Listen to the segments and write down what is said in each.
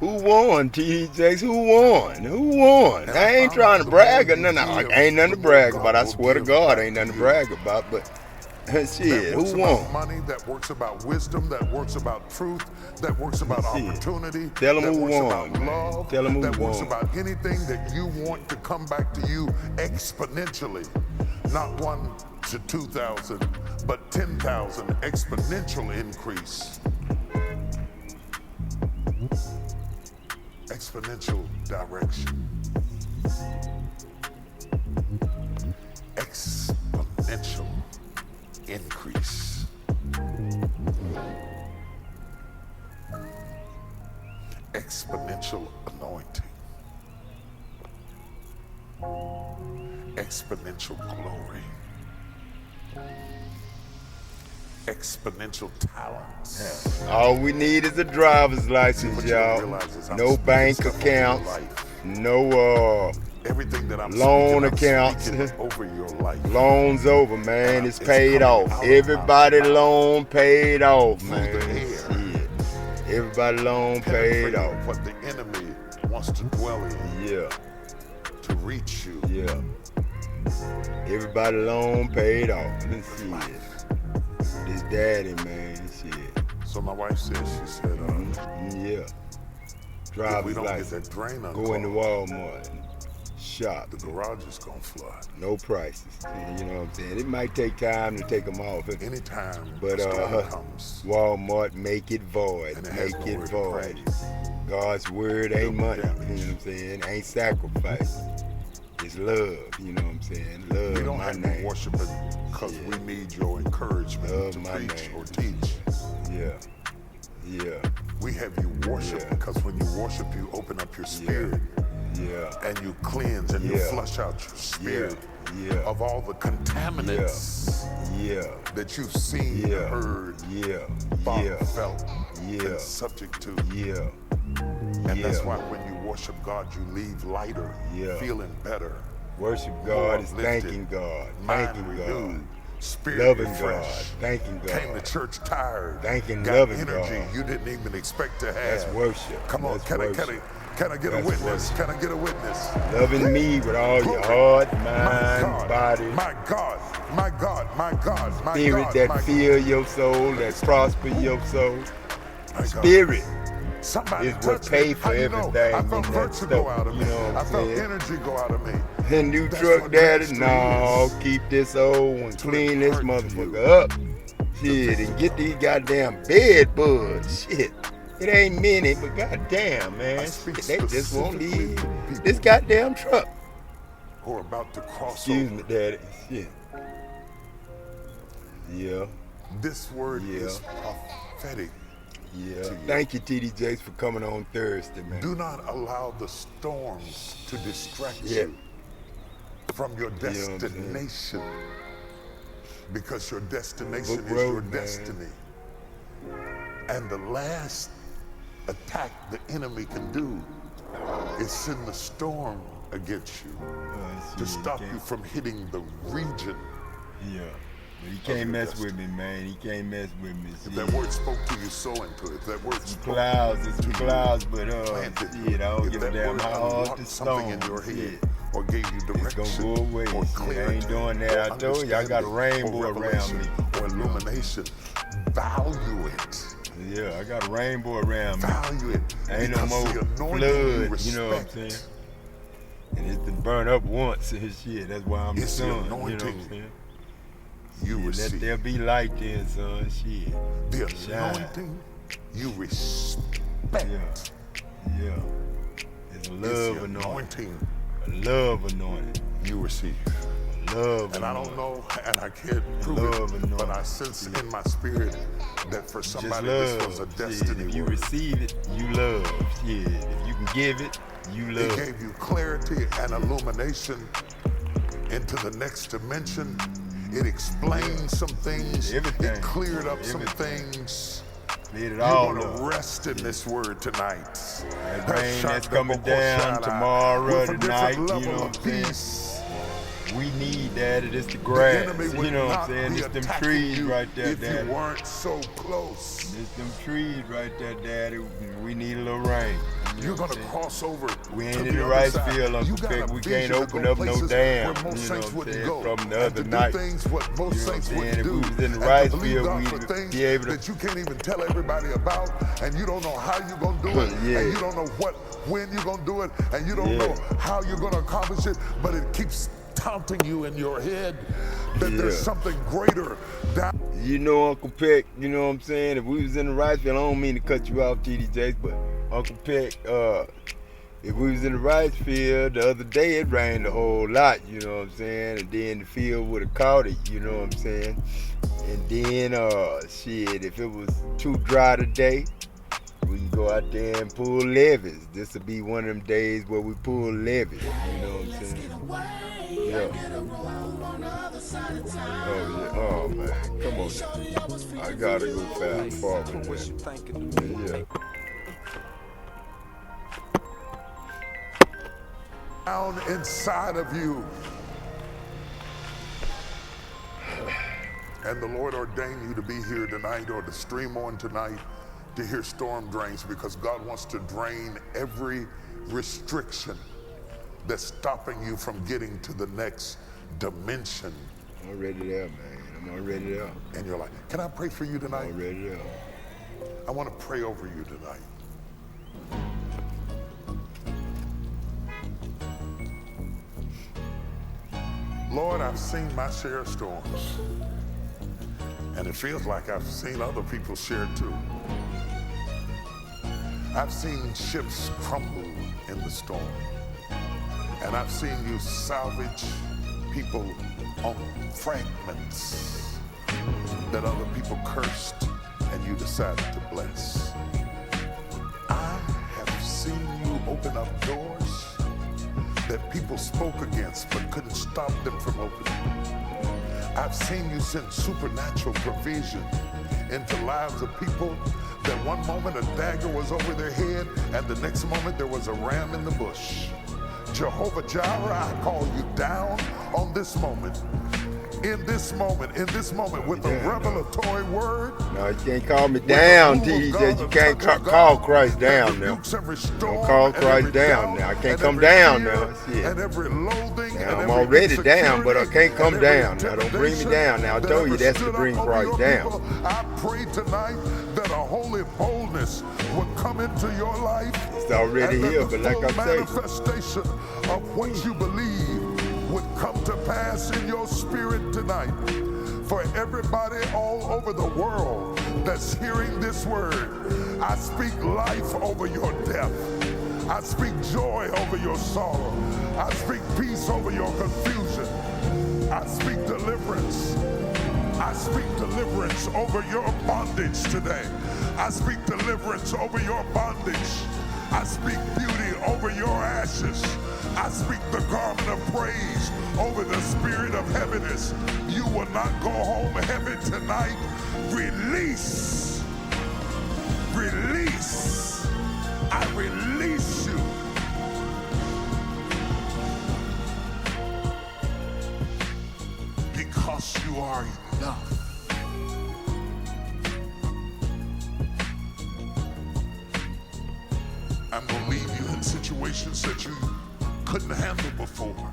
Who won, TJs? Who won? Who won? I ain't trying to brag or nothing. Ain't nothing to brag about. I swear to God, ain't nothing to brag about. But shit, who won? Money, that works about wisdom, that works about truth, that works about opportunity. Tell them that who works won, about love, Tell them who that works won. about anything that you want to come back to you exponentially. Not 1 to 2,000, but 10,000 exponential increase. Exponential direction. Exponential increase. Exponential anointing. Exponential glory. Exponential talents. All we need is a driver's license, y'all. No bank accounts. No Everything that I'm loan speaking, I'm accounts. speaking over your life. Loans over, man. It's paid off. Everybody loan paid off, man. Shit. Everybody loan paid off. What the enemy wants to dwell in. Yeah. To reach you. Yeah. Everybody loan paid off. Let's see it. This daddy, man. Shit. So my wife said, yeah. Driver's license. Go into Walmart. Shop. The garage is gonna flood. No prices. You know what I'm saying? It might take time to take them off. Anytime. But comes, Walmart, make it void. Make it void. God's word ain't money. You know what I'm saying? Ain't sacrifice. It's love. You know what I'm saying? Love. We don't my have name. to worship it because we need your encouragement love to my preach name. or teach. Yeah. Yeah. We have you worship because when you worship, you open up your spirit. Yeah. And you cleanse and you flush out your spirit of all the contaminants that you've seen, heard, felt, and subject to. And that's why when you worship God, you leave lighter, feeling better. Worship God is thanking God, thanking God. Spirit loving refreshed. God, thanking God. Came to church tired. Thanking, got loving energy God. you didn't even expect to have. That's worship. Come on, That's can worship. I get a witness? Can I get a witness? Loving me with all your heart, mind, body. My God, my God, my God, my Spirit God. that fill your soul, that prosper your soul. My Spirit Somebody is what pay for everything. I felt virtue go out of me. You know what I I'm felt saying? energy go out of me. And new That's truck what daddy, ministry no, is. keep this old one, clean this encourage motherfucker up. Shit, and get these goddamn bed bugs. Shit. It ain't many, but goddamn, man. Shit, they just won't leave this goddamn truck. Who are about to cross Excuse over. me, daddy. Shit. Yeah. This word is prophetic. Yeah. Thank you, TD for coming on Thursday, man. Do not allow the storms to distract you from your destination. Because your destination is your destiny. And the last attack the enemy can do is send the storm against you to stop you from hitting the region. Yeah. But he can't mess with me, man. He can't mess with me. If that word spoke to you, sow into it. If that word spoke it's some clouds, but shit, I don't if give a that damn word how hard unlocked the something storm in your head is. or gave you direction It's gonna go away. or See, I clarity ain't doing that. I told you, I got a rainbow around me. Or illumination. Value it. Yeah, I got a rainbow around me. Value it. Ain't no more flood, you know what I'm saying? And it's been burned up once and shit. That's why I'm the son, you know what I'm saying? You receive. Let there be light then, son. Shit. The anointing you respect. Yeah. It's a love anointing. A love anointing. You receive. Love and I don't know, and I can't prove it, but I sense in my spirit that for somebody this was a destiny If you receive it, you love. Yeah. If you can give it, you love. It gave you clarity and illumination into the next dimension. It explained some things. Everything. It cleared up some things. Cleared it you all want up. to rest in this word tonight. That rain that's coming down tomorrow, tonight, you know what I'm saying? We need that. It's the grass. You know what I'm saying? It's them trees right there, Daddy. If you weren't so close. It's them trees right there, Daddy. We need a little rain. You're going to cross over. We ain't in the rice field, Uncle Peck. We can't open up no dam. You know what I'm saying? From the other night. Things what most saints wouldn't If do. we was in the rice field, we'd be able to. That you can't even tell everybody about, and you don't know how you're going to do it, and you don't know when you're going to do it, and you don't know how you're going to accomplish it, but it keeps taunting you in your head that there's something greater down. You know, Uncle Peck, you know what I'm saying? If we was in the rice field, I don't mean to cut you off, TDJ, but Uncle Peck, if we was in the rice field, the other day it rained a whole lot, you know what I'm saying? And then the field would have caught it, you know what I'm saying? And then, shit, if it was too dry today, we can go out there and pull levees. This will be one of them days where we pull levees, you know what I'm saying? Yeah. Oh man, come on. I gotta go fast forward, man. Yeah. Down inside of you. And the Lord ordained you to be here tonight or to stream on tonight to hear storm drains, because God wants to drain every restriction that's stopping you from getting to the next dimension. I'm already there, man. I'm already there. And you're like, can I pray for you tonight? I'm already there. I want to pray over you tonight. Lord, I've seen my share of storms. And it feels like I've seen other people share too. I've seen ships crumble in the storm. And I've seen you salvage people on fragments that other people cursed and you decided to bless. I have seen you open up doors that people spoke against but couldn't stop them from opening. I've seen you send supernatural provision into lives of people that one moment a dagger was over their head and the next moment there was a ram in the bush. Jehovah Jireh, I call you down on this moment. In this moment, with a revelatory word. No, you can't call me down, TJ. You can't call Christ down now. Don't call Christ down now. I can't come down now. Shit. Now, I'm already down, but I can't come down now. Don't bring me down now. I told you that's to bring Christ down. I pray tonight that a holy boldness would come into your life. It's already here, but like I say, manifestation of what you believe would come to pass in your spirit tonight. For everybody all over the world that's hearing this word, I speak life over your death. I speak joy over your sorrow. I speak peace over your confusion. I speak deliverance. I speak deliverance over your bondage today. I speak deliverance over your bondage. I speak beauty over your ashes. I speak the garment of praise over the spirit of heaviness. You will not go home heavy tonight. Release. Release. I release you. Because you are enough. I'm going to leave you in situations that you couldn't handle before.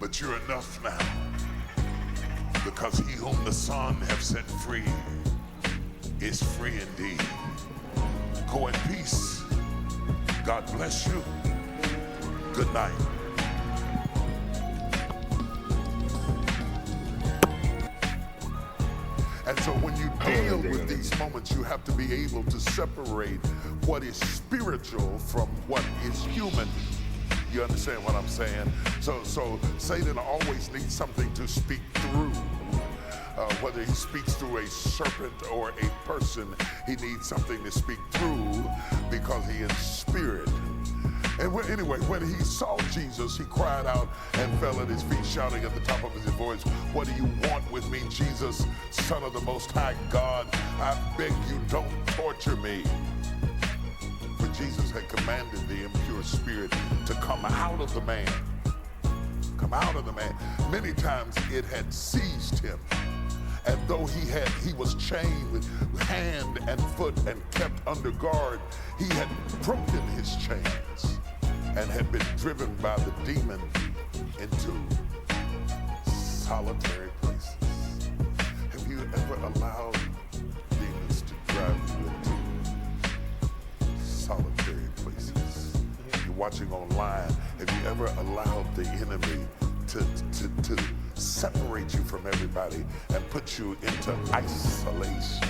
But you're enough now. Because he whom the Son have set free is free indeed. Go in peace. God bless you. Good night. And so when you deal with these moments, you have to be able to separate what is spiritual from what is human. You understand what I'm saying? So Satan always needs something to speak through. Whether he speaks through a serpent or a person, he needs something to speak through because he is spirit. And anyway, when he saw Jesus, he cried out and fell at his feet, shouting at the top of his voice, "What do you want with me, Jesus, Son of the Most High God? I beg you, don't torture me." For Jesus had commanded the impure spirit to come out of the man. Come out of the man. Many times it had seized him And though he was chained with hand and foot and kept under guard, he had broken his chains and had been driven by the demon into solitary places. Have you ever allowed demons to drive you into solitary places? You're watching online. Have you ever allowed the enemy to separate you from everybody and put you into isolation?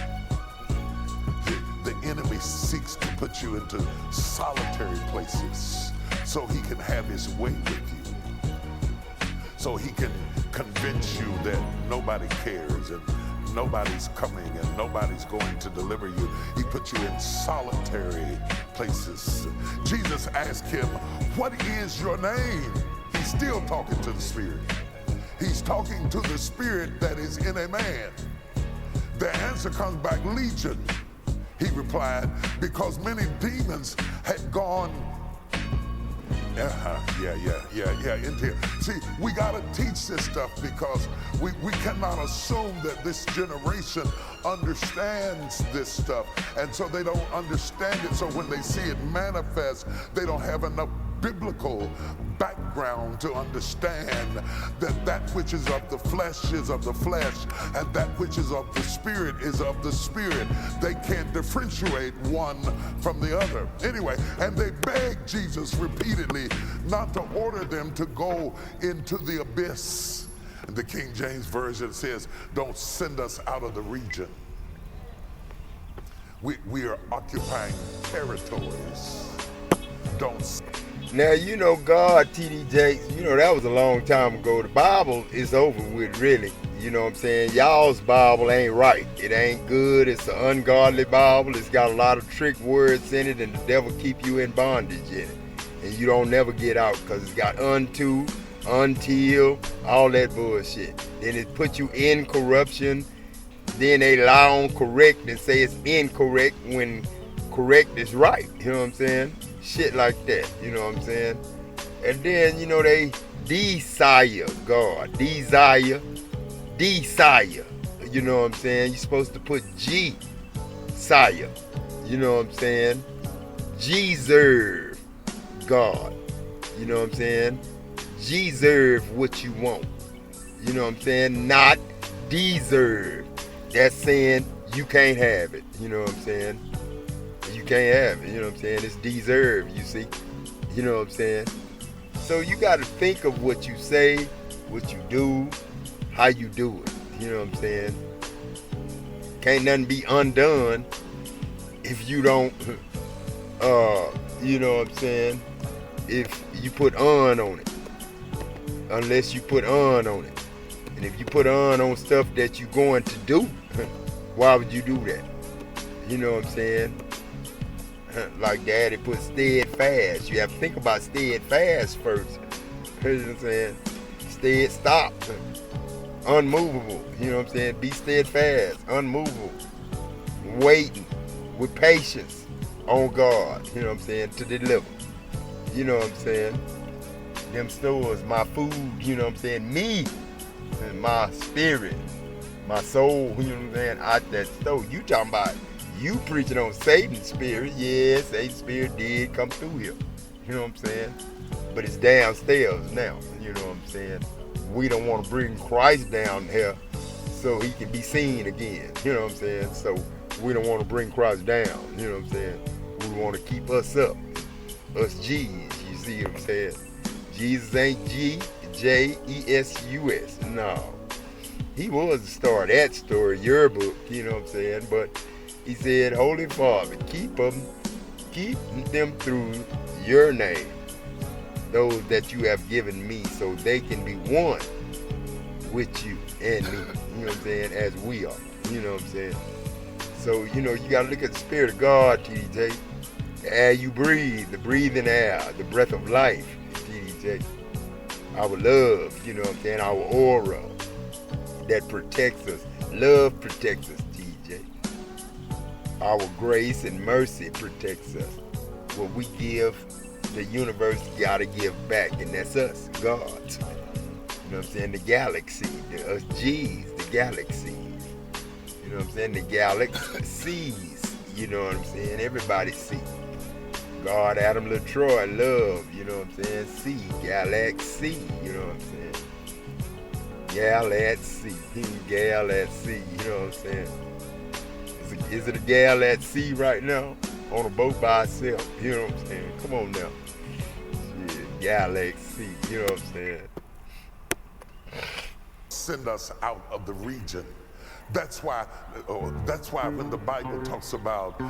The enemy seeks to put you into solitary places so he can have his way with you, so he can convince you that nobody cares and nobody's coming and nobody's going to deliver you. He puts you in solitary places. Jesus asked him, "What is your name?" He's still talking to the spirit. He's talking to the spirit that is in a man. The answer comes back, "Legion." He replied, because many demons had gone into here. See, we gotta teach this stuff because we cannot assume that this generation understands this stuff. And so they don't understand it. So when they see it manifest, they don't have enough biblical background to understand that which is of the flesh is of the flesh, and that which is of the spirit is of the spirit. They can't differentiate one from the other. Anyway, and they begged Jesus repeatedly not to order them to go into the abyss. And the King James Version says, "Don't send us out of the region." We are occupying territories. Don't. Now, you know, God, TD Jakes, you know, that was a long time ago. The Bible is over with, really. You know what I'm saying? Y'all's Bible ain't right. It ain't good. It's an ungodly Bible. It's got a lot of trick words in it, and the devil keep you in bondage in it. And you don't never get out because it's got unto, until, all that bullshit. Then it put you in corruption. Then they lie on correct and say it's incorrect when correct is right. You know what I'm saying? Shit like that, you know what I'm saying? And then, you know, they De-Sire God. De-Sire. You know what I'm saying? You're supposed to put G-Sire. You know what I'm saying? G-serve God. You know what I'm saying? G-serve what you want. You know what I'm saying? Not deserve. That's saying you can't have it. You know what I'm saying? You can't have it, you know what I'm saying? It's deserved, you see? You know what I'm saying? So you got to think of what you say, what you do, how you do it. You know what I'm saying? Can't nothing be undone if you don't, you know what I'm saying? If you put on it. Unless you put on it. And if you put on stuff that you're going to do, why would you do that? You know what I'm saying? Like Daddy put steadfast. You have to think about steadfast first. You know what I'm saying? Stop. Unmovable. You know what I'm saying? Be steadfast. Unmovable. Waiting with patience on God. You know what I'm saying? To deliver. You know what I'm saying? Them stores, my food, you know what I'm saying? Me and my spirit, my soul, you know what I'm saying? Out that store. You talking about you preaching on Satan's spirit. Yeah, Satan's spirit did come through here. You know what I'm saying? But it's downstairs now. You know what I'm saying? We don't want to bring Christ down here so he can be seen again. You know what I'm saying? So we don't want to bring Christ down. You know what I'm saying? We want to keep us up. Us G's. You see what I'm saying? Jesus ain't G-J-E-S-U-S. No. He was the star of that story, your book. You know what I'm saying? But he said, Holy Father, keep them through your name, those that you have given me, so they can be one with you and me, you know what I'm saying, as we are, you know what I'm saying? So, you know, you got to look at the Spirit of God, TDJ, the air you breathe, the breathing air, the breath of life, TDJ, our love, you know what I'm saying, our aura that protects us, love protects us, our grace and mercy protects us. What we give, the universe gotta give back, and that's us, God. You know what I'm saying? The galaxy, us G's, the galaxies. You know what I'm saying? The galaxies. You know what I'm saying? Everybody see. God, Adam, LaTroy, love. You know what I'm saying? See. Galaxy. You know what I'm saying? Gal at sea. Gal at sea. You know what I'm saying? Is it a gal at sea right now? On a boat by itself? You know what I'm saying? Come on now. Yeah, gal at sea. You know what I'm saying? Send us out of the region. That's why when the Bible talks about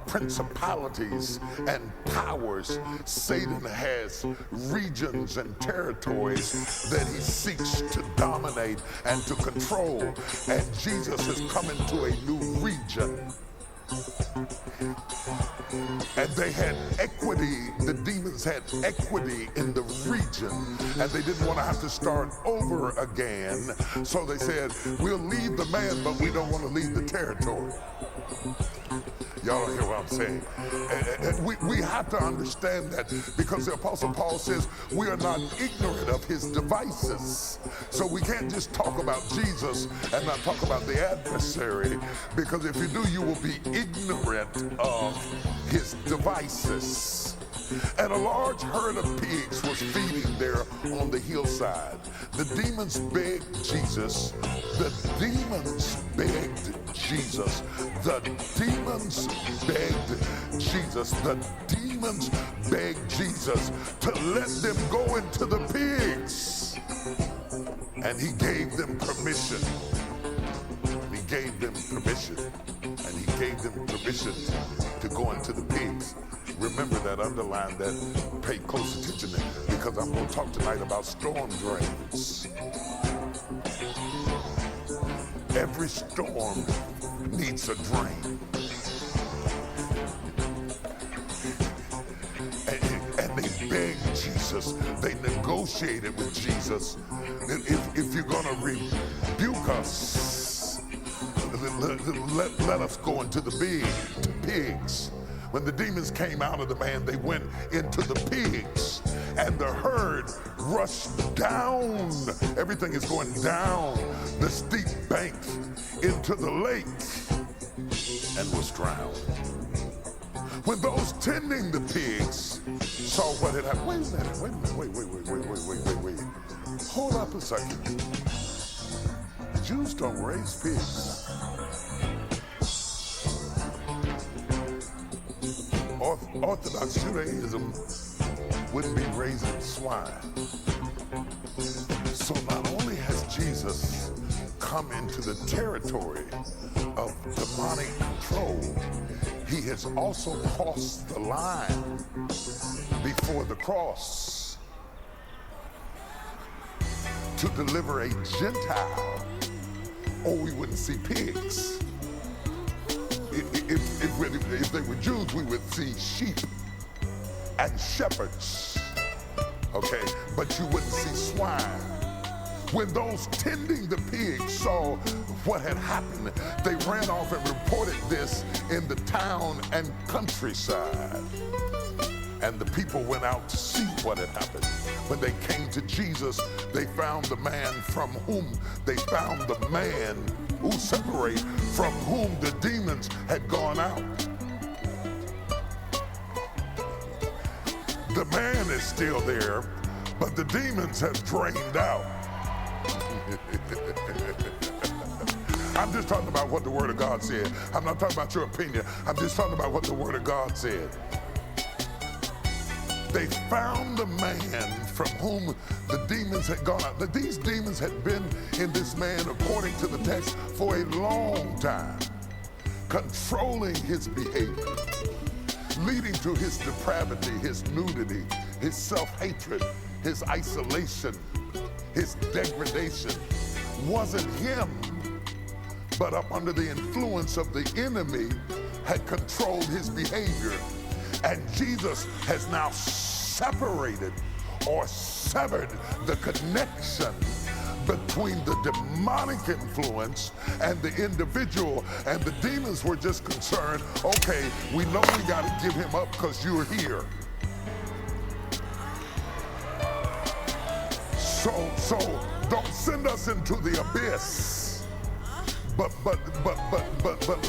principalities and powers, Satan has regions and territories that he seeks to dominate and to control. And Jesus has come into a new region. And they had equity, the demons had equity in the region, and they didn't want to have to start over again. So they said, we'll leave the man, but we don't want to leave the territory. Y'all don't hear what I'm saying? And we have to understand that, because the Apostle Paul says we are not ignorant of his devices. So we can't just talk about Jesus and not talk about the adversary, because if you do, you will be ignorant of his devices. And a large herd of pigs was feeding there on the hillside. The demons begged Jesus. The demons begged Jesus. The demons begged Jesus. The demons begged Jesus to let them go into the pigs. And he gave them permission. He gave them permission. And he gave them permission to go into the pigs. Remember that, underline that, pay close attention to that, because I'm going to talk tonight about storm drains. Every storm needs a drain. And they begged Jesus, they negotiated with Jesus, if you're going to rebuke us, let us go into the pigs. When the demons came out of the man, they went into the pigs, and the herd rushed down. Everything is going down the steep bank into the lake and was drowned. When those tending the pigs saw what had happened, wait a minute, wait. Hold up a second. Jews don't raise pigs. Orthodox Judaism wouldn't be raising swine. So not only has Jesus come into the territory of demonic control, he has also crossed the line before the cross to deliver a Gentile, or we wouldn't see pigs. If they were Jews, we would see sheep and shepherds, okay? But you wouldn't see swine. When those tending the pigs saw what had happened, they ran off and reported this in the town and countryside. And the people went out to see what had happened. When they came to Jesus, they found the man who separate from whom the demons had gone out. The man is still there, but the demons have drained out. I'm just talking about what the Word of God said. I'm not talking about your opinion. I'm just talking about what the Word of God said. They found the man from whom the demons had gone out. These demons had been in this man, according to the text, for a long time, controlling his behavior, leading to his depravity, his nudity, his self-hatred, his isolation, his degradation. Wasn't him, but up under the influence of the enemy, had controlled his behavior. And Jesus has now separated or severed the connection between the demonic influence and the individual. And the demons were just concerned, okay, we know we got to give him up because you're here. So don't send us into the abyss. But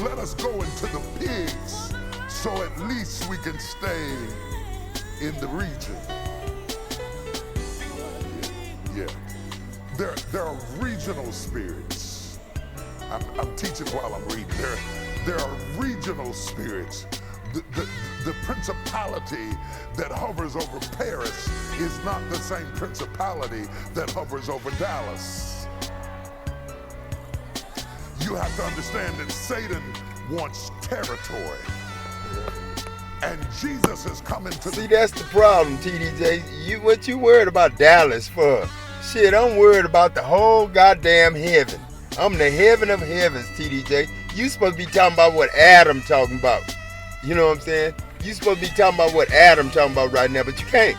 let us go into the pigs so at least we can stay in the region. Yeah. There are regional spirits. I'm teaching while I'm reading. There are regional spirits. The principality that hovers over Paris is not the same principality that hovers over Dallas. You have to understand that Satan wants territory. And Jesus is coming to see, that's the problem, TDJ. What you worried about Dallas for? Shit, I'm worried about the whole goddamn heaven. I'm the heaven of heavens, TDJ. You supposed to be talking about what Adam talking about. You know what I'm saying? You supposed to be talking about what Adam talking about right now, but you can't.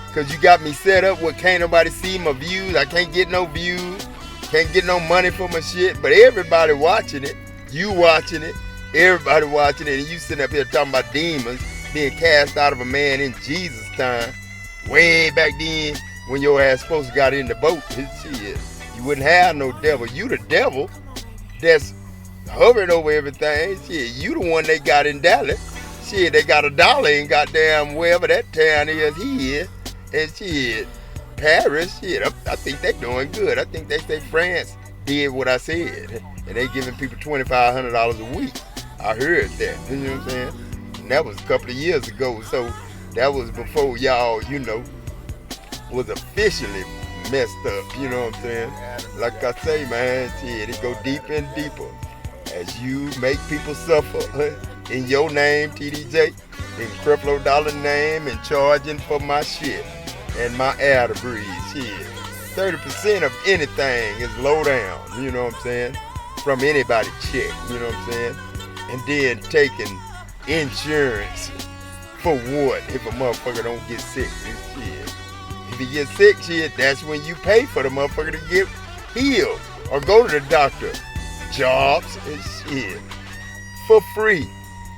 Because you got me set up where can't nobody see my views. I can't get no views. Can't get no money for my shit. But everybody watching it. You watching it. Everybody watching it. And you sitting up here talking about demons being cast out of a man in Jesus' time. Way back then when your ass supposed to got in the boat. Shit. You wouldn't have no devil. You the devil that's hovering over everything. Shit, you the one they got in Dallas. Shit, they got $1 in goddamn wherever that town is he is. And shit, Paris, shit, I think they doing good. I think they say France did what I said. And they giving people $2,500 a week. I heard that. You know what I'm saying? And that was a couple of years ago. So that was before y'all, you know, was officially messed up. You know what I'm saying? Like I say, man, shit, it go deeper and deeper. As you make people suffer in your name, TDJ, in Creflo Dollar name, and charging for my shit and my air to breathe, shit. 30% of anything is low down, you know what I'm saying, from anybody's check, you know what I'm saying, and then taking insurance for what if a motherfucker don't get sick and shit. If he gets sick, shit, that's when you pay for the motherfucker to get healed or go to the doctor. Jobs and shit for free,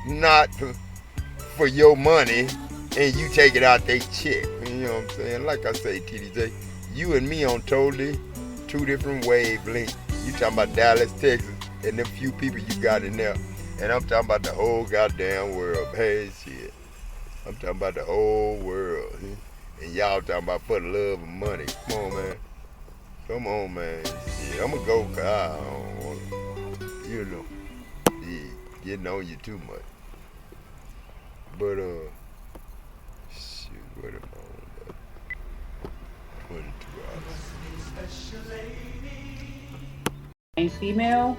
not for your money, and you take it out they check. You know what I'm saying? Like I say, TDJ, you and me on totally two different wavelengths. You talking about Dallas, Texas, and them few people you got in there, and I'm talking about the whole goddamn world. Hey, shit, I'm talking about the whole world, and y'all talking about for the love of money. Come on, man. Come on, man. Shit, I'm gonna go, cause I don't want to, you know, getting on you too much. But, shit, what am I on? 22 hours. A female.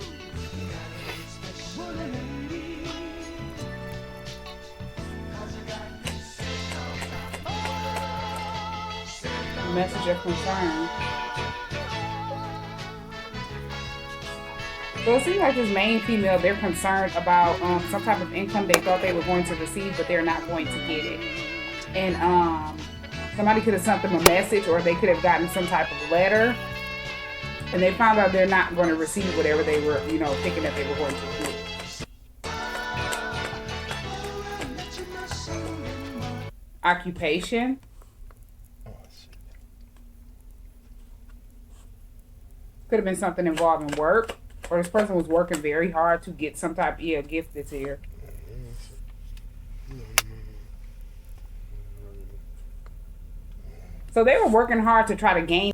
Message of concern. So it seems like this main female, they're concerned about some type of income they thought they were going to receive, but they're not going to get it. And somebody could have sent them a message, or they could have gotten some type of letter, and they found out they're not going to receive whatever they were, you know, thinking that they were going to get. Occupation. Could have been something involving work, or this person was working very hard to get some type of gift this year. So they were working hard to try to gain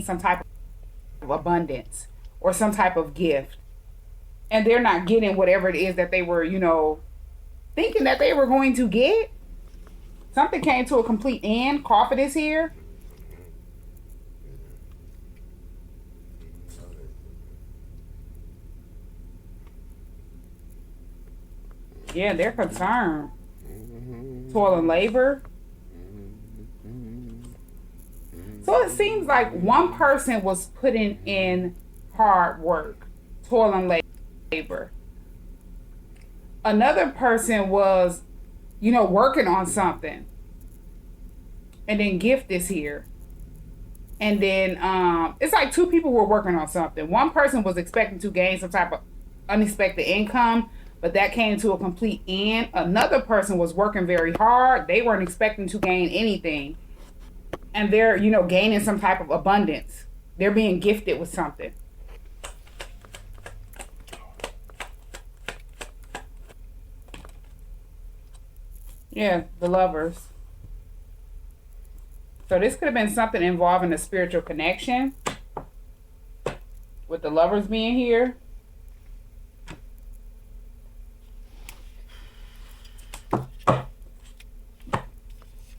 some type of abundance or some type of gift, and they're not getting whatever it is that they were, you know, thinking that they were going to get. Something came to a complete end. Crawford is here. Yeah, they're concerned. Toil and labor. So it seems like one person was putting in hard work, toil and labor. Another person was, you know, working on something. And then gift is here. And then it's like two people were working on something. One person was expecting to gain some type of unexpected income, but that came to a complete end. Another person was working very hard. They weren't expecting to gain anything. And they're, you know, gaining some type of abundance. They're being gifted with something. Yeah, the Lovers. So this could have been something involving a spiritual connection. With the Lovers being here.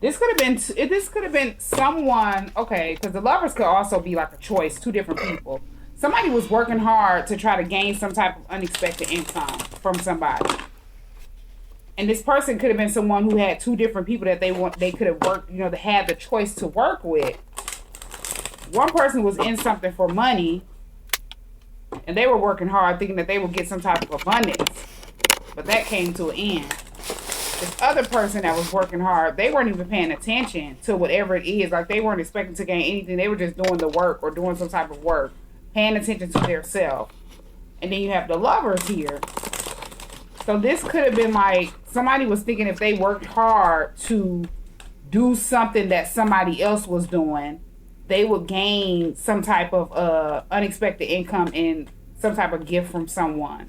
This could have been someone, okay, because the Lovers could also be like a choice, two different people. Somebody was working hard to try to gain some type of unexpected income from somebody. And this person could have been someone who had two different people that they could have worked, you know, they had the choice to work with. One person was in something for money, and they were working hard thinking that they would get some type of abundance. But that came to an end. This other person that was working hard, they weren't even paying attention to whatever it is. Like, they weren't expecting to gain anything. They were just doing the work or doing some type of work, paying attention to their self. And then you have the Lovers here. So this could have been like somebody was thinking if they worked hard to do something that somebody else was doing, they would gain some type of unexpected income and some type of gift from someone.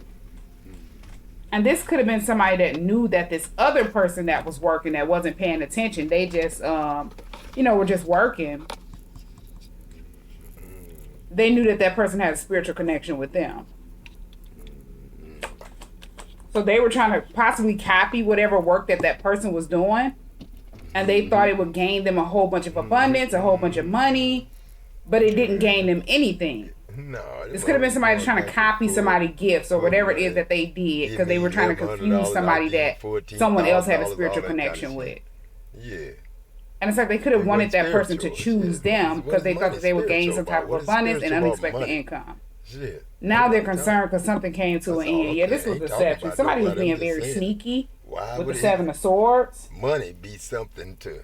And this could have been somebody that knew that this other person that was working that wasn't paying attention. They just, you know, were just working. They knew that that person had a spiritual connection with them. So they were trying to possibly copy whatever work that that person was doing. And they thought it would gain them a whole bunch of abundance, a whole bunch of money. But it didn't gain them anything. No, this could have been somebody trying to copy somebody's gifts or whatever it is that they did because they were trying to confuse somebody that someone else had a spiritual connection with. Yeah. And it's like they could have wanted that person to choose them because they thought that they would gain some type of abundance and unexpected income. Now they're concerned because something came to an end. Yeah, this was deception. Somebody was being very sneaky with the Seven of Swords. Money be something to...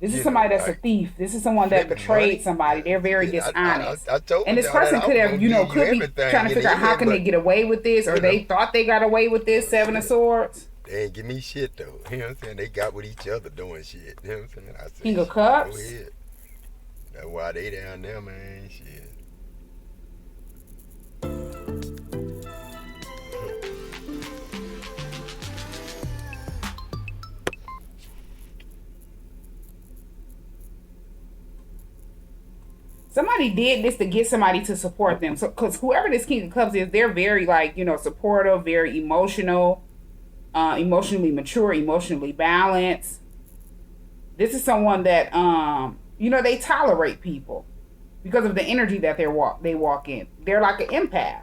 This is somebody that's a thief. This is someone that betrayed somebody. They're very dishonest. And this person could have, you know, could be trying to figure out how can they get away with this, or they thought they got away with this, Seven of Swords. They ain't give me shit, though. You know what I'm saying? They got with each other doing shit. You know what I'm saying? I said, King of Cups. Go ahead. That's why they down there, man. Shit. Somebody did this to get somebody to support them. So, because whoever this King of Cups is, they're very, like, you know, supportive, very emotional, emotionally mature, emotionally balanced. This is someone that, you know, they tolerate people because of the energy that they walk in. They're like an empath.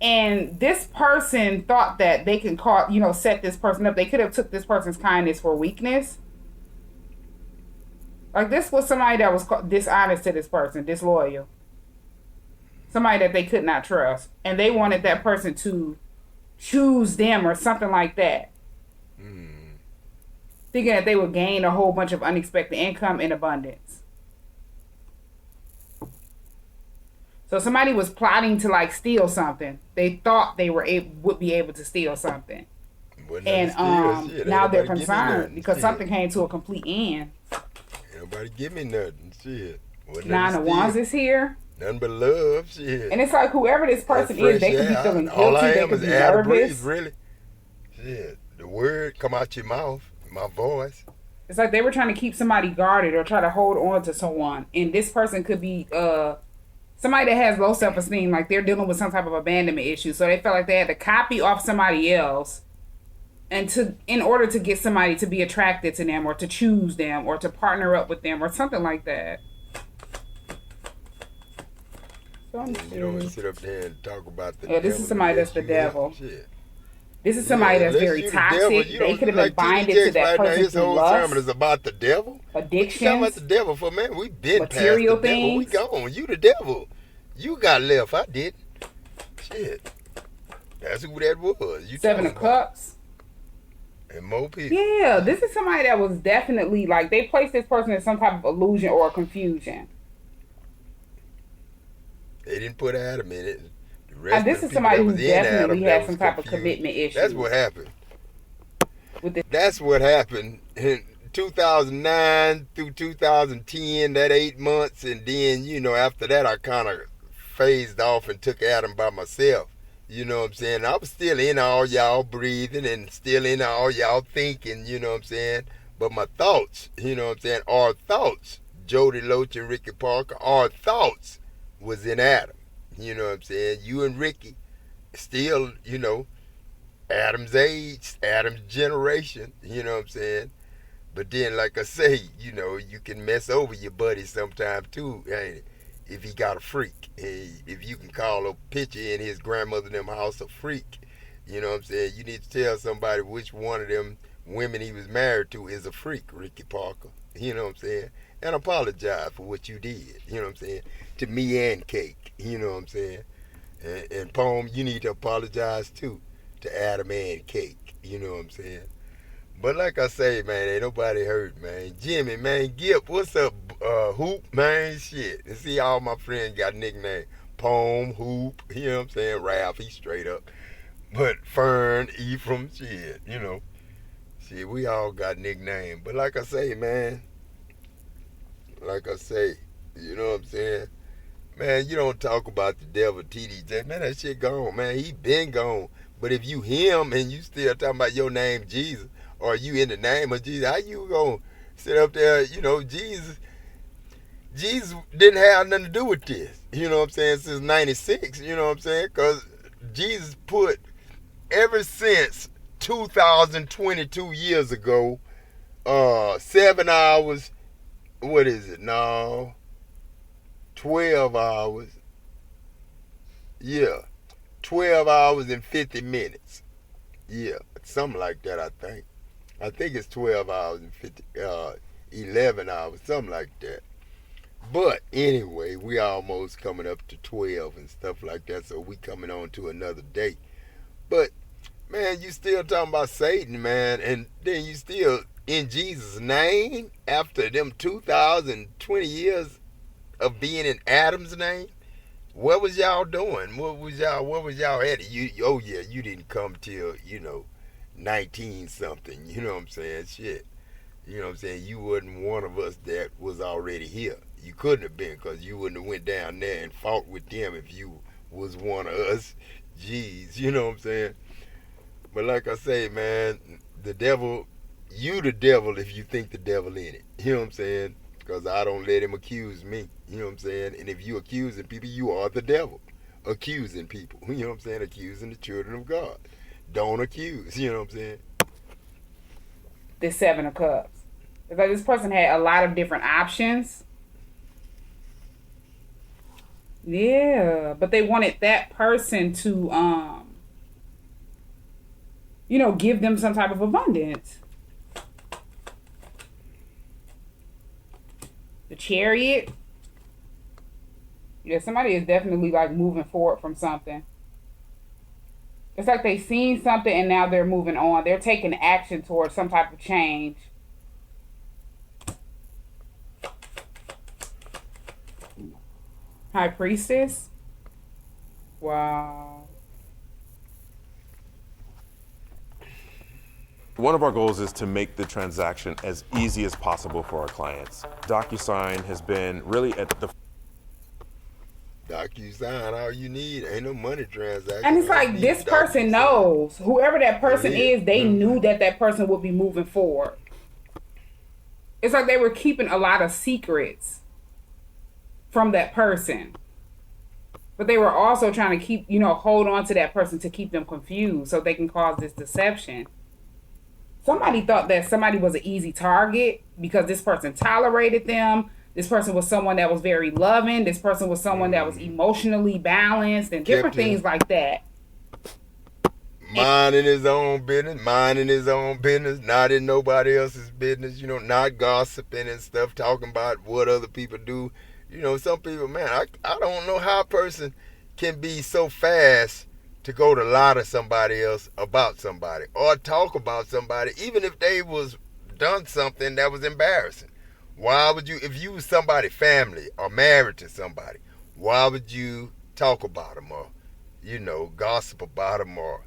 And this person thought that they can call, you know, set this person up. They could have took this person's kindness for weakness. Like, this was somebody that was dishonest to this person, disloyal. Somebody that they could not trust. And they wanted that person to choose them or something like that. Thinking that they would gain a whole bunch of unexpected income and abundance. So somebody was plotting to, like, steal something. They thought they would be able to steal something. And now they're concerned because something came to a complete end. Nobody give me nothing, shit. Nine of Wands is here. Nothing but love, shit. And it's like whoever this person is, they could be feeling guilty. All I they am could is be air to nervous. breathe, really. Shit, the word come out your mouth, my voice. It's like they were trying to keep somebody guarded or try to hold on to someone. And this person could be somebody that has low self-esteem, like they're dealing with some type of abandonment issue. So they felt like they had to copy off somebody else. And in order to get somebody to be attracted to them or to choose them or to partner up with them or something like that. So you don't sit up there and talk about the devil. This is somebody that's the devil. Shit. This is somebody that's very toxic. They could have been binded to that person through lust. His whole sermon is about the devil. Addictions. Talking about the devil for, man, we been material past the things. devil. We gone. You the devil. You got left. I didn't. Shit. That's who that was. You Seven of Cups. And more people. Yeah, this is somebody that was definitely, like, they placed this person in some type of illusion or confusion. They didn't put Adam in it. The rest And this of the is people somebody that who was in definitely Adam that has was some type of confused. commitment issue. That's what happened. With this. That's what happened in 2009 through 2010, that 8 months. And then, you know, after that, I kind of phased off and took Adam by myself. You know what I'm saying? I was still in all y'all breathing and still in all y'all thinking, you know what I'm saying? But my thoughts, you know what I'm saying, our thoughts, Jody Loach and Ricky Parker, our thoughts was in Adam. You know what I'm saying? You and Ricky still, you know, Adam's age, Adam's generation, you know what I'm saying? But then, like I say, you know, you can mess over your buddy sometime too, ain't it? If he got a freak. If you can call a picture in his grandmother them house a freak, you know what I'm saying? You need to tell somebody which one of them women he was married to is a freak, Ricky Parker. You know what I'm saying? And apologize for what you did, you know what I'm saying? To me and Cake, you know what I'm saying? And Poem, you need to apologize too to Adam and Cake, you know what I'm saying? But like I say, man, ain't nobody hurt, man. Jimmy, man, Gip, what's up, Hoop, man, shit. And see, all my friends got nicknames. Poem, Hoop, you know what I'm saying? Ralph, he straight up. But Fern, Ephraim, shit, you know. Shit, we all got nicknames. But like I say, man, like I say, you know what I'm saying? Man, you don't talk about the devil, TDJ. Man, that shit gone, man. He been gone. But if you him and you still talking about your name, Jesus, or you in the name of Jesus, how you gonna sit up there, you know, Jesus didn't have nothing to do with this, you know what I'm saying, since 96, you know what I'm saying, because Jesus put, ever since 2022 years ago, 7 hours, what is it, no, 12 hours, yeah, 12 hours and 50 minutes, yeah, something like that, I think it's 12 hours and 11 hours, something like that. But anyway, we almost coming up to 12 and stuff like that, so we coming on to another day. But, man, you still talking about Satan, man, and then you still in Jesus' name after them 2,020 years of being in Adam's name? What was y'all doing? What was y'all at? You didn't come till, you know, 19 something, you know what I'm saying? Shit. You know what I'm saying? You wasn't one of us that was already here. You couldn't have been, because you wouldn't have went down there and fought with them if you was one of us. Jeez, you know what I'm saying? But like I say, man, the devil, you the devil if you think the devil in it. You know what I'm saying? Because I don't let him accuse me. You know what I'm saying? And if you accusing people, you are the devil. Accusing people. You know what I'm saying? Accusing the children of God. Don't accuse. You know what I'm saying? This 7 of Cups. It's like this person had a lot of different options. Yeah, but they wanted that person to, you know, give them some type of abundance. The Chariot. Yeah, somebody is definitely like moving forward from something. It's like they've seen something and now they're moving on. They're taking action towards some type of change. High Priestess. Wow. One of our goals is to make the transaction as easy as possible for our clients. DocuSign has been really at the DocuSign, all you need, ain't no money transaction. And it's like this person knows, whoever that person is, they knew that person would be moving forward. It's like they were keeping a lot of secrets from that person. But they were also trying to keep, you know, hold on to that person to keep them confused so they can cause this deception. Somebody thought that somebody was an easy target because this person tolerated them. This person was someone that was very loving. This person was someone that was emotionally balanced and different things like that. Minding his own business, not in nobody else's business, you know, not gossiping and stuff, talking about what other people do. You know, some people, man, I don't know how a person can be so fast to go to lie to somebody else about somebody or talk about somebody, even if they was done something that was embarrassing. Why would you, if you was somebody's family or married to somebody, why would you talk about them or, gossip about them or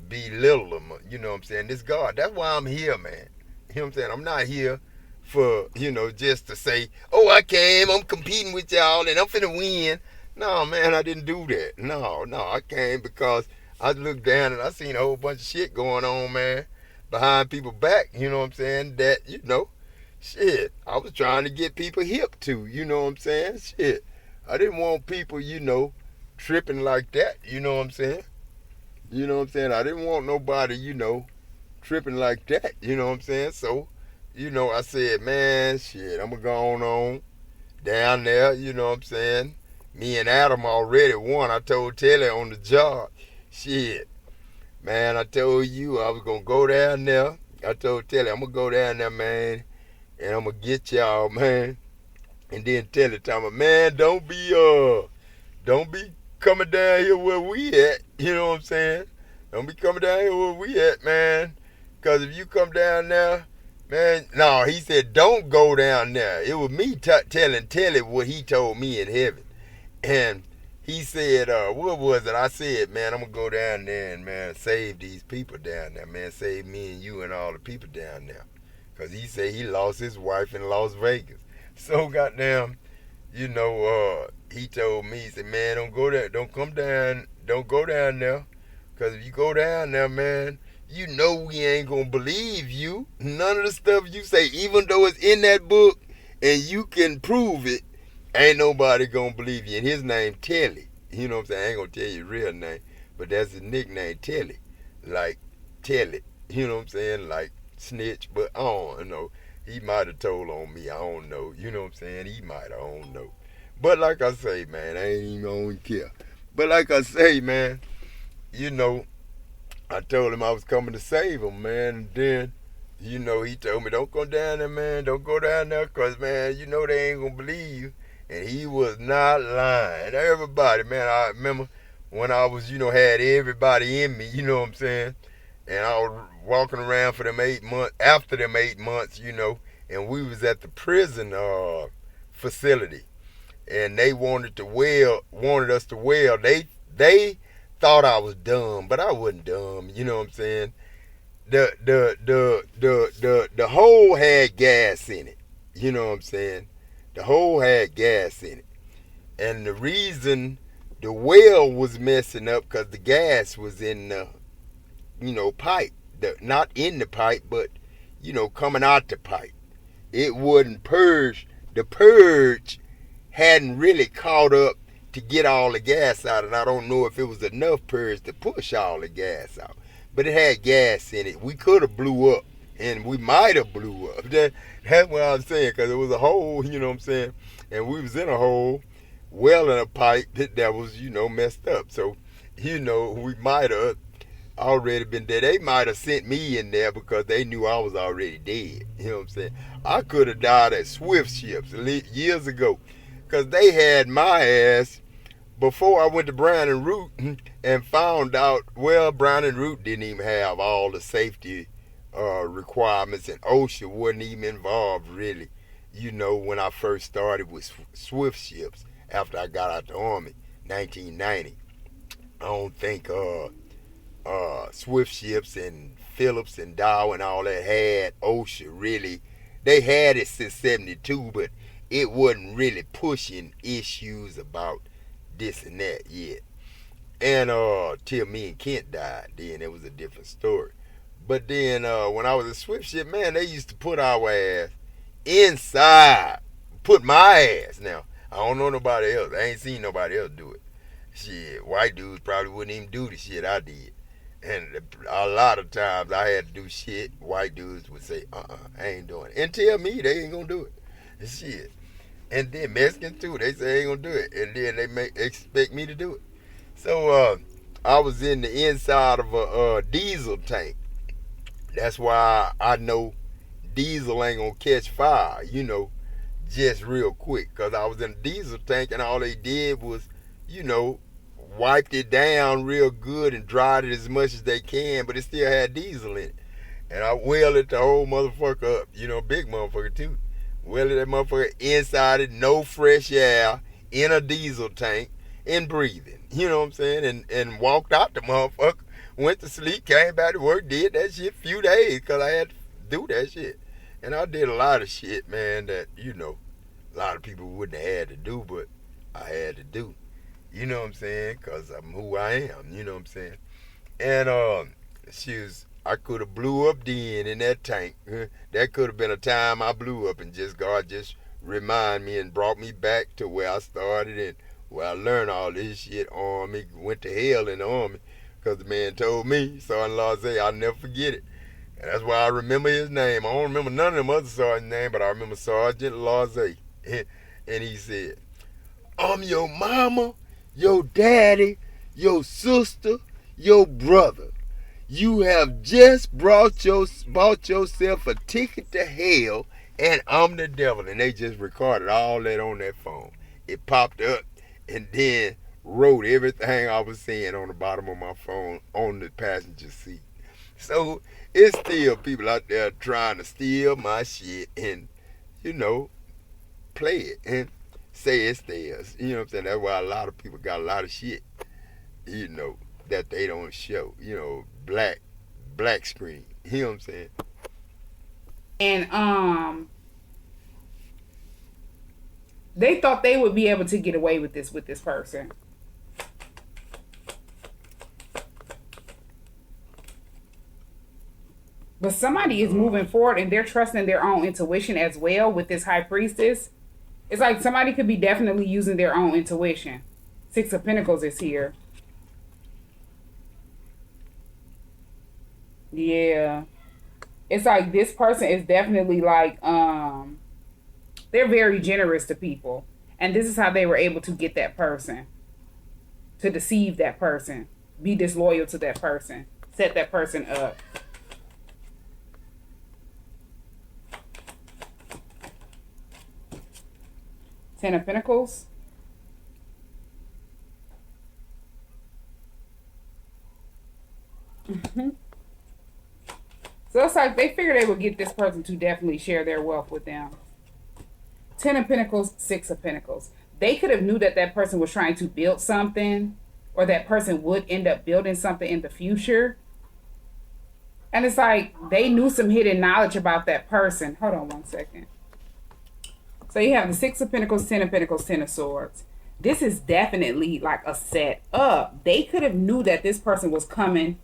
belittle them. You know what I'm saying? This God, that's why I'm here, man. You know what I'm saying? I'm not here for, just to say, oh, I came, I'm competing with y'all, and I'm finna win. No, man, I didn't do that. No, I came because I looked down and I seen a whole bunch of shit going on, man, behind people's back, you know what I'm saying, that, shit, I was trying to get people hip to, you know what I'm saying? Shit, I didn't want people, tripping like that, you know what I'm saying? You know what I'm saying? I didn't want nobody, tripping like that, you know what I'm saying? So, I said, man, shit, I'm going to go on down there, you know what I'm saying? Me and Adam already won. I told Telly on the job, shit, man, I told you I was going to go down there. I told Telly, I'm going to go down there, man, and I'm going to get y'all, man. And then Telly told me, man, don't be coming down here where we at, you know what I'm saying? Don't be coming down here where we at, man. Because if you come down there, man, no, he said, don't go down there. It was me telling Telly what he told me in heaven. And he said, what was it? I said, man, I'm going to go down there and, man, save these people down there, man. Save me and you and all the people down there. Because he said he lost his wife in Las Vegas. So, goddamn, he told me, he said, man, don't go there. Don't go down there. Because if you go down there, man, we ain't going to believe you. None of the stuff you say, even though it's in that book and you can prove it, ain't nobody going to believe you. And his name, Telly. You know what I'm saying? I ain't going to tell you his real name, but that's his nickname, Telly. Like, Telly. You know what I'm saying? Like, snitch, but I don't know. He might have told on me. I don't know. You know what I'm saying? He might have. I don't know. But like I say, man, I ain't even going to care. But like I say, man, I told him I was coming to save him, man. And then, he told me, don't go down there, man. Don't go down there because, man, they ain't going to believe you. And he was not lying. Everybody, man, I remember when I was, had everybody in me, you know what I'm saying? And I was walking around for them 8 months, after them 8 months, and we was at the prison facility. And they wanted us to wail. They thought I was dumb, but I wasn't dumb, you know what I'm saying? The hole had gas in it, you know what I'm saying? The hole had gas in it. And the reason the well was messing up because the gas was in the, pipe. Not in the pipe, but, coming out the pipe. It wouldn't purge. The purge hadn't really caught up to get all the gas out. And I don't know if it was enough purge to push all the gas out. But it had gas in it. We could have blew up. And we might have blew up. That's what I'm saying, because it was a hole, you know what I'm saying? And we was in a hole, well in a pipe that was, messed up. So, we might have already been dead. They might have sent me in there because they knew I was already dead. You know what I'm saying? I could have died at Swift Ships years ago because they had my ass before I went to Brown and Root and found out, well, Brown and Root didn't even have all the safety requirements, and OSHA wasn't even involved really, when I first started with Swift Ships after I got out the Army, 1990. I don't think Swift Ships and Phillips and Dow and all that had OSHA really. They had it since 72, but it wasn't really pushing issues about this and that yet. And till me and Kent died, then it was a different story. But then when I was a Swift Ship, man, they used to put our ass inside. Put my ass. Now, I don't know nobody else. I ain't seen nobody else do it. Shit, white dudes probably wouldn't even do the shit I did. And a lot of times I had to do shit, white dudes would say, I ain't doing it. And tell me they ain't gonna do it. Shit. And then Mexicans too, they say they ain't gonna do it. And then they expect me to do it. So I was in the inside of a diesel tank. That's why I know diesel ain't gonna catch fire, just real quick. Because I was in a diesel tank and all they did was, wiped it down real good and dried it as much as they can, but it still had diesel in it. And I welded the whole motherfucker up, big motherfucker too. Welded that motherfucker inside it, no fresh air, in a diesel tank. and breathing. You know what I'm saying? And walked out the motherfucker, went to sleep, came back to work, did that shit a few days because I had to do that shit. And I did a lot of shit, man, that, you know, a lot of people wouldn't have had to do, but I had to do. You know what I'm saying? Because I'm who I am. You know what I'm saying? And I could have blew up then in that tank. That could have been a time I blew up, and God just remind me and brought me back to where I started and where I learned all this shit. Army, went to hell in the Army because the man told me, Sergeant Laze, I'll never forget it. And that's why I remember his name. I don't remember none of them other sergeant's name, but I remember Sergeant Laze. And he said, I'm your mama, your daddy, your sister, your brother. You have just bought yourself a ticket to hell, and I'm the devil. And they just recorded all that on that phone. It popped up and then wrote everything I was saying on the bottom of my phone on the passenger seat. So it's still people out there trying to steal my shit and, you know, play it and say it's theirs. You know what I'm saying? That's why a lot of people got a lot of shit, you know, that they don't show. You know, black screen. You know what I'm saying? And they thought they would be able to get away with this person. But somebody is moving forward and they're trusting their own intuition as well with this high priestess. It's like somebody could be definitely using their own intuition. Six of Pentacles is here. Yeah. It's like this person is definitely like, they're very generous to people. And this is how they were able to get that person. To deceive that person. Be disloyal to that person. Set that person up. Ten of Pentacles. So it's like they figured they would get this person to definitely share their wealth with them. Ten of Pentacles, Six of Pentacles. They could have knew that that person was trying to build something, or that person would end up building something in the future. And it's like they knew some hidden knowledge about that person. Hold on one second. So you have the Six of Pentacles, Ten of Pentacles, Ten of Swords. This is definitely like a set up. They could have knew that this person was coming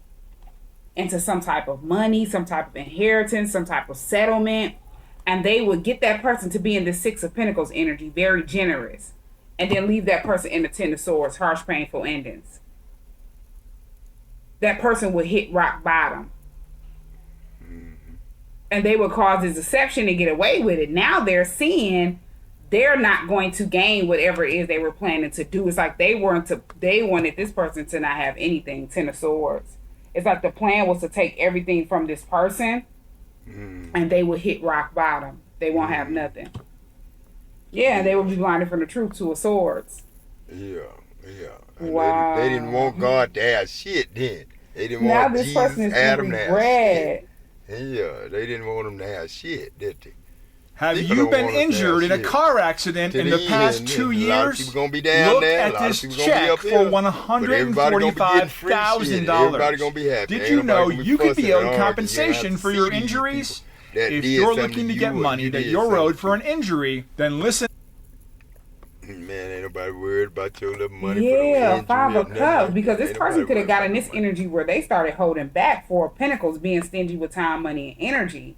into some type of money, some type of inheritance, some type of settlement. And they would get that person to be in the Six of Pentacles energy, very generous. And then leave that person in the Ten of Swords, harsh, painful endings. That person would hit rock bottom. And they would cause this deception and get away with it. Now they're seeing they're not going to gain whatever it is they were planning to do. It's like they wanted this person to not have anything. Ten of Swords. It's like the plan was to take everything from this person and they would hit rock bottom. They won't have nothing. Yeah, and they would be blinded from the truth, Two of Swords. Yeah. And wow. They didn't want God to have shit then. They didn't now want this Jesus, person is Adam to have shit. regret. Yeah, they didn't want them to have shit, did they? Have People you don't been want us to injured have in a shit. car accident in the past 2 A lot of years? people gonna be down Look there. A at lot of this people gonna be check up for here. But everybody gonna be getting free shit. Everybody gonna be $145,000. happy. Did Ain't you know nobody gonna you could fussing be and owed arguing. You compensation have to for see your these injuries? people that If did you're something looking to you get or money you that did you're something owed for to. an injury, then listen. Man, ain't nobody worried about your little money Yeah, for no injury Five or of nothing Cups. like Because that. this Ain't person nobody could have worried gotten about this no money. energy where they started holding back. Four of Pentacles, being stingy with time, money, and energy.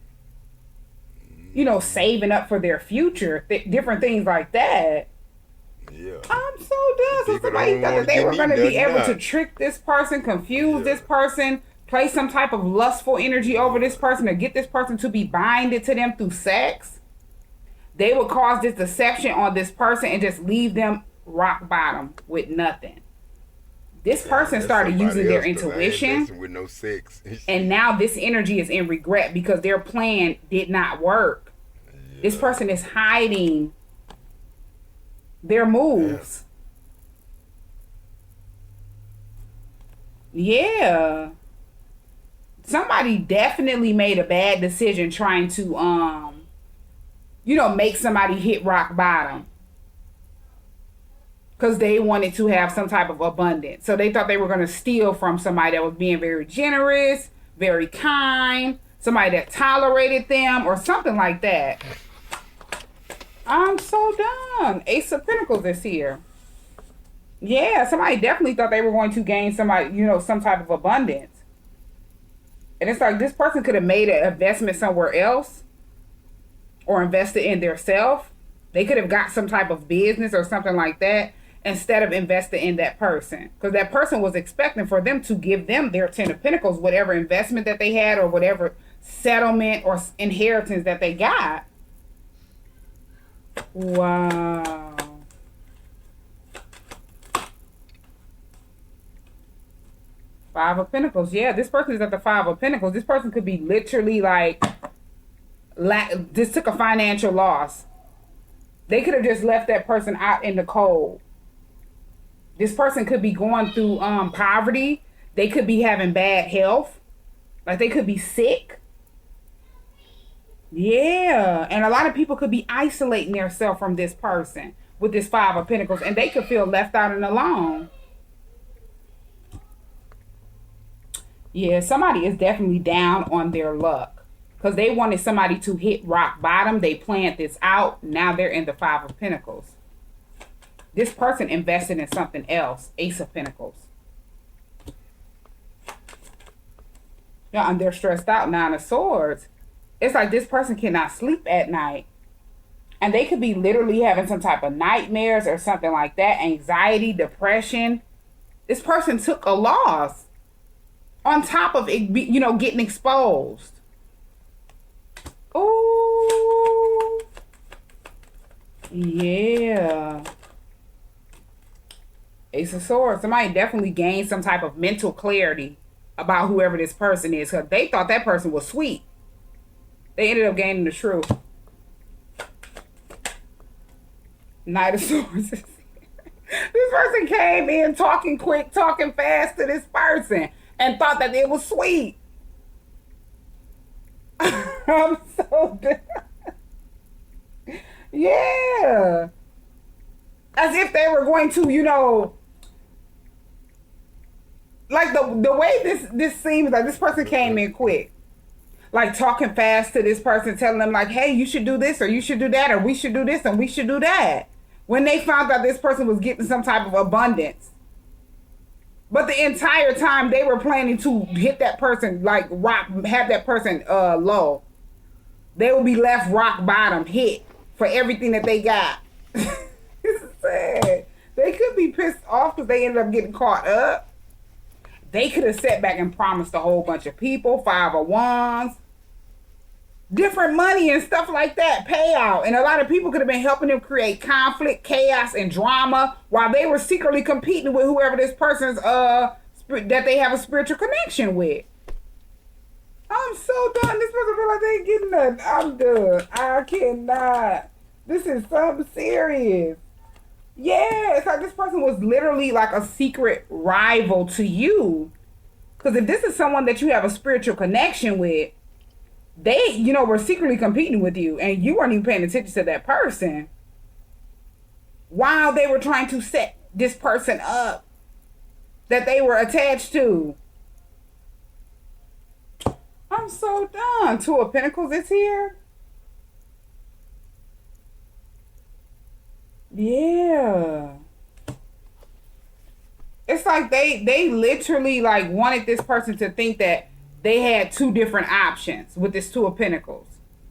You know, saving up for their future. Different things like that. Yeah. I'm so done. So People somebody don't thought wanna that they give were me going to be nothing able now. to trick this person, confuse Yeah. this person, play some type of lustful energy over this person, or get this person to be binded to them through sex. They would cause this deception on this person and just leave them rock bottom with nothing. This person That's started somebody using their else, though. I ain't intuition, messing with no sex. and now this energy is in regret because their plan did not work. This person is hiding their moves. Yeah. Somebody definitely made a bad decision trying to make somebody hit rock bottom. because they wanted to have some type of abundance. So they thought they were going to steal from somebody that was being very generous, very kind, somebody that tolerated them, or something like that. I'm so done. Ace of Pentacles is here. Yeah, somebody definitely thought they were going to gain somebody, you know, some type of abundance. And it's like this person could have made an investment somewhere else or invested in their self. They could have got some type of business or something like that instead of investing in that person. Because that person was expecting for them to give them their 10 of Pentacles, whatever investment that they had or whatever settlement or inheritance that they got. Wow. Five of Pentacles. Yeah, this person is at the Five of Pentacles. This person could be literally like, this took a financial loss. They could have just left that person out in the cold. This person could be going through poverty. They could be having bad health. Like they could be sick. Yeah. And a lot of people could be isolating themselves from this person with this Five of Pentacles. And they could feel left out and alone. Yeah, somebody is definitely down on their luck. Because they wanted somebody to hit rock bottom. They planned this out. Now they're in the Five of Pentacles. This person invested in something else. Ace of Pentacles. Yeah, and they're stressed out. Nine of Swords. It's like this person cannot sleep at night. And they could be literally having some type of nightmares or something like that. Anxiety, depression. This person took a loss. On top of it, you know, getting exposed. Oh, yeah. Ace of Swords. Somebody definitely gained some type of mental clarity about whoever this person is. Because they thought that person was sweet. They ended up gaining the truth. Knight of Swords. This person came in talking quick, talking fast to this person. And thought that it was sweet. I'm so done. Yeah. As if they were going to, you know, like the way this seems like this person came in quick. Like talking fast to this person, telling them like, hey, you should do this or you should do that or we should do this and we should do that. When they found out this person was getting some type of abundance. But the entire time they were planning to hit that person, like have that person low. They will be left rock bottom, hit for everything that they got. It's sad. They could be pissed off because they ended up getting caught up. They could have sat back and promised a whole bunch of people, 5 of Wands, different money and stuff like that, payout. And a lot of people could have been helping them create conflict, chaos, and drama while they were secretly competing with whoever this person's that they have a spiritual connection with. I'm so done. This person feel like they ain't getting nothing. I'm done. I cannot. This is something serious. Yeah, it's like this person was literally like a secret rival to you. Because if this is someone that you have a spiritual connection with, they, you know, were secretly competing with you and you weren't even paying attention to that person while they were trying to set this person up that they were attached to. I'm so done. 2 of Pentacles is here. Yeah. It's like they literally like wanted this person to think that they had 2 different options with this 2 of Pentacles.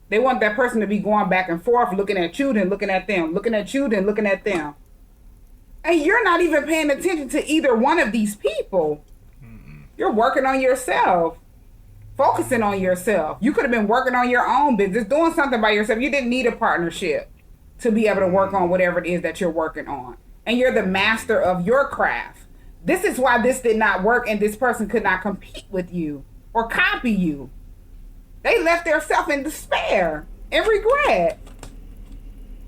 They want that person to be going back and forth, looking at you, then looking at them, looking at you, then looking at them. And you're not even paying attention to either one of these people. You're working on yourself, focusing on yourself. You could have been working on your own business, doing something by yourself. You didn't need a partnership to be able to work on whatever it is that you're working on. And you're the master of your craft. This is why this did not work and this person could not compete with you or copy you. They left themselves in despair and regret.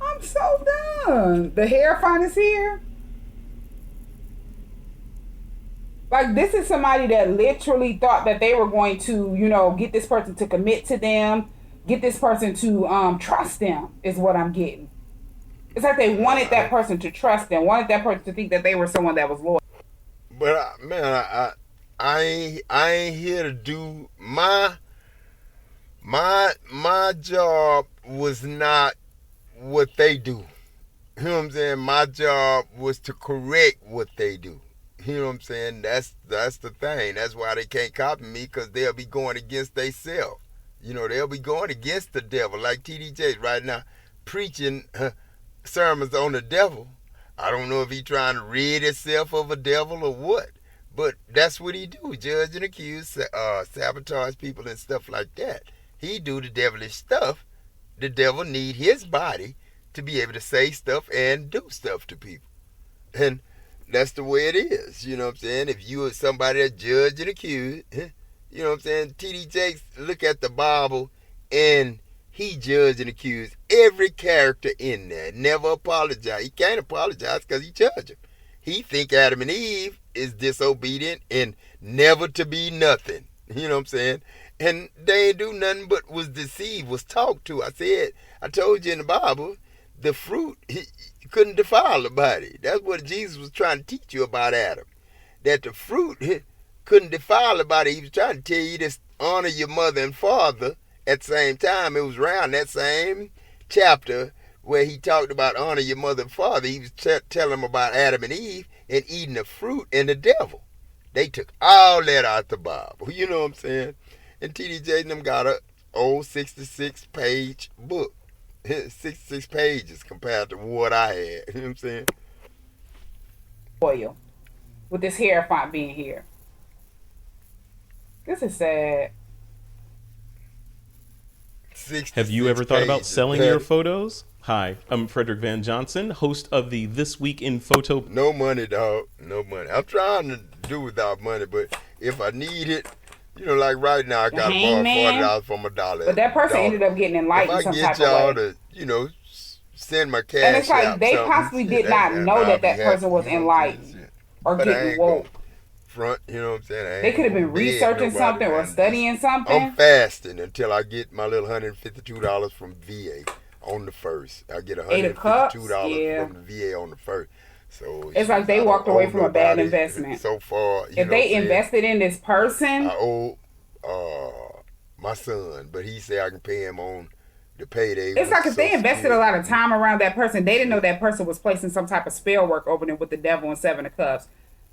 I'm so done. The Hierophant is here. Like, this is somebody that literally thought that they were going to, you know, get this person to commit to them, get this person to trust them, is what I'm getting. It's like they wanted that person to trust them, wanted that person to think that they were someone that was loyal. But man, I ain't here to do my job was not what they do. You know what I'm saying? My job was to correct what they do. You know what I'm saying? That's the thing. That's why they can't copy me, because they'll be going against themselves. You know, they'll be going against the devil, like TDJ right now, preaching sermons on the devil. I don't know if he trying to rid himself of a devil or what, but that's what he do, judge and accuse, sabotage people and stuff like that. He do the devilish stuff. The devil need his body to be able to say stuff and do stuff to people. And that's the way it is, you know what I'm saying? If you are somebody that judge and accuse, you know what I'm saying? T.D. Jakes look at the Bible and he judge and accuse every character in there. Never apologize. He can't apologize because he judged him. He think Adam and Eve is disobedient and never to be nothing. You know what I'm saying? And they ain't do nothing but was deceived, was talked to. I told you in the Bible, the fruit he couldn't defile the body. That's what Jesus was trying to teach you about Adam. That the fruit couldn't defile the body. He was trying to tell you to honor your mother and father. At the same time, it was around that same chapter where he talked about honor your mother and father. He was telling them about Adam and Eve and eating the fruit and the devil. They took all that out the Bible. You know what I'm saying? And TDJ and them got a old 66-page book. 66 pages compared to what I had. You know what I'm saying? Oil. With this hair font being here. This is sad. Have you ever thought about selling your photos? Hi, I'm Frederick Van Johnson, host of the This Week in Photo. No money, dog. No money. I'm trying to do without money, but if I need it, you know, like right now, I got to borrow $40 from $1. But that person ended up getting enlightened some type of way. If I get y'all to, you know, send my cash. And it's like they possibly did not know that person was enlightened or getting woke. Front, you know what I'm saying? They could have been researching something or studying something. I'm fasting until I get my little $152 from VA on the first. I get $152 from the VA on the first. So it's like they walked away from a bad investment. So far, if they invested in this person, I owe my son, but he said I can pay him on the payday. It's like if they invested a lot of time around that person, they didn't know that person was placing some type of spell work over them with the devil and 7 of Cups.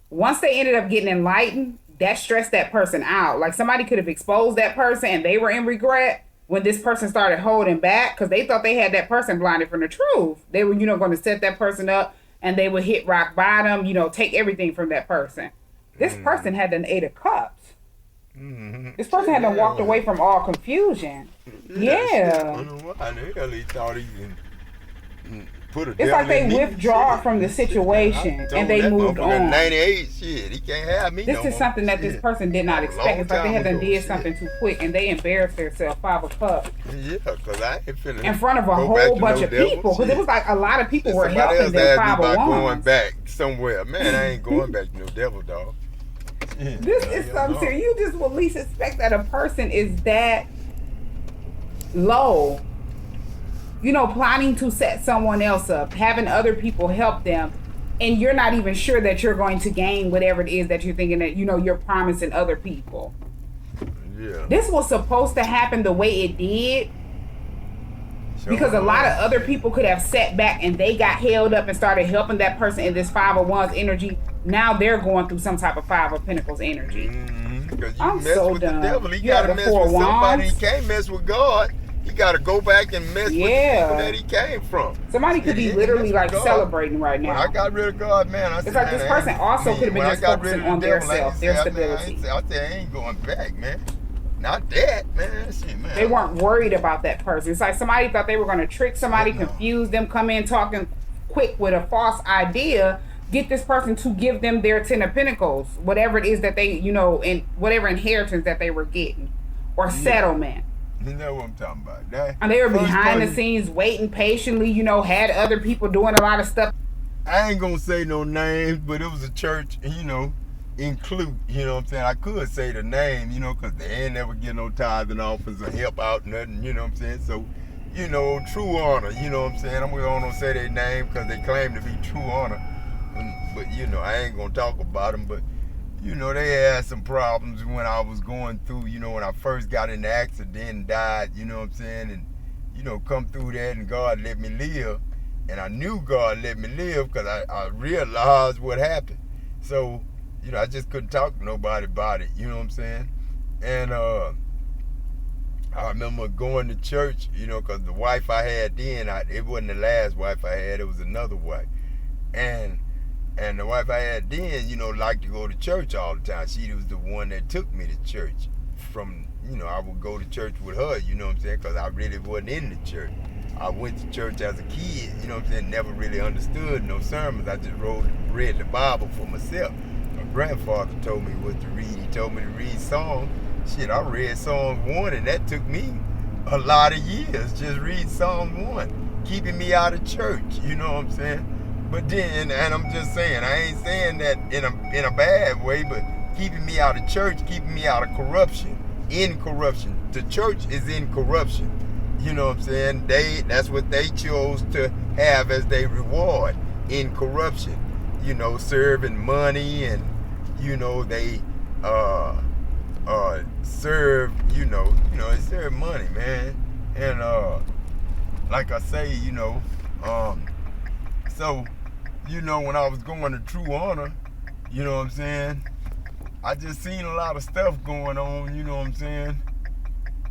Once they ended up getting enlightened, that stressed that person out. Like somebody could have exposed that person and they were in regret when this person started holding back because they thought they had that person blinded from the truth. They were, going to set that person up and they would hit rock bottom, take everything from that person. This person had an 8 of Cups. This person had to walked away from all confusion. Yeah. I don't know why the hell he thought he can put a it's like they withdraw from the situation and they moved on. 98, shit, he can't have me. This is something that this person did not expect. It's like they had did something too quick and they embarrassed themselves. 5 of Cups. Yeah, because I ain't finna in front of a whole bunch of people. Because it was like a lot of people were helping them. 5 of Wands. Going back somewhere. Man, I ain't going back to no devil, dog. This is something serious. You just will least expect that a person is that low. Plotting to set someone else up, having other people help them, and you're not even sure that you're going to gain whatever it is that you're thinking that, you're promising other people. Yeah. This was supposed to happen the way it did because a lot of other people could have sat back and they got held up and started helping that person in this 5 of Wands energy. Now they're going through some type of 5 of Pentacles energy. Because you I'm mess so with done. the devil. He You got to have mess the 4 with somebody. Wands. He can't mess with God. He got to go back and mess with the people that he came from. Somebody could be literally like celebrating right now. When I got rid of God, man, I said, it's like this person also could have been just focusing on their self, their stability. I said, I ain't going back, man. Not that, man. Shit, man. They weren't worried about that person. It's like somebody thought they were going to trick somebody, confuse them, come in talking quick with a false idea, get this person to give them their 10 of Pentacles, whatever it is that they, in whatever inheritance that they were getting, or settlement. You know what I'm talking about. And they were behind the scenes waiting patiently, had other people doing a lot of stuff. I ain't gonna say no names, but it was a church, include, what I'm saying? I could say the name, because they ain't never get no tithes and offers or help out, nothing, what I'm saying? So, you know, True Honor, you know what I'm saying? I'm going to say their name because they claim to be True Honor. But, you know, I ain't going to talk about them. But, you know, they had some problems when I was going through, you know, when I first got in the accident and died, you know what I'm saying? And, you know, come through that and God let me live. And I knew God let me live because I realized what happened. So, you know, I just couldn't talk to nobody about it, you know what I'm saying? And I remember going to church, you know, because the wife I had then, it wasn't the last wife I had, it was another wife. And the wife I had then, you know, liked to go to church all the time. She was the one that took me to church. From, you know, I would go to church with her, you know what I'm saying, because I really wasn't in the church. I went to church as a kid, you know what I'm saying, never really understood no sermons. I just read the Bible for myself. My grandfather told me what to read. He told me to read Psalms. Shit, I read Psalms 1, and that took me a lot of years. Just read Psalms 1, keeping me out of church, you know what I'm saying? But then, and I'm just saying, I ain't saying that in a bad way, but keeping me out of church, keeping me out of corruption, in corruption. The church is in corruption. You know what I'm saying? That's what they chose to have as their reward, in corruption. You know, serving money, and, you know, they serve, you know, they serve money, man. And like I say, you know, so, you know, when I was going to True Honor, you know what I'm saying, I just seen a lot of stuff going on, you know what I'm saying?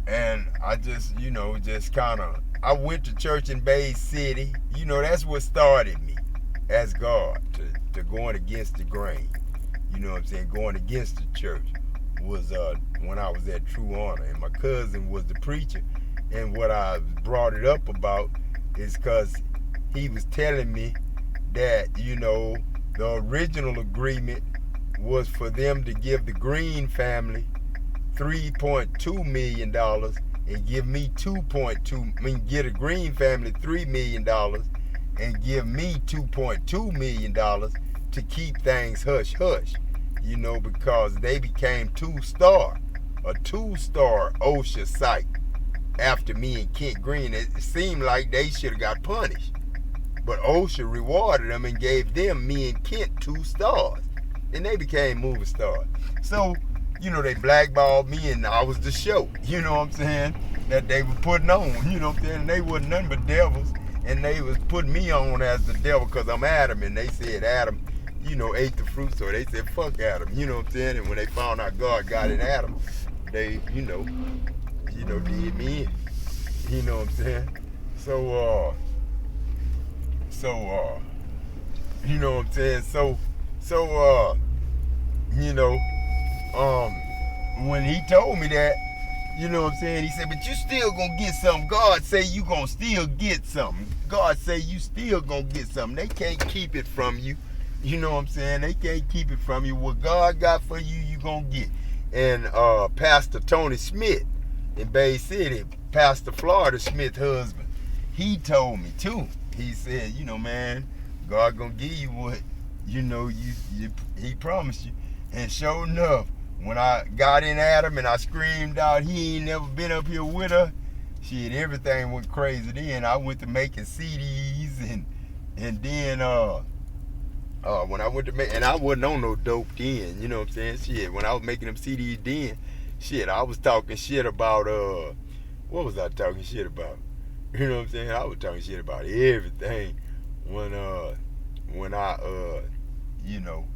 And I just, you know, just kind of, I went to church in Bay City. You know, that's what started me as God, to going against the grain. You know what I'm saying? Going against the church was when I was at True Honor. And my cousin was the preacher. And what I brought it up about is because he was telling me that, you know, the original agreement was for them to give the Green family $3.2 million and give me give the Green family $3 million and give me $2.2 million to keep things hush hush, you know, because they became a two-star OSHA site after me and Kent Green. It seemed like they should have got punished, but OSHA rewarded them and gave them, me and Kent, 2 stars, and they became movie stars. So, you know, they blackballed me, and I was the show, you know what I'm saying, that they were putting on, you know what I'm saying, and they wasn't nothing but devils, and they was putting me on as the devil because I'm Adam, and they said Adam, you know, ate the fruit, so they said fuck Adam, you know what I'm saying, and when they found out God got in Adam, they, you know, did me in, you know what I'm saying, so, you know what I'm saying, so, you know, when he told me that, you know what I'm saying, he said, but you still gonna get something. God say you gonna still get something. God say you still gonna get something. They can't keep it from you. You know what I'm saying? They can't keep it from you. What God got for you, you gonna get. And Pastor Tony Smith in Bay City, Pastor Florida Smith's husband, he told me too. He said, you know, man, God gonna give you what, you know, he promised you. And sure enough, when I got in Adam and I screamed out, he ain't never been up here with her, shit, everything went crazy then. I went to making CDs and then when I went to make, and I wasn't on no dope then, you know what I'm saying? Shit, when I was making them CDs then, shit, I was talking shit about, what was I talking shit about? You know what I'm saying? I was talking shit about everything when I, you know,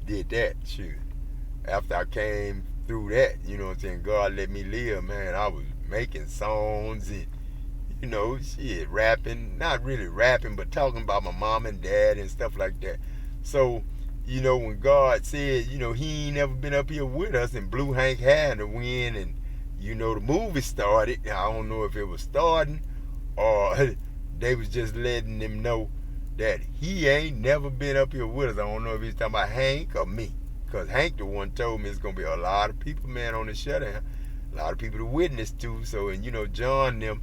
did that shit. After I came through that, you know what I'm saying, God let me live, man. I was making songs and, you know, shit, rapping, not really rapping, but talking about my mom and dad and stuff like that. So, you know, when God said, you know, he ain't never been up here with us, and blew Hank hair in the wind, and, you know, the movie started. I don't know if it was starting or they was just letting them know that he ain't never been up here with us. I don't know if he's talking about Hank or me, because Hank the one told me it's going to be a lot of people, man, on the shutdown, a lot of people to witness to. So, and, you know, John them,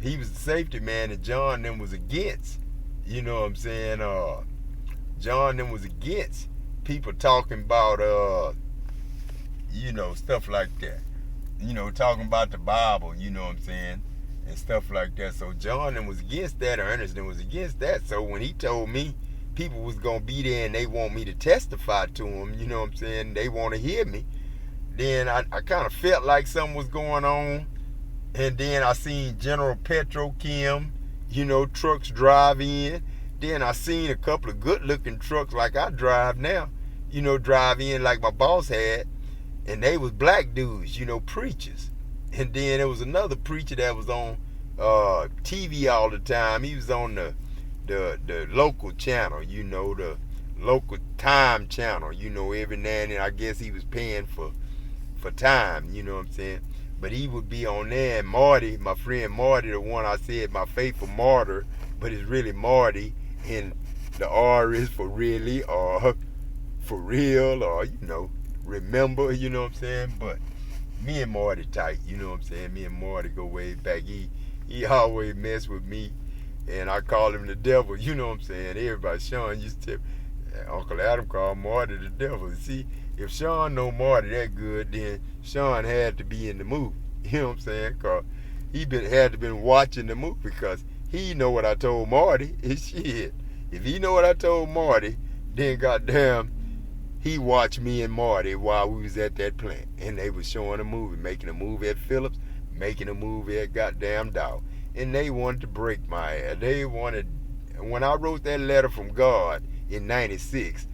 he was the safety man, and John them was against, you know what I'm saying, John them was against people talking about, you know, stuff like that. talking about the Bible, you know what I'm saying, and stuff like that. So John was against that, Ernest was against that. So when he told me people was going to be there and they want me to testify to them, you know what I'm saying, they want to hear me, then I kind of felt like something was going on. And then I seen General Petrochem, trucks drive in. Then I seen a couple of good-looking trucks like I drive now, drive in like my boss had. And they was black dudes, preachers. And then there was another preacher that was on TV all the time. He was on the local channel, the local time channel. Every now and then I guess he was paying for time, you know what I'm saying? But he would be on there, and Marty, my friend Marty, the one I said my faithful martyr, but it's really Marty, and the R is for really, or for real, or remember, you know what I'm saying? But me and Marty tight, you know what I'm saying? Me and Marty go way back. He always mess with me, and I call him the devil, you know what I'm saying? Everybody, Sean used to tell, Uncle Adam called Marty the devil. See, if Sean know Marty that good, then Sean had to be in the movie, you know what I'm saying? Because he had to been watching the movie, because he know what I told Marty. Shit, if he know what I told Marty, then goddamn, he watched me and Marty while we was at that plant, and they was showing a movie, making a movie at Phillips, making a movie at goddamn Dow, and they wanted to break my ass. They wanted, when I wrote that letter from God in '96,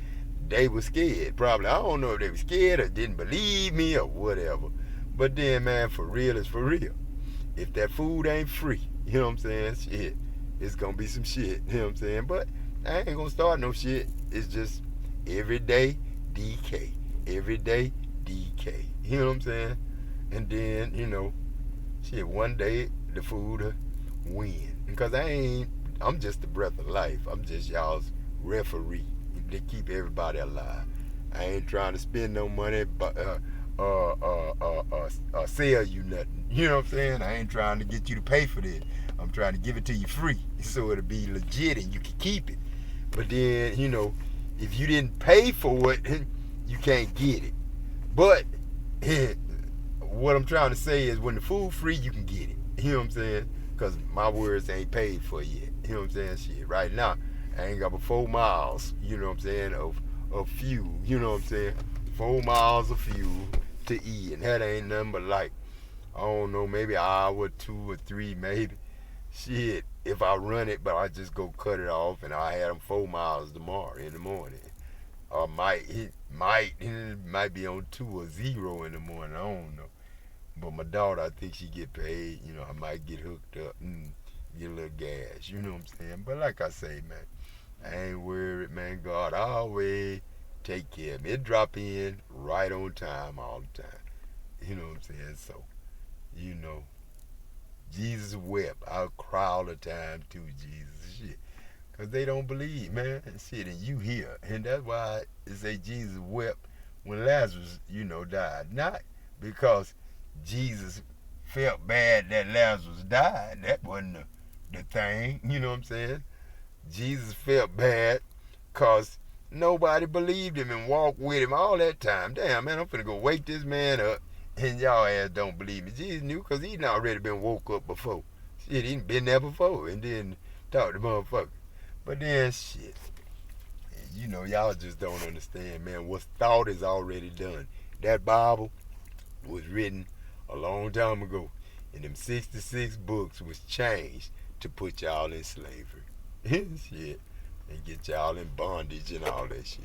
they were scared. Probably, I don't know if they were scared or didn't believe me or whatever. But then, man, for real is for real. If that food ain't free, you know what I'm saying? Shit, it's gonna be some shit, you know what I'm saying? But I ain't gonna start no shit. It's just every day DK. Every day DK. You know what I'm saying? And then, shit, one day the food win. Because I'm just the breath of life. I'm just y'all's referee. They keep everybody alive. I ain't trying to spend no money, but sell you nothing. You know what I'm saying? I ain't trying to get you to pay for this. I'm trying to give it to you free, so it'll be legit and you can keep it. But then, if you didn't pay for it, you can't get it. But what I'm trying to say is, when the food free, you can get it. You know what I'm saying? Because my words ain't paid for yet. You know what I'm saying? Shit, right now, I ain't got but 4 miles, you know what I'm saying, of fuel. You know what I'm saying? 4 miles of fuel to eat. And that ain't nothing but like, I don't know, maybe an hour, 2 or 3, maybe. Shit, if I run it, but I just go cut it off, and I had them 4 miles tomorrow in the morning. Or it might be on 2 or 0 in the morning. I don't know. But my daughter, I think she get paid. I might get hooked up and get a little gas. You know what I'm saying? But like I say, man, I ain't worried, man. God always take care of me. It drop in right on time all the time. You know what I'm saying? So, Jesus wept. I'll cry all the time too, Jesus. Shit. Because they don't believe, man. Shit, and you here. And that's why it say Jesus wept when Lazarus, died. Not because Jesus felt bad that Lazarus died. That wasn't the thing. You know what I'm saying? Jesus felt bad because nobody believed him and walked with him all that time. Damn, man, I'm finna go wake this man up, and y'all ass don't believe me. Jesus knew, because he'd already been woke up before. Shit, he'd been there before, and then talked to motherfuckers. But then, shit, y'all just don't understand, man. What's thought is already done. That Bible was written a long time ago, and them 66 books was changed to put y'all in slavery. Shit. And get y'all in bondage and all that shit.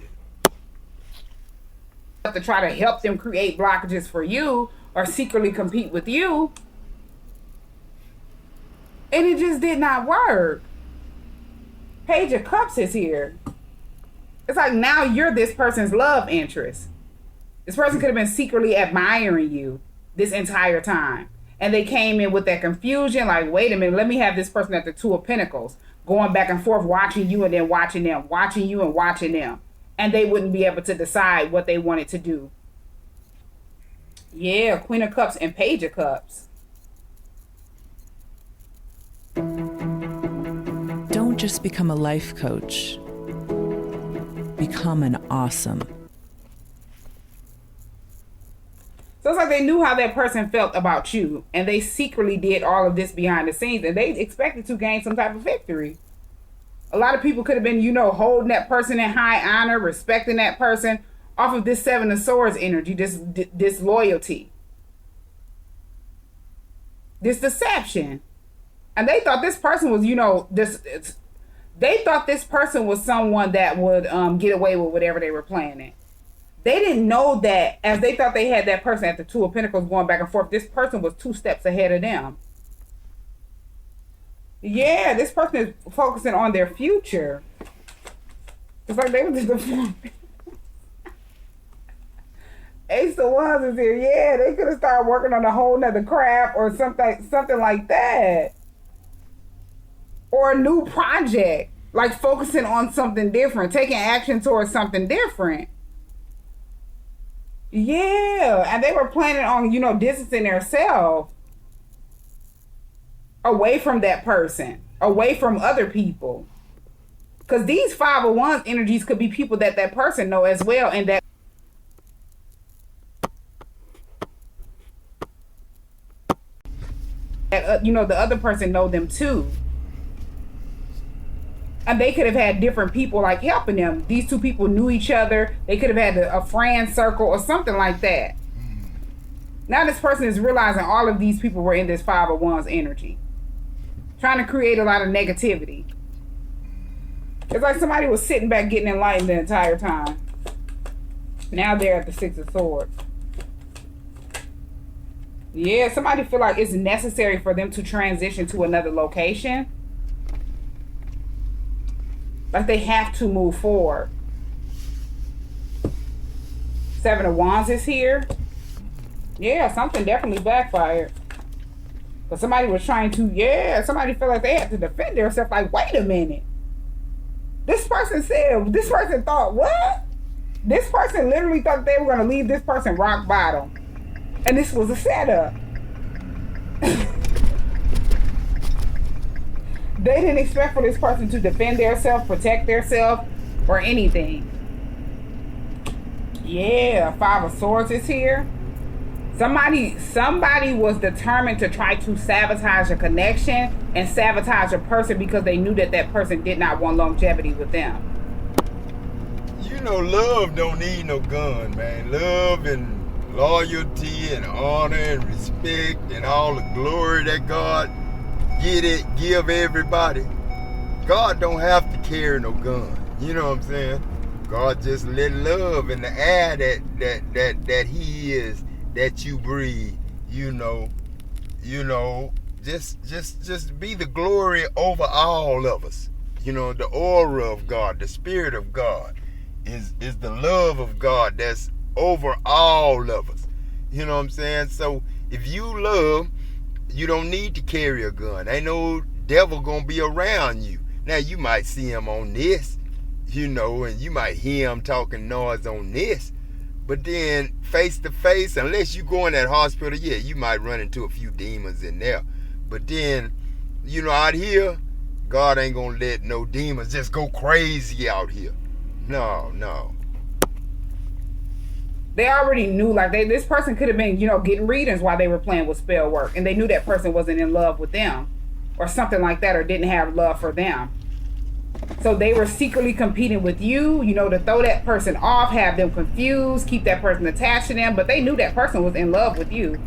To try to help them create blockages for you or secretly compete with you. And it just did not work. Page of Cups is here. It's like now you're this person's love interest. This person could have been secretly admiring you this entire time. And they came in with that confusion, like, wait a minute, let me have this person at the 2 of Pentacles, going back and forth, watching you and then watching them, watching you and watching them. And they wouldn't be able to decide what they wanted to do. Yeah, Queen of Cups and Page of Cups. Don't just become a life coach. Become an awesome. So it's like they knew how that person felt about you, and they secretly did all of this behind the scenes, and they expected to gain some type of victory. A lot of people could have been, holding that person in high honor, respecting that person off of this Seven of Swords energy, this loyalty, this deception. And they thought this person was, they thought this person was someone that would get away with whatever they were planning. They didn't know that, as they thought they had that person at the Two of Pentacles going back and forth, this person was 2 steps ahead of them. Yeah, this person is focusing on their future. It's like they were just the Ace of Wands is here. Yeah, they could have started working on a whole nother craft or something like that. Or a new project. Like focusing on something different. Taking action towards something different. Yeah, and they were planning on, distancing themselves away from that person, away from other people. Because these 5 of Wands energies could be people that person know as well, and that the other person know them too. And they could have had different people like helping them. These 2 people knew each other. They could have had a friend circle or something like that. Now this person is realizing all of these people were in this 5 of Wands energy. Trying to create a lot of negativity. It's like somebody was sitting back getting enlightened the entire time. Now they're at the 6 of Swords. Yeah, somebody feel like it's necessary for them to transition to another location. Like they have to move forward. 7 of Wands is here. Yeah, something definitely backfired. But somebody was trying to, somebody felt like they had to defend themselves. Like, wait a minute. This person thought, what? This person literally thought they were going to leave this person rock bottom. And this was a setup. They didn't expect for this person to defend themselves, protect themselves, or anything. Yeah, 5 of Swords is here. Somebody was determined to try to sabotage a connection and sabotage a person because they knew that person did not want longevity with them. Love don't need no gun, man. Love and loyalty and honor and respect and all the glory that God give everybody. God don't have to carry no gun. You know what I'm saying? God just let love in the air that He is, that you breathe. Just be the glory over all of us. The aura of God, the Spirit of God is the love of God that's over all of us. You know what I'm saying? So if you love, you don't need to carry a gun. Ain't no devil gonna be around you. Now you might see him on this, and you might hear him talking noise on this. But then face to face, unless you go in that hospital, you might run into a few demons in there. But then, out here, God ain't gonna let no demons just go crazy out here. No. They already knew, like, this person could have been, getting readings while they were playing with spell work. And they knew that person wasn't in love with them or something like that, or didn't have love for them. So they were secretly competing with you, to throw that person off, have them confused, keep that person attached to them. But they knew that person was in love with you.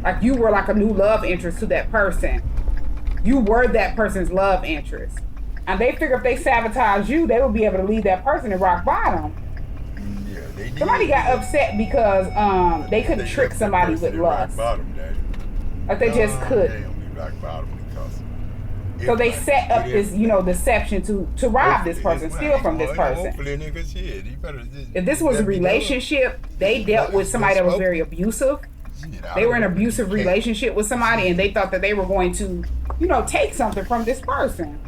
Like you were like a new love interest to that person. You were that person's love interest. And they figure if they sabotage you, they will be able to leave that person in rock bottom. Yeah, they did. Somebody got upset because they couldn't trick somebody with lust. Like they just couldn't. So they set up this, deception to rob this person, steal from this person. If this was a relationship, they dealt with somebody that was very abusive. They were in an abusive relationship with somebody, and they thought that they were going to, take something from this person.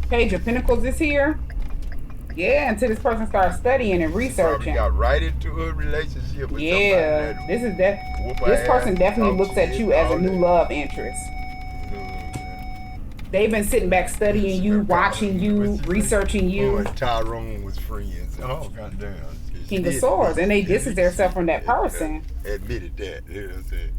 Page of Pentacles is here. Yeah, until this person starts studying and researching. Got right into a relationship with somebody. This person definitely looks at you as a new love interest. They've been sitting back studying you, watching you, researching you. Tyrone was friends. Oh, goddamn. King of Swords, and they distance themselves from that person. Admitted that. You know what I'm saying?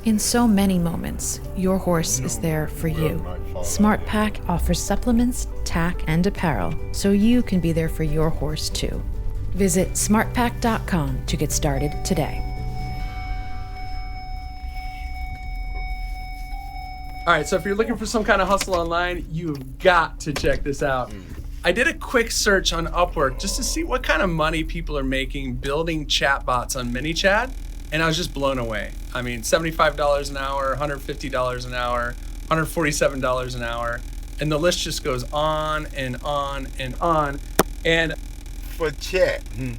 In so many moments, your horse is there for you. Smart Pack offers supplements, tack, and apparel, so you can be there for your horse too. Visit smartpack.com to get started today. All right, so if you're looking for some kind of hustle online, you've got to check this out. I did a quick search on Upwork just to see what kind of money people are making building chatbots on ManyChat, and I was just blown away. I mean, $75 an hour, $150 an hour, $147 an hour, and the list just goes on and on and on. And for chatting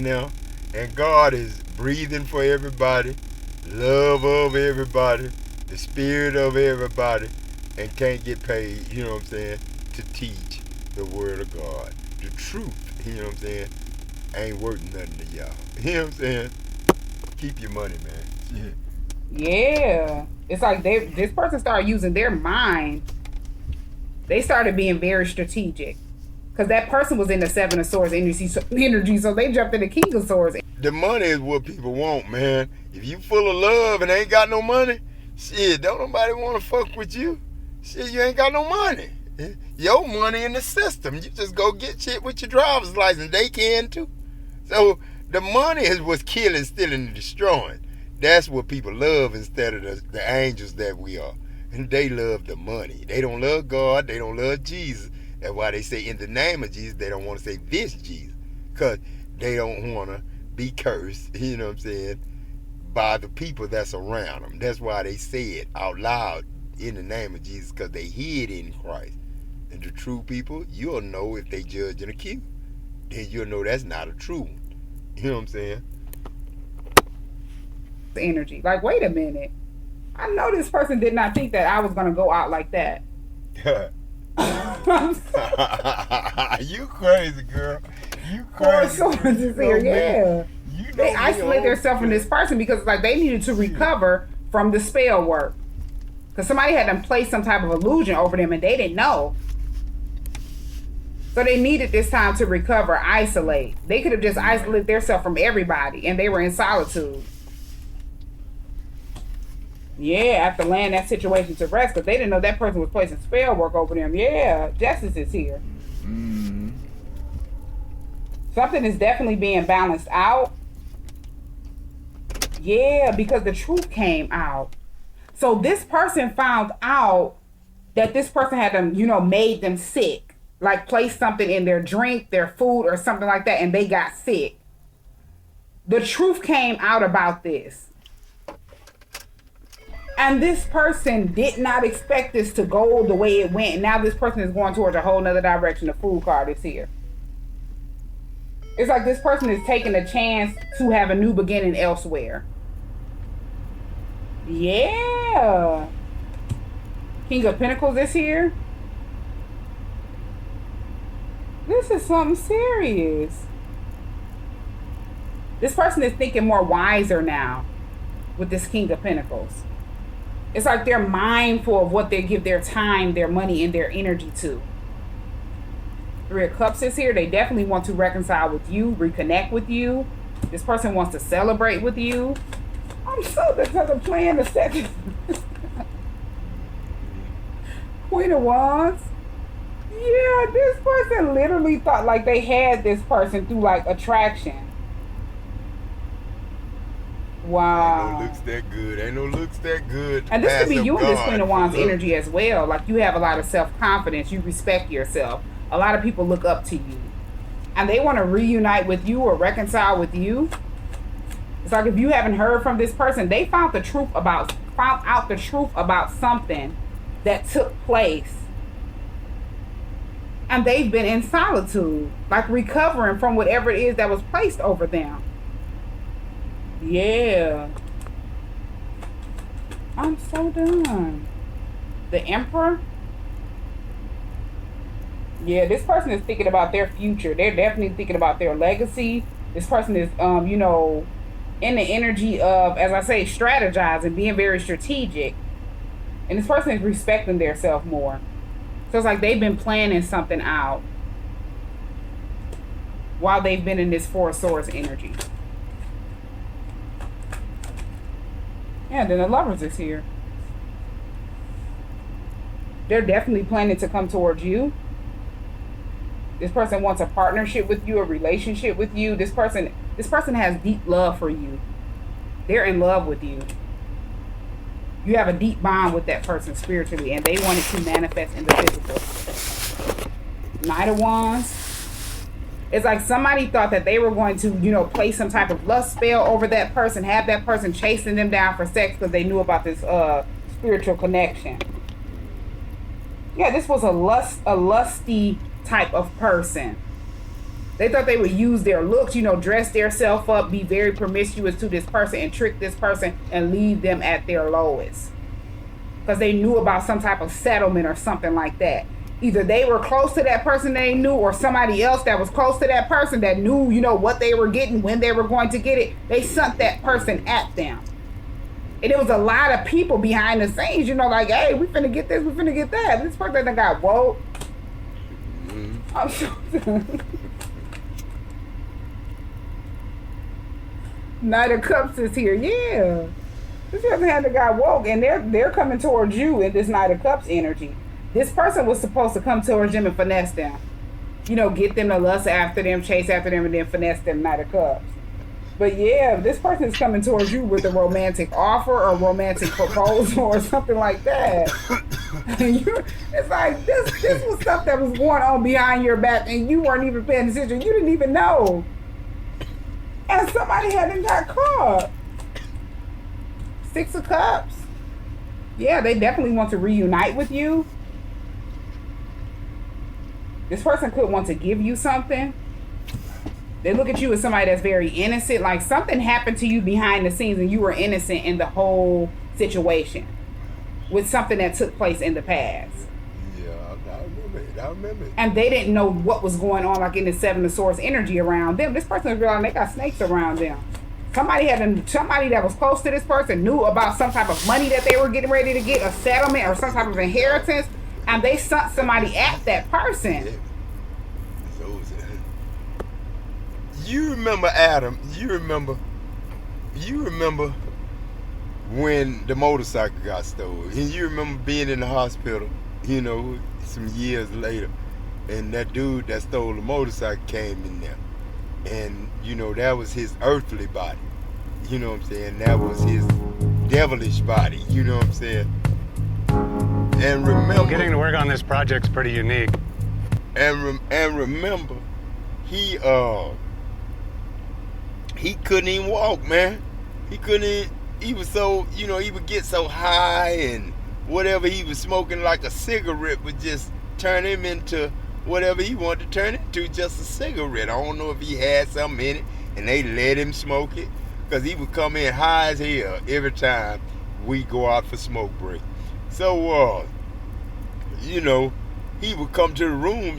now, and God is breathing for everybody, love of everybody, the spirit of everybody, and can't get paid, you know what I'm saying, to teach the word of God. The truth, you know what I'm saying, ain't worth nothing to y'all. You know what I'm saying? Keep your money, man. Yeah. It's like this person started using their mind. They started being very strategic. Because that person was in the Seven of Swords energy, so they jumped in the King of Swords. The money is what people want, man. If you full of love and ain't got no money, shit, don't nobody want to fuck with you. Shit, you ain't got no money. Your money in the system. You just go get shit with your driver's license. They can too. So the money is what's killing, stealing, and destroying. That's what people love instead of the angels that we are. And they love the money. They don't love God. They don't love Jesus. That's why they say in the name of Jesus, they don't want to say this Jesus. Because they don't want to be cursed, you know what I'm saying, by the people that's around them. That's why they say it out loud in the name of Jesus, because they hid in Christ. And the true people, you'll know if they judge and accuse. Then you'll know that's not a true one. You know what I'm saying? Energy. Like, wait a minute. I know this person did not think that I was going to go out like that. You crazy, girl. You crazy. Yeah. They isolate themselves from this person because like they needed to recover from the spell work. Because somebody had them place some type of illusion over them and they didn't know. So they needed this time to recover, isolate. They could have just isolated themselves from everybody and they were in solitude. Yeah, after laying that situation to rest, because they didn't know that person was placing spell work over them. Yeah, justice is here. Mm-hmm. Something is definitely being balanced out. Yeah, because the truth came out. So this person found out that this person had them, made them sick. Like placed something in their drink, their food, or something like that, and they got sick. The truth came out about this. And this person did not expect this to go the way it went. And now this person is going towards a whole nother direction. The Fool card is here. It's like this person is taking a chance to have a new beginning elsewhere. Yeah. King of Pentacles is here. This is something serious. This person is thinking more wiser now with this King of Pentacles. It's like they're mindful of what they give their time, their money, and their energy to. Three of Cups is here. They definitely want to reconcile with you, reconnect with you. This person wants to celebrate with you. I'm so because I'm playing the second. Queen of Wands. Yeah, this person literally thought like they had this person through like attraction. Wow. Ain't no looks that good. And this could be you in this Queen of Wands energy as well. Like you have a lot of self-confidence. You respect yourself. A lot of people look up to you. And they want to reunite with you or reconcile with you. It's like if you haven't heard from this person, they found out the truth about something that took place. And they've been in solitude, like recovering from whatever it is that was placed over them. Yeah. I'm so done. The Emperor. Yeah, this person is thinking about their future. They're definitely thinking about their legacy. This person is, in the energy of, as I say, strategizing, being very strategic. And this person is respecting their self more. So it's like they've been planning something out while they've been in this Four of Swords energy. Yeah, then the Lovers is here. They're definitely planning to come towards you. This person wants a partnership with you, a relationship with you. This person has deep love for you. They're in love with you. You have a deep bond with that person spiritually, and they want it to manifest in the physical. Knight of Wands. It's like somebody thought that they were going to, play some type of lust spell over that person, have that person chasing them down for sex because they knew about this spiritual connection. Yeah, this was a lusty type of person. They thought they would use their looks, dress themselves up, be very promiscuous to this person and trick this person and leave them at their lowest. Because they knew about some type of settlement or something like that. Either they were close to that person they knew, or somebody else that was close to that person that knew, what they were getting, when they were going to get it. They sent that person at them. And it was a lot of people behind the scenes, like, hey, we finna get this, we finna get that. This person that got woke. I'm so Knight of Cups is here. Yeah. This person had to got woke, and they're coming towards you in this Knight of Cups energy. This person was supposed to come towards them and finesse them. Get them to lust after them, chase after them, and then finesse them, Knight of Cups. But yeah, this person is coming towards you with a romantic offer or romantic proposal or something like that. It's like this was stuff that was going on behind your back, and you weren't even paying attention. You didn't even know. And somebody hadn't got caught. Six of Cups. Yeah, they definitely want to reunite with you. This person could want to give you something. They look at you as somebody that's very innocent. Like something happened to you behind the scenes and you were innocent in the whole situation with something that took place in the past. Yeah, I remember it. And they didn't know what was going on, like in the Seven of Swords energy around them. This person was realizing they got snakes around them. Somebody that was close to this person knew about some type of money that they were getting ready to get, a settlement or some type of inheritance, and they sent somebody at that person. Yeah. You remember, Adam, you remember when the motorcycle got stolen, and you remember being in the hospital, some years later, and that dude that stole the motorcycle came in there, and that was his earthly body, you know what I'm saying, that was his devilish body, you know what I'm saying, and remember, getting to work on this project's pretty unique, and remember, he couldn't even walk, man. He was so, he would get so high, and whatever he was smoking, like a cigarette, would just turn him into whatever he wanted to turn into, just a cigarette. I don't know if he had something in it, and they let him smoke it, because he would come in high as hell every time we go out for smoke break. So, he would come to the room,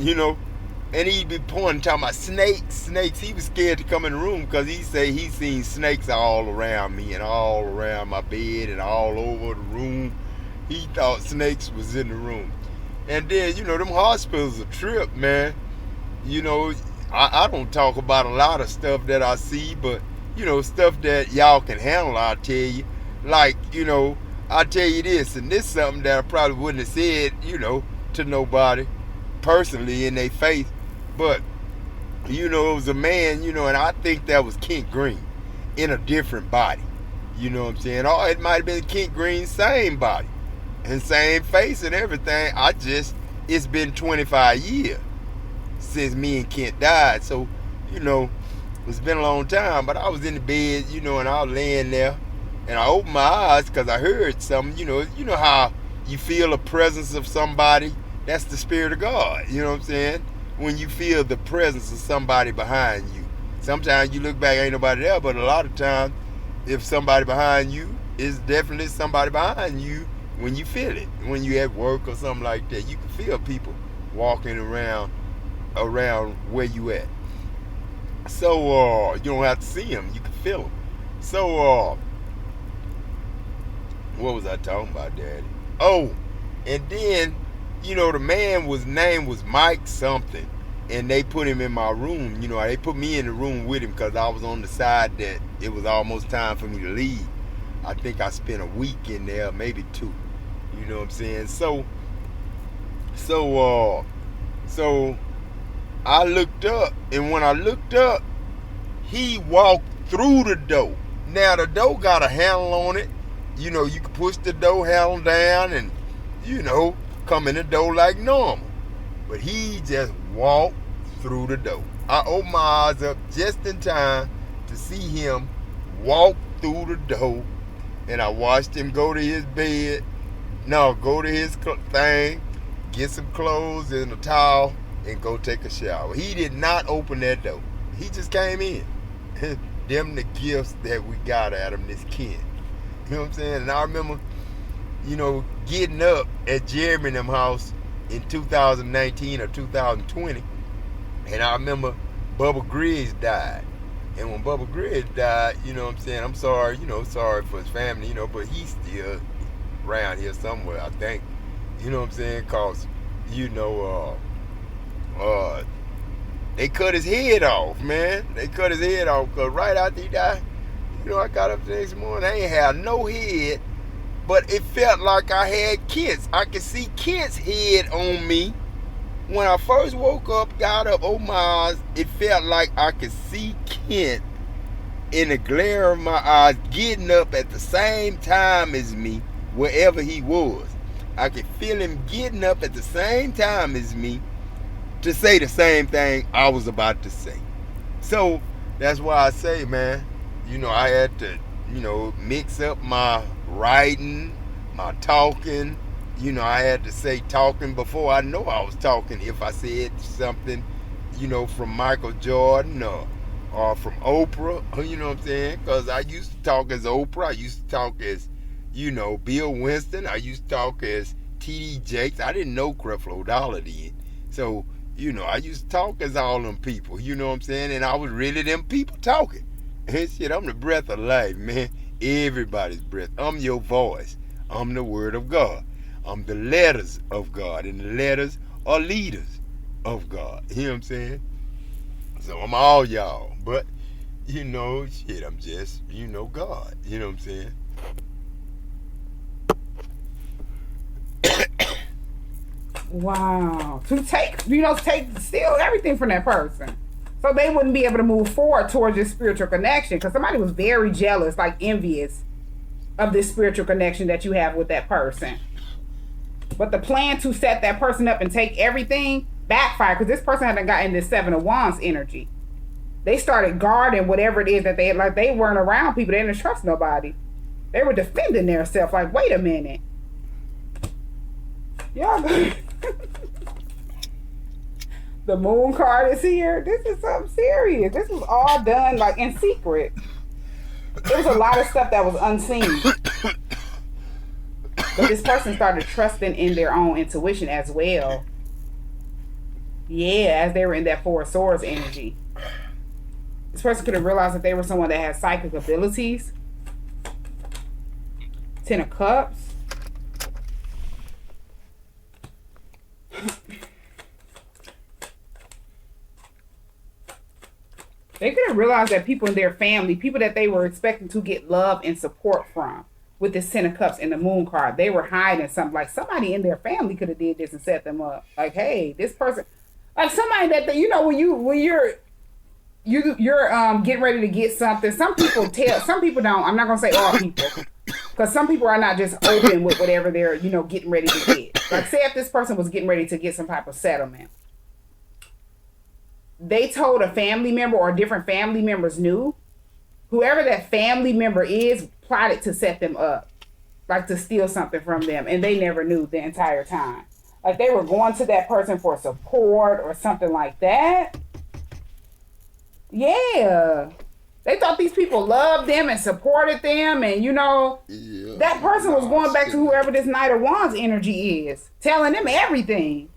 and he'd be pointing, talking about snakes. He was scared to come in the room because he said he seen snakes all around me and all around my bed and all over the room. He thought snakes was in the room. And then, them hospitals a trip, man. I don't talk about a lot of stuff that I see, but, stuff that y'all can handle, I'll tell you. Like, I'll tell you this, and this is something that I probably wouldn't have said, to nobody personally in their face. But, it was a man, and I think that was Kent Green in a different body. You know what I'm saying? Or it might have been Kent Green's same body and same face and everything. It's been 25 years since me and Kent died. So, it's been a long time. But I was in the bed, and I was laying there. And I opened my eyes because I heard something. You know how you feel the presence of somebody? That's the Spirit of God. You know what I'm saying? When you feel the presence of somebody behind you. Sometimes you look back, ain't nobody there, but a lot of times, if somebody behind you, it's definitely somebody behind you when you feel it. When you at work or something like that, you can feel people walking around where you at. So, you don't have to see them, you can feel them. So, what was I talking about, Daddy? Oh, and then, you know, the name was Mike something, and they put him in my room. You know, they put me in the room with him because I was on the side that it was almost time for me to leave. I think I spent a week in there, maybe 2. You know what I'm saying? So I looked up, and when I looked up, he walked through the door. Now the door got a handle on it. You know, you can push the door handle down and, you know, come in the door like normal. But he just walked through the door. I opened my eyes up just in time to see him walk through the door, and I watched him go to his bed. No, go to his thing, get some clothes and a towel, and go take a shower. He did not open that door. He just came in. Them the gifts that we got out of this kid. You know what I'm saying? And I remember, you know, getting up at Jeremy and them house in 2019 or 2020. And I remember Bubba Griggs died. And when Bubba Griggs died, you know what I'm saying, I'm sorry, you know, sorry for his family, you know, but he's still around here somewhere, I think. You know what I'm saying? Cause, you know, they cut his head off, man. They cut his head off because right after he died, you know, I got up the next morning, I ain't had no head, but it felt like I had Kent's. I could see Kent's head on me. When I first woke up, got up, opened my eyes, it felt like I could see Kent in the glare of my eyes getting up at the same time as me, wherever he was. I could feel him getting up at the same time as me to say the same thing I was about to say. So that's why I say, man, you know, I had to, you know, mix up my writing, my talking. You know, I had to say talking before I know I was talking. If I said something, you know, from Michael Jordan or from Oprah, you know what I'm saying? Because I used to talk as Oprah. I used to talk as, you know, Bill Winston. I used to talk as T.D. Jakes. I didn't know Creflo Dollar then. So, you know, I used to talk as all them people. You know what I'm saying? And I was really them people talking. And shit, I'm the breath of life, man. Everybody's breath. I'm your voice. I'm the word of God. I'm the letters of God. And the letters are leaders of God. You know what I'm saying? So I'm all y'all. But, you know, shit, I'm just, you know, God. You know what I'm saying? Wow. To steal everything from that person. So they wouldn't be able to move forward towards this spiritual connection because somebody was very jealous, like envious of this spiritual connection that you have with that person. But the plan to set that person up and take everything backfired because this person hadn't gotten this 7 of Wands energy. They started guarding whatever it is that they had, like they weren't around people. They didn't trust nobody. They were defending themselves like, wait a minute. Y'all the moon card is here. This is something serious. This was all done like in secret. There was a lot of stuff that was unseen. But this person started trusting in their own intuition as well. Yeah, as they were in that 4 of Swords energy. This person could have realized that they were someone that had psychic abilities. 10 of Cups. They could have realized that people in their family, people that they were expecting to get love and support from, with this 10 of Cups and the Moon card, they were hiding something. Like somebody in their family could have did this and set them up. Like, hey, this person, like somebody that you know, when you're getting ready to get something. Some people don't. I'm not gonna say all people, because some people are not just open with whatever they're getting ready to get. Like, say if this person was getting ready to get some type of settlement. They told a family member or different family members knew. Whoever that family member is plotted to set them up. Like to steal something from them. And they never knew the entire time. Like they were going to that person for support or something like that. Yeah. They thought these people loved them and supported them. And that person was going back to whoever this Knight of Wands energy is. Telling them everything.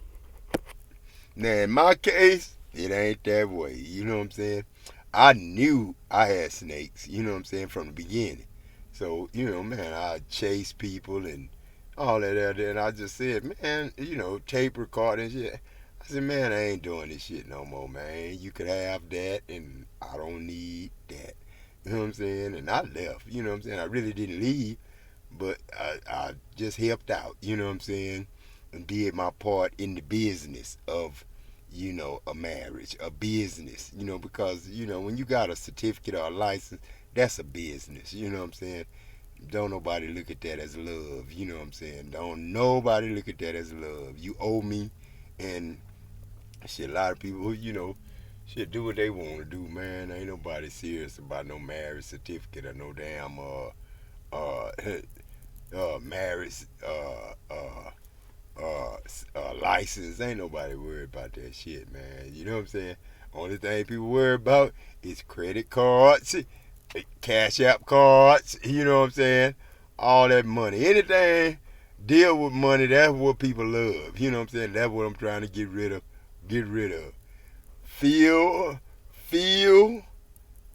Now in my case, it ain't that way. You know what I'm saying? I knew I had snakes, you know what I'm saying, from the beginning. So, you know, man, I chased people and all that other, and I just said, man, you know, tape record and shit. I said, man, I ain't doing this shit no more, man. You could have that, and I don't need that. You know what I'm saying? And I left, you know what I'm saying? I really didn't leave, but I just helped out, you know what I'm saying? And did my part in the business of, you know, a marriage, a business, you know, because, you know, when you got a certificate or a license, that's a business, you know what I'm saying? Don't nobody look at that as love, you know what I'm saying? Don't nobody look at that as love. You owe me, and shit, a lot of people, you know, shit, do what they want to do, man. Ain't nobody serious about no marriage certificate or no damn marriage license. Ain't nobody worried about that shit, man. You know what I'm saying? Only thing people worry about is credit cards, cash app cards, you know what I'm saying? All that money. Anything deal with money, that's what people love. You know what I'm saying? That's what I'm trying to get rid of. Fill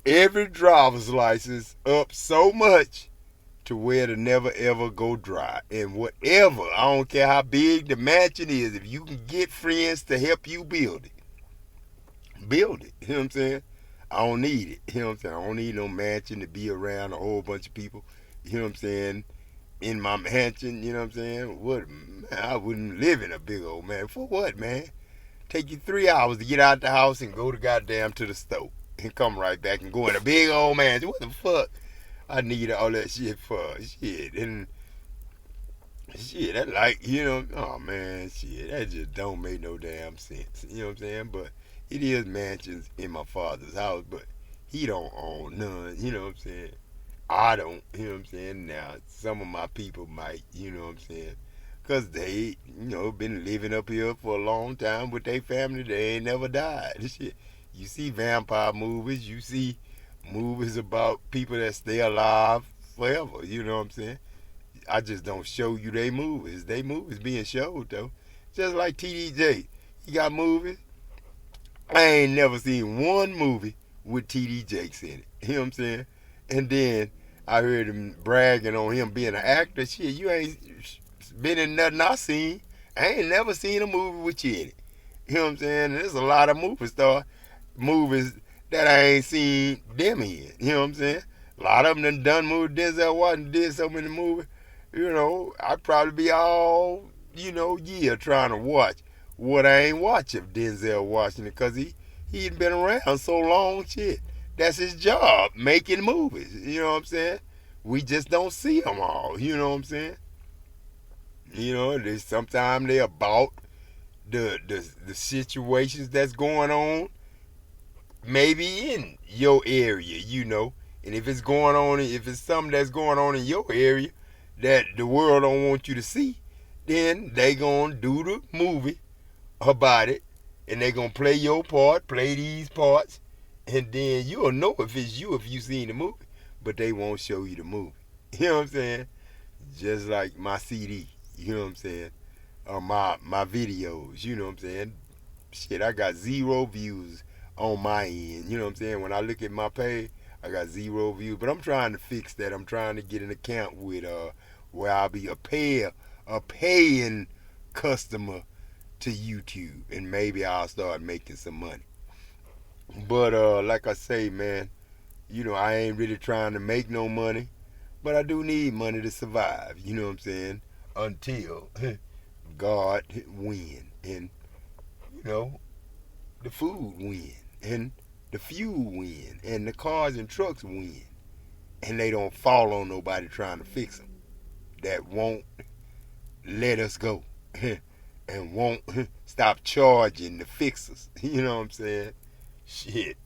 every driver's license up so much to where it'll never ever go dry. And whatever, I don't care how big the mansion is, if you can get friends to help you build it. Build it. You know what I'm saying? I don't need it. You know what I'm saying? I don't need no mansion to be around a whole bunch of people. You know what I'm saying? In my mansion, you know what I'm saying? What, man, I wouldn't live in a big old man. For what, man? Take you 3 hours to get out the house and go to goddamn to the store and come right back and go in a big old mansion. What the fuck? I need all that shit for shit. And shit, that like, you know, oh man, shit, that just don't make no damn sense. You know what I'm saying? But it is mansions in my father's house, but he don't own none. You know what I'm saying? I don't. You know what I'm saying? Now, some of my people might, you know what I'm saying? Because they, you know, been living up here for a long time with their family. They ain't never died. Shit. You see vampire movies. You see movies about people that stay alive forever. You know what I'm saying? I just don't show you they movies. They movies being showed, though. Just like TDJ. He got movies. I ain't never seen one movie with TD Jakes in it. You know what I'm saying? And then I heard him bragging on him being an actor. Shit, you ain't been in nothing I seen. I ain't never seen a movie with you in it. You know what I'm saying? And there's a lot of movies that I ain't seen them in. You know what I'm saying? A lot of them done movies. Denzel Washington did so many movies. You know, I'd probably be all, you know, year trying to watch what I ain't watch of Denzel Washington, because he'd been around so long. Shit, that's his job, making movies. You know what I'm saying? We just don't see them all. You know what I'm saying? You know, sometimes they're about the situations that's going on, maybe in your area, you know. And if it's going on, if it's something that's going on in your area that the world don't want you to see, then they gonna do the movie about it, and they gonna play your part, play these parts, and then you'll know if it's you if you seen the movie, but they won't show you the movie. You know what I'm saying? Just like my CD, you know what I'm saying? Or my videos, you know what I'm saying? Shit, I got 0 views on my end, you know what I'm saying? When I look at my page, I got 0 views, but I'm trying to fix that. I'm trying to get an account with where I'll be a paying customer to YouTube, and maybe I'll start making some money. But like I say, man, you know, I ain't really trying to make no money, but I do need money to survive, you know what I'm saying, until God win, and you know, the food win, and the fuel win, and the cars and trucks win, and they don't fall on nobody trying to fix them that won't let us go and won't stop charging the fixers. You know what I'm saying? Shit.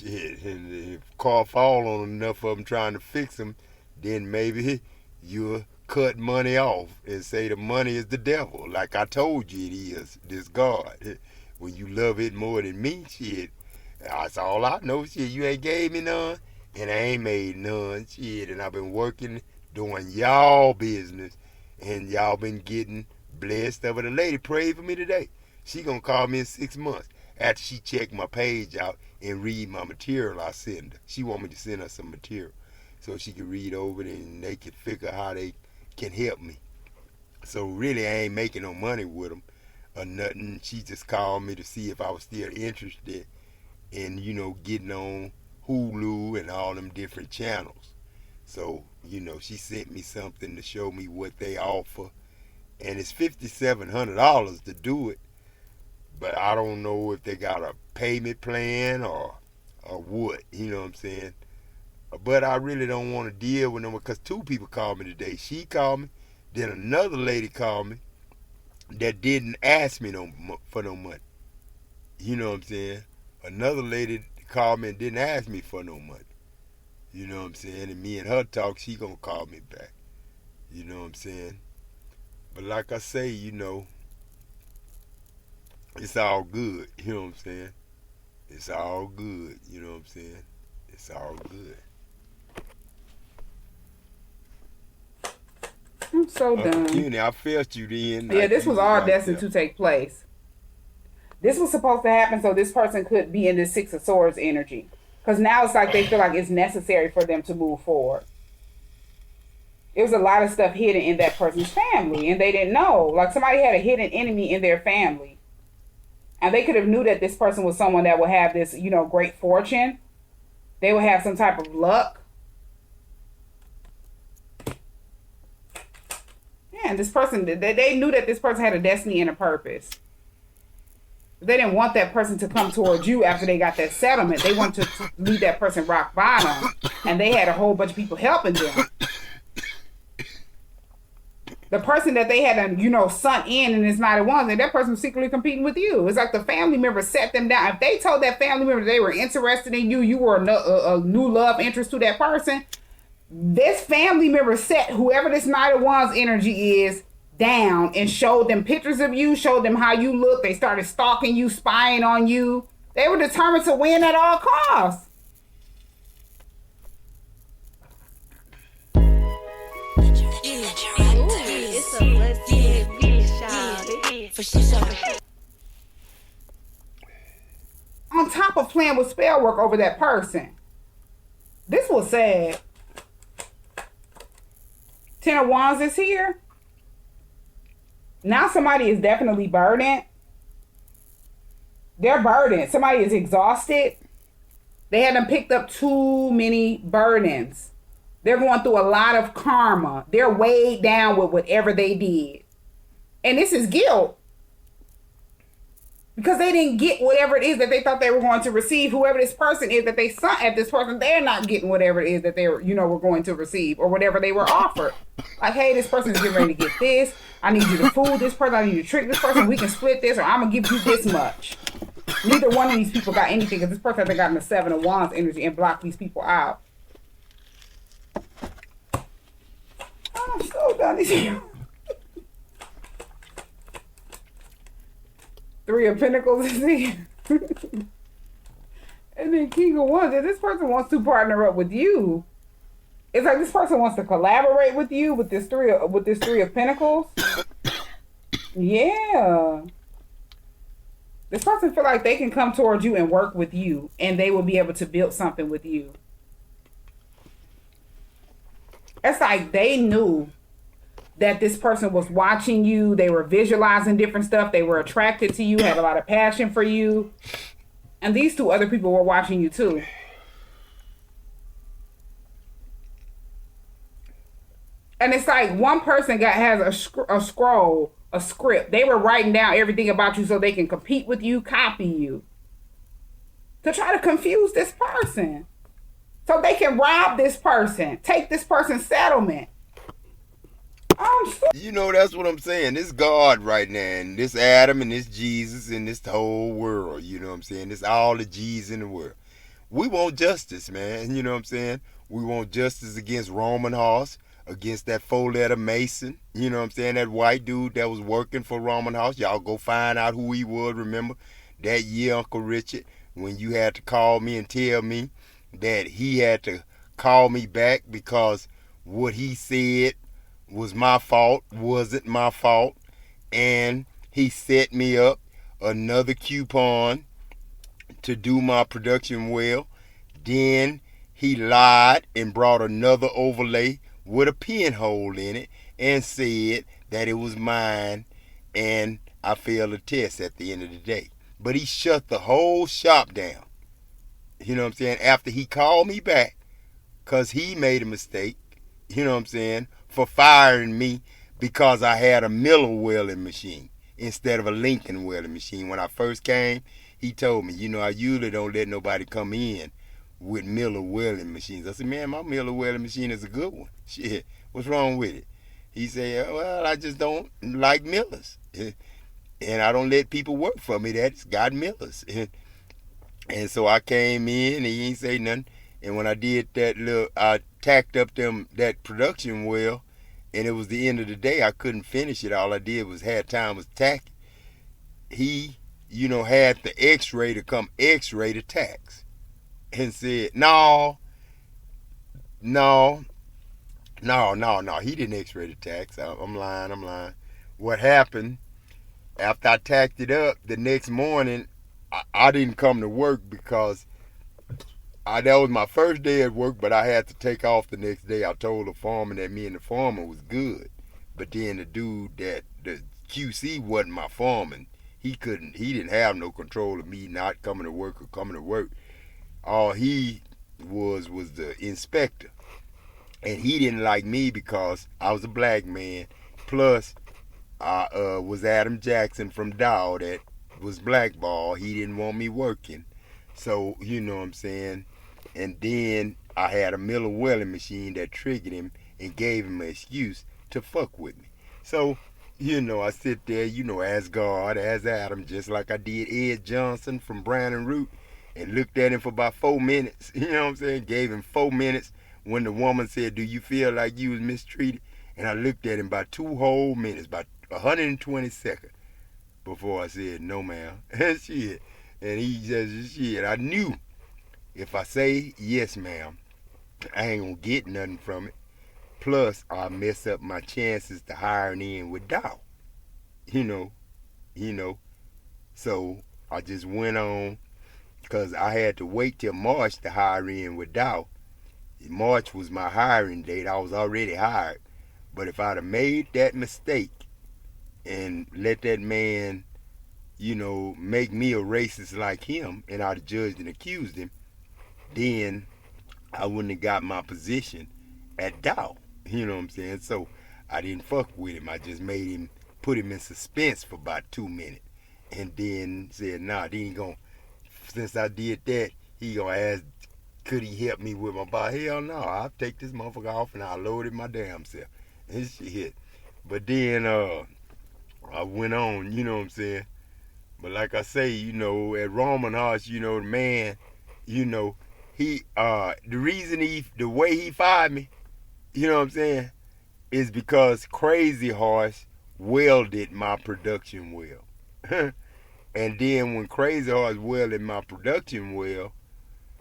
And if car fall on enough of them trying to fix them, then maybe you'll cut money off and say the money is the devil. Like I told you it is, this God. When you love it more than me, shit, that's all I know. Shit, you ain't gave me none, and I ain't made none. Shit, and I've been working, doing y'all business, and y'all been getting blessed of it. A lady prayed for me today. She gonna call me in 6 months. after she checked my page out and read my material I send her. She want me to send her some material so she can read over it and they can figure how they can help me. So really I ain't making no money with them or nothing. She just called me to see if I was still interested in, you know, getting on Hulu and all them different channels. So, you know, she sent me something to show me what they offer. And it's $5,700 to do it. But I don't know if they got a payment plan or what, you know what I'm saying? But I really don't want to deal with them because 2 people called me today. She called me, then another lady called me that didn't ask me for no money. You know what I'm saying? Another lady called me and didn't ask me for no money. You know what I'm saying? And me and her talk, she gonna call me back. You know what I'm saying? But like I say, you know, it's all good. You know what I'm saying? It's all good. You know what I'm saying? It's all good. I'm so done. I felt you then. Yeah, like this was you all right destined there. to take place. This was supposed to happen so this person could be in the 6 of Swords energy. Because now it's like they feel like it's necessary for them to move forward. It was a lot of stuff hidden in that person's family and they didn't know. Like somebody had a hidden enemy in their family. And they could have knew that this person was someone that would have this, you know, great fortune. They would have some type of luck. Yeah, and this person, they knew that this person had a destiny and a purpose. They didn't want that person to come towards you after they got that settlement. They wanted to leave that person rock bottom. And they had a whole bunch of people helping them. The person that they had, you know, sunk in this Knight of Wands, and that person was secretly competing with you. It's like the family member set them down. If they told that family member they were interested in you, you were a new love interest to that person, this family member set whoever this Knight of Wands energy is down and showed them pictures of you, showed them how you look. They started stalking you, spying on you. They were determined to win at all costs. On top of playing with spell work over that person. This was sad. 10 of Wands is here. Now somebody is definitely burdened. They're burdened. Somebody is exhausted. They haven't picked up too many burdens. They're going through a lot of karma. They're weighed down with whatever they did. And this is guilt. Because they didn't get whatever it is that they thought they were going to receive. Whoever this person is that they sent at this person, they're not getting whatever it is that they were, you know, were going to receive or whatever they were offered. Like, hey, this person is getting ready to get this. I need you to fool this person. I need you to trick this person. We can split this or I'm going to give you this much. Neither one of these people got anything because this person hasn't gotten the 7 of Wands energy and blocked these people out. I'm so done with you. 3 of Pentacles is here. And then King of Wands. This person wants to partner up with you. It's like this person wants to collaborate with you with this three of Pentacles. Yeah. This person feel like they can come towards you and work with you, and they will be able to build something with you. It's like they knew that this person was watching you. They were visualizing different stuff. They were attracted to you, had a lot of passion for you. And these 2 other people were watching you too. And it's like one person has a scroll, a script. They were writing down everything about you so they can compete with you, copy you. To try to confuse this person. So they can rob this person, take this person's settlement. You know, that's what I'm saying. This God right now, and this Adam, and this Jesus, and this whole world, you know what I'm saying? This all the G's in the world. We want justice, man, you know what I'm saying? We want justice against Roman House, against that 4-letter Mason, you know what I'm saying? That white dude that was working for Roman House. Y'all go find out who he was, remember? That year, Uncle Richard, when you had to call me and tell me that he had to call me back because what he said was my fault, wasn't my fault, and he set me up another coupon to do my production well. Then he lied and brought another overlay with a pinhole in it and said that it was mine, and I failed the test at the end of the day. But he shut the whole shop down. You know what I'm saying? After he called me back, because he made a mistake, you know what I'm saying, for firing me because I had a Miller welding machine instead of a Lincoln welding machine. When I first came, he told me, you know, I usually don't let nobody come in with Miller welding machines. I said, man, my Miller welding machine is a good one. Shit, what's wrong with it? He said, well, I just don't like Millers. And I don't let people work for me that's got Millers. And so I came in and he ain't say nothing. And when I did that I tacked up that production well, and it was the end of the day, I couldn't finish it. All I did was had time was tack. He, you know, had the X-ray to come X-ray the tacks. And said, no. He didn't X-ray the tacks. I'm lying. What happened, after I tacked it up, the next morning, I didn't come to work because that was my first day at work, but I had to take off the next day. I told the foreman that me and the foreman was good. But then the dude the QC wasn't my foreman. He didn't have no control of me not coming to work or coming to work. All he was the inspector. And he didn't like me because I was a black man. Plus, I was Adam Jackson from Dow that was blackballed. He didn't want me working. So, you know what I'm saying? And then I had a Miller welding machine that triggered him and gave him an excuse to fuck with me. So, you know, I sit there, you know, as God, as Adam, just like I did Ed Johnson from Brown and Root, and looked at him for about 4 minutes. You know what I'm saying? Gave him 4 minutes when the woman said, do you feel like you was mistreated? And I looked at him about 2 whole minutes, about 120 seconds before I said, no, ma'am. Shit. And he just, shit, I knew if I say, yes, ma'am, I ain't gonna get nothing from it. Plus, I mess up my chances to hiring in with Dow. You know. So I just went on, because I had to wait till March to hire in with Dow. March was my hiring date. I was already hired. But if I'd have made that mistake and let that man, you know, make me a racist like him, and I'd have judged and accused him, then I wouldn't have got my position at Dow. You know what I'm saying? So I didn't fuck with him. I just put him in suspense for about 2 minutes. And then said, nah, he ain't gonna, since I did that, he gonna ask, could he help me with my body? Hell no, I'll take this motherfucker off and I'll load it my damn self. And shit. But then I went on, you know what I'm saying? But like I say, you know, at Roman House, you know, the man, you know, he the way he fired me, you know what I'm saying, is because Crazy Horse welded my production well. And then when Crazy Horse welded my production well,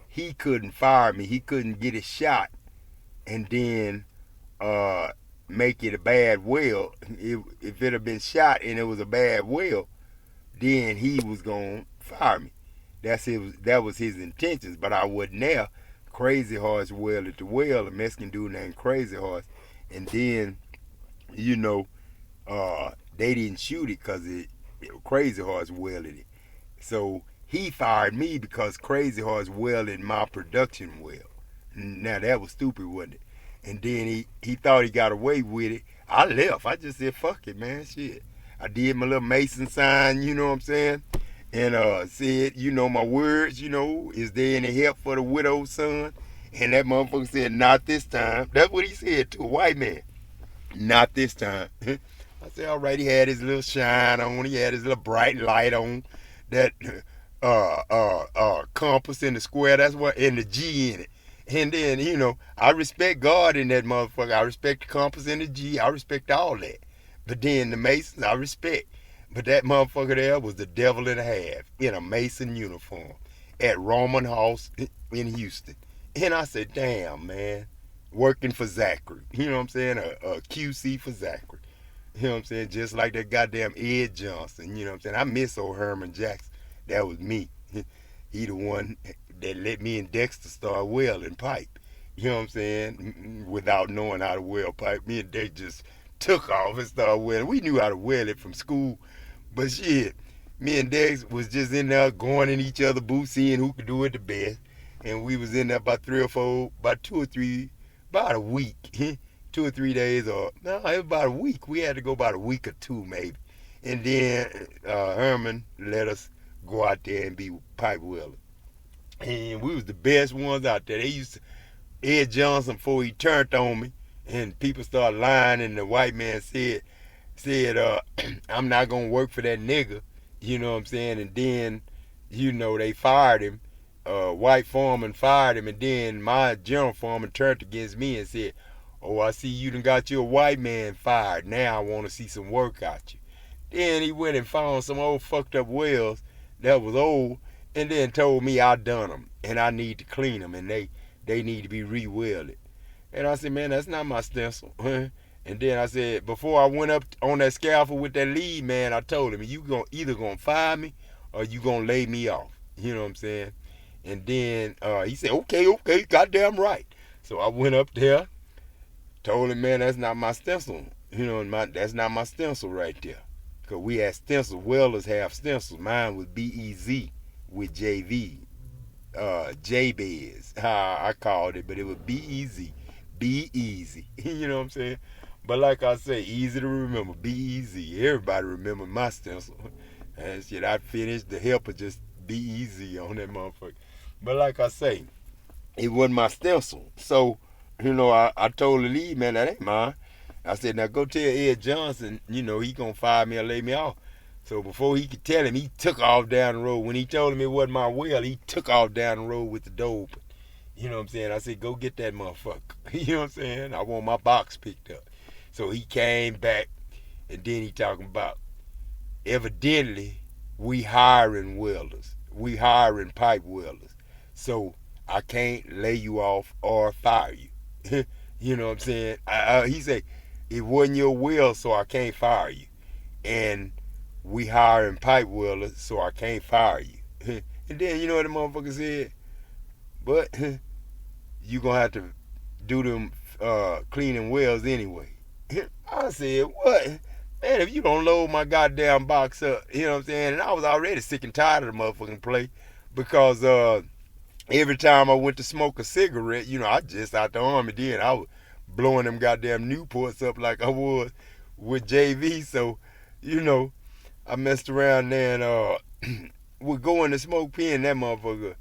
he couldn't fire me. He couldn't get a shot and then make it a bad weld. If it had been shot and it was a bad weld, then he was going to fire me. That was his intentions, but I wasn't there. Crazy Horse welded the weld, a Mexican dude named Crazy Horse. And then, you know, they didn't shoot it because Crazy Horse welded it. So he fired me because Crazy Horse welded my production well. Now that was stupid, wasn't it? And then he thought he got away with it. I left. I just said, fuck it, man, shit. I did my little Mason sign, you know what I'm saying? And said, you know, my words, you know, is there any help for the widow's son? And that motherfucker said, not this time. That's what he said to a white man. Not this time. I said, all right, he had his little shine on. He had his little bright light on. That compass in the square, that's what, and the G in it. And then, you know, I respect God in that motherfucker. I respect the compass and the G. I respect all that. But then the Masons, I respect. But that motherfucker there was the devil and a half in a Mason uniform at Roman House in Houston. And I said, damn, man, working for Zachary. You know what I'm saying? A QC for Zachary. You know what I'm saying? Just like that goddamn Ed Johnson. You know what I'm saying? I miss old Herman Jackson. That was me. he the one that let me and Dexter start welding pipe. You know what I'm saying? Without knowing how to weld pipe. Me and Dexter just took off and started welding. We knew how to weld it from school. But shit, me and Dex was just in there going in each other's booths, seeing who could do it the best. And we was in there about about a week. 2 or 3 days, or no, it was about a week. We had to go about a week or two maybe. And then Herman let us go out there and be pipe welders. And we was the best ones out there. They used to, Ed Johnson, before he turned on me, and people started lying, and the white man said, I'm not gonna work for that nigga, you know what I'm saying? And then, you know, they fired him. White foreman fired him, and then my general foreman turned against me and said, oh, I see you done got your white man fired. Now I want to see some work out you. Then he went and found some old fucked up wells that was old, and then told me I done them, and I need to clean them, and they need to be re-welded. And I said, man, that's not my stencil. And then I said, before I went up on that scaffold with that lead man, I told him, you either gonna fire me or you gonna lay me off. You know what I'm saying? And then he said, okay, goddamn right. So I went up there, told him, man, that's not my stencil. You know, that's not my stencil right there. Because we had stencils. Welders have stencils. Mine was B-E-Z with JV. J-Bez, I called it, but it was B-E-Z. Be easy. You know what I'm saying? But like I say, easy to remember. Be easy. Everybody remember my stencil. And shit, I finished. The helper just be easy on that motherfucker. But like I say, it wasn't my stencil. So, you know, I told the lead man, that ain't mine. I said, now go tell Ed Johnson, you know, he gonna fire me or lay me off. So before he could tell him, he took off down the road. When he told him it wasn't my well, he took off down the road with the door open. You know what I'm saying? I said, go get that motherfucker. You know what I'm saying? I want my box picked up. So he came back, and then he talking about, evidently, we hiring welders. We hiring pipe welders. So I can't lay you off or fire you. You know what I'm saying? He said, it wasn't your will, so I can't fire you. And we hiring pipe welders, so I can't fire you. And then, you know what the motherfucker said? But you gonna have to do them cleaning wells anyway. I said, what? Man, if you don't load my goddamn box up, you know what I'm saying? And I was already sick and tired of the motherfucking play, because every time I went to smoke a cigarette, you know, I just out the army then, I was blowing them goddamn Newports up like I was with JV. So, you know, I messed around there and would go in the smoke pen, that motherfucker,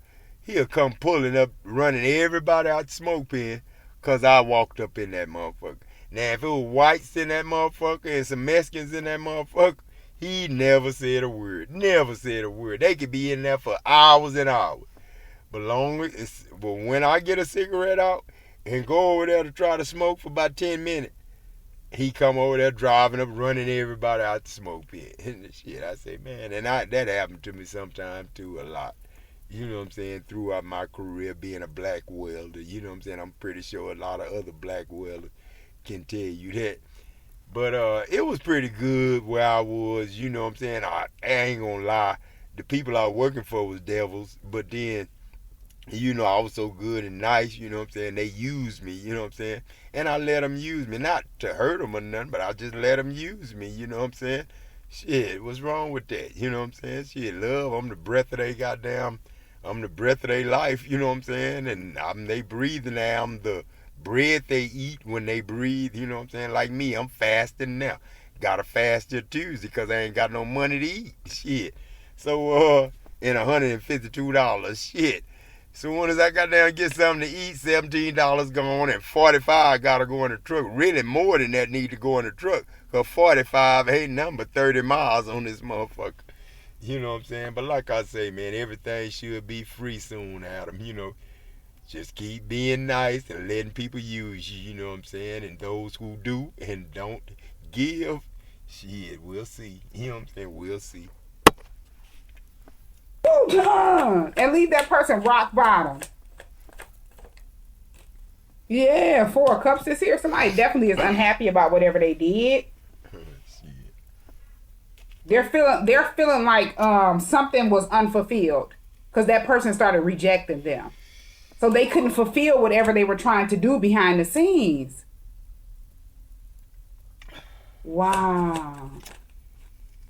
he'll come pulling up, running everybody out the smoke pen, because I walked up in that motherfucker. Now, if it was whites in that motherfucker and some Mexicans in that motherfucker, he never said a word. Never said a word. They could be in there for hours and hours. But when I get a cigarette out and go over there to try to smoke for about 10 minutes, he come over there driving up, running everybody out the smoke pit. And shit, I say, man, and that happened to me sometime too, a lot. You know what I'm saying? Throughout my career being a black welder, you know what I'm saying? I'm pretty sure a lot of other black welders can tell you that. But it was pretty good where I was, you know what I'm saying? I ain't gonna lie. The people I was working for was devils, but then, you know, I was so good and nice, you know what I'm saying? They used me, you know what I'm saying? And I let them use me, not to hurt them or nothing, but I just let them use me, you know what I'm saying? Shit, what's wrong with that? You know what I'm saying? Shit, love, I'm the breath of their goddamn, I'm the breath of their life, you know what I'm saying? And I'm they breathing now, I'm the bread they eat when they breathe, you know what I'm saying? Like me, I'm fasting now. Gotta fast till Tuesday because I ain't got no money to eat, shit. So, and $152, shit. So when as I got down and get something to eat, $17 gone, and $45 gotta go in the truck. Really more than that need to go in the truck, because $45 ain't nothing but 30 miles on this motherfucker. You know what I'm saying? But like I say, man, everything should be free soon, Adam. You know, just keep being nice and letting people use you, you know what I'm saying? And those who do and don't give, shit, we'll see. You know what I'm saying? We'll see. And leave that person rock bottom. Yeah, 4 of Cups is here. Somebody definitely is unhappy about whatever they did. They're feeling like something was unfulfilled. because that person started rejecting them. So they couldn't fulfill whatever they were trying to do behind the scenes. Wow.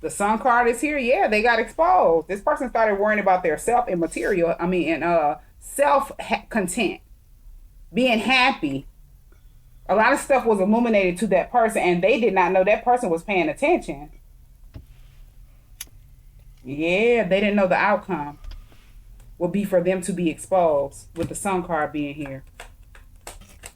The sun card is here. Yeah, they got exposed. This person started worrying about their self and material. Self-content, being happy. A lot of stuff was illuminated to that person, and they did not know that person was paying attention. Yeah, they didn't know the outcome would be for them to be exposed with the sun card being here.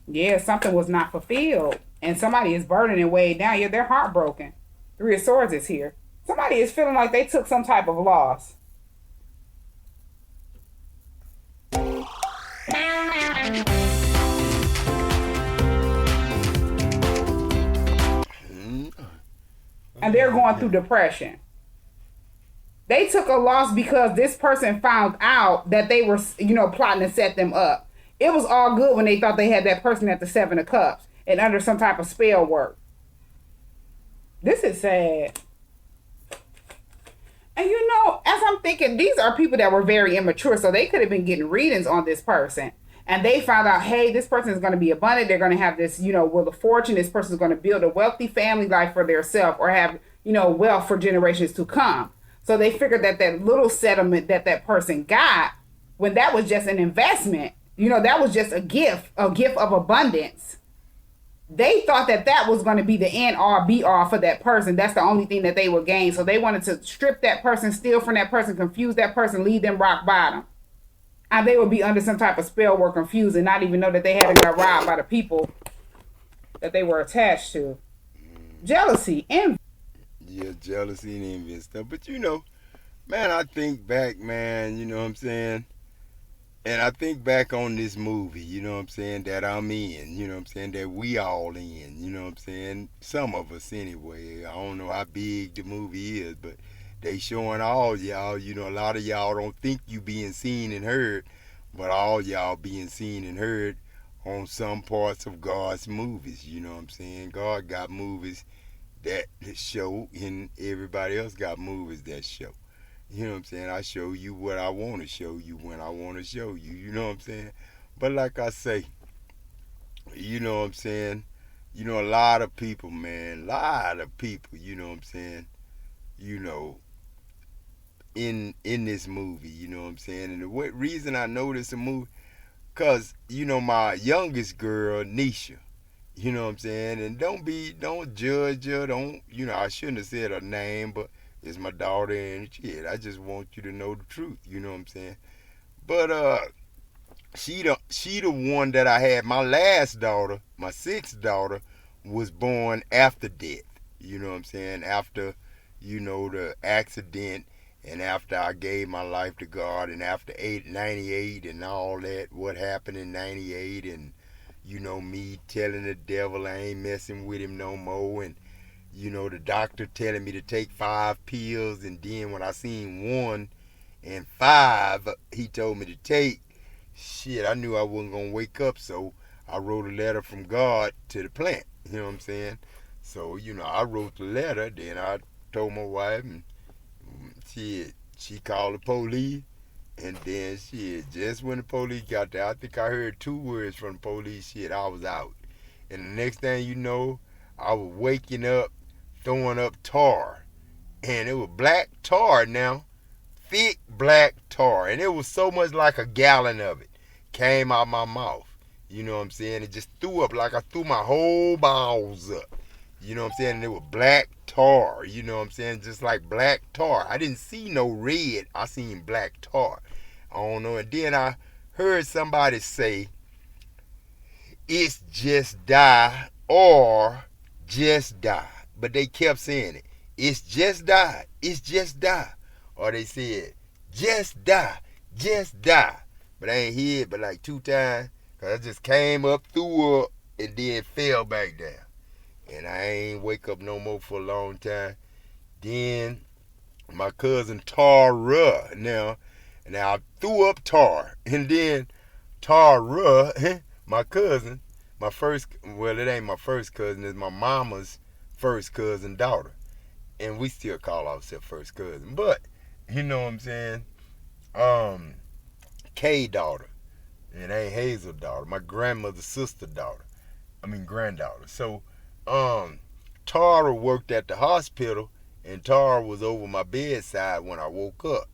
Yeah, something was not fulfilled, and somebody is burdened and weighed down. Yeah, they're heartbroken. Three of Swords is here. Somebody is feeling like they took some type of loss. And they're going through depression. They took a loss because this person found out that they were, plotting to set them up. It was all good when they thought they had that person at the Seven of Cups and under some type of spell work. This is sad. And as I'm thinking, these are people that were very immature, so they could have been getting readings on this person. And they found out, hey, this person is going to be abundant. They're going to have this, wheel of fortune. This person is going to build a wealthy family life for themselves or have, wealth for generations to come. So they figured that little settlement that person got, when that was just an investment, that was just a gift of abundance. They thought that was going to be the end all be all for that person. That's the only thing that they would gain. So they wanted to strip that person, steal from that person, confuse that person, leave them rock bottom. And they would be under some type of spell or confused and not even know that they hadn't got robbed by the people that they were attached to. Jealousy, envy. Yeah, jealousy and envy and stuff. But man, I think back, man, you know what I'm saying? And I think back on this movie, you know what I'm saying, that I'm in, you know what I'm saying, that we all in, you know what I'm saying? Some of us anyway. I don't know how big the movie is, but they showing all y'all, a lot of y'all don't think you being seen and heard, but all y'all being seen and heard on some parts of God's movies, you know what I'm saying? God got movies that show, and everybody else got movies that show. You know what I'm saying? I show you what I want to show you when I want to show you. You know what I'm saying? But like I say, you know what I'm saying? A lot of people, man, you know what I'm saying? In this movie, you know what I'm saying? And the reason I know this a movie, because, my youngest girl, Nisha, you know what I'm saying? And don't judge her, I shouldn't have said her name, but it's my daughter and shit. I just want you to know the truth, you know what I'm saying? But she the one that I had. My last daughter, my sixth daughter, was born after death. You know what I'm saying? After, the accident, and after I gave my life to God, and after 98 and all that, what happened in 98, and me telling the devil I ain't messing with him no more, and the doctor telling me to take 5 pills, and then when I seen 1 and 5 he told me to take, shit, I knew I wasn't going to wake up, so I wrote a letter from God to the plant, you know what I'm saying? So, I wrote the letter, then I told my wife, and shit, she called the police, and then shit, just when the police got there, I think I heard 2 words from the police, shit, I was out. And the next thing you know, I was waking up, throwing up tar, and it was black tar now, thick black tar, and it was so much like a gallon of it came out my mouth, you know what I'm saying? It just threw up like I threw my whole bowels up, you know what I'm saying? And it was black tar, you know what I'm saying? Just like black tar. I didn't see no red, I seen black tar. I don't know. And then I heard somebody say, it's just die or just die. But they kept saying it. It's just die. It's just die. Or they said, just die. Just die. But I ain't hear it but like 2 times. Because I just came up, threw up, and then fell back down. And I ain't wake up no more for a long time. Then my cousin Tara, now I threw up tar. And then Tara, my cousin, my first, well, it ain't my first cousin, it's my mama's first cousin daughter. And we still call ourselves first cousin. But, you know what I'm saying? Kay daughter, and Aunt Hazel daughter, my grandmother's sister daughter. Granddaughter. So, Tara worked at the hospital, and Tara was over my bedside when I woke up.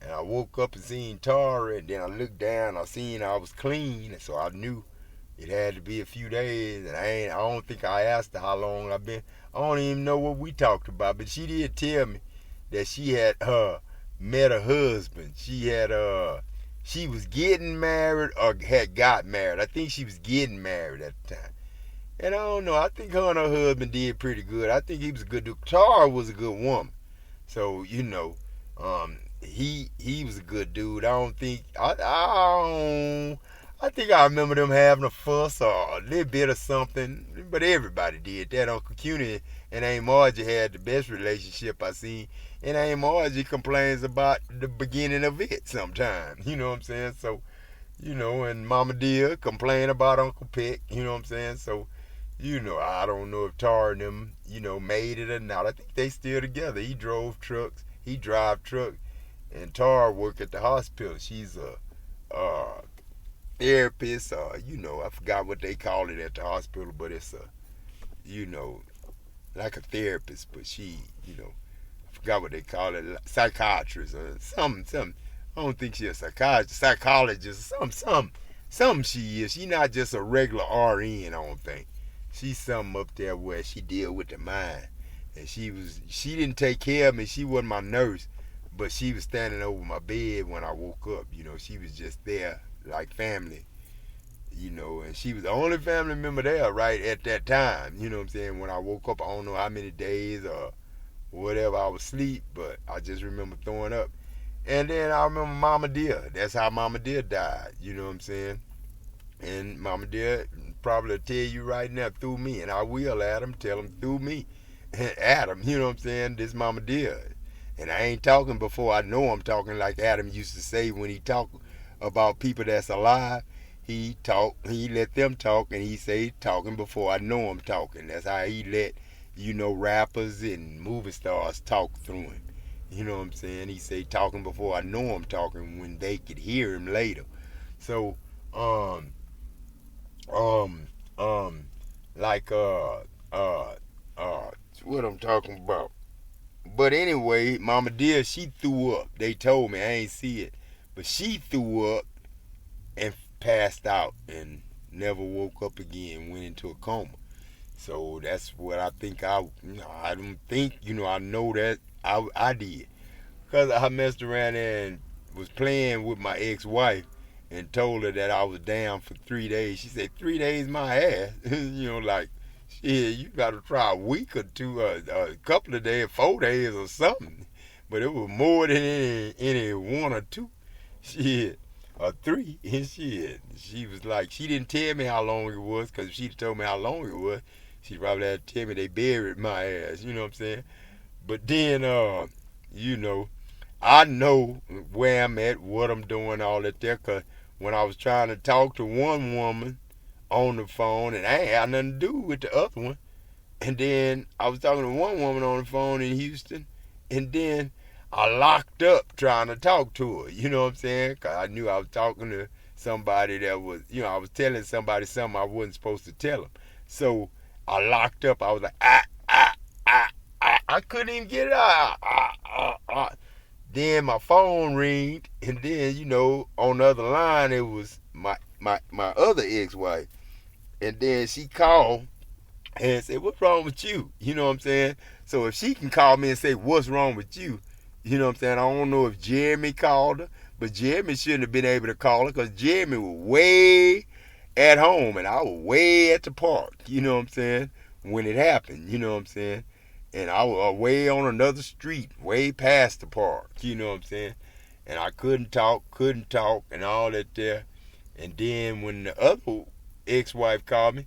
And I woke up and seen Tara, and then I looked down, I seen I was clean, and so I knew it had to be a few days. And I don't think I asked her how long I've been. I don't even know what we talked about, but she did tell me that she had met her husband. She was getting married or had got married. I think she was getting married at the time. And I don't know, I think her and her husband did pretty good. I think he was a good dude. Tara was a good woman. So, he was a good dude. I think I remember them having a fuss or a little bit of something, but everybody did that. Uncle CUNY and Aunt Margie had the best relationship I seen, and Aunt Margie complains about the beginning of it sometimes, you know what I'm saying? So, and Mama Dear complain about Uncle Peck, you know what I'm saying? So, I don't know if Tara and them, made it or not. I think they still together. He drive trucks, and Tara work at the hospital. She's a therapist, I forgot what they call it at the hospital, but it's like a therapist, but she, I forgot what they call it, psychiatrist or something. I don't think she's a psychologist, something she is. She not just a regular RN, I don't think. She's something up there where she deal with the mind. And she didn't take care of me. She wasn't my nurse, but she was standing over my bed when I woke up. She was just there like family, and she was the only family member there right at that time. You know what I'm saying? When I woke up, I don't know how many days or whatever I was asleep, but I just remember throwing up. And then I remember Mama Dear. That's how Mama Dear died. You know what I'm saying? And Mama Dear probably tell you right now through me, and I will, Adam, tell him through me. Adam, you know what I'm saying? This Mama Dear. And I ain't talking before I know I'm talking, like Adam used to say when he talk about people that's alive. He let them talk, and he say talking before I know I'm talking. That's how he let, rappers and movie stars talk through him. You know what I'm saying? He say talking before I know I'm talking when they could hear him later. So, what I'm talking about. But anyway, Mama Dear, she threw up. They told me, I ain't see it, but she threw up and passed out and never woke up again, went into a coma. So that's what I think I don't think, I know that I did. Because I messed around and was playing with my ex-wife and told her that I was down for 3 days. She said, 3 days my ass. Like, shit, you got to try a week or two, a couple of days, 4 days or something. But it was more than any 1 or 2. Shit. Or 3. And shit. She was like, she didn't tell me how long it was, because if she'd told me how long it was, she probably had to tell me they buried my ass. You know what I'm saying? But then, I know where I'm at, what I'm doing, all that there, because when I was trying to talk to one woman on the phone, and I ain't had nothing to do with the other one, and then I was talking to one woman on the phone in Houston, and then I locked up trying to talk to her, you know what I'm saying? Because I knew I was talking to somebody that was, I was telling somebody something I wasn't supposed to tell them. So I locked up. I was like, I couldn't even get it out. Then my phone ringed, and then, on the other line, it was my other ex-wife. And then she called and said, what's wrong with you? You know what I'm saying? So if she can call me and say, what's wrong with you? You know what I'm saying? I don't know if Jeremy called her, but Jeremy shouldn't have been able to call her, because Jeremy was way at home and I was way at the park, you know what I'm saying, when it happened, you know what I'm saying? And I was way on another street, way past the park, you know what I'm saying? And I couldn't talk and all that there. And then when the other ex-wife called me,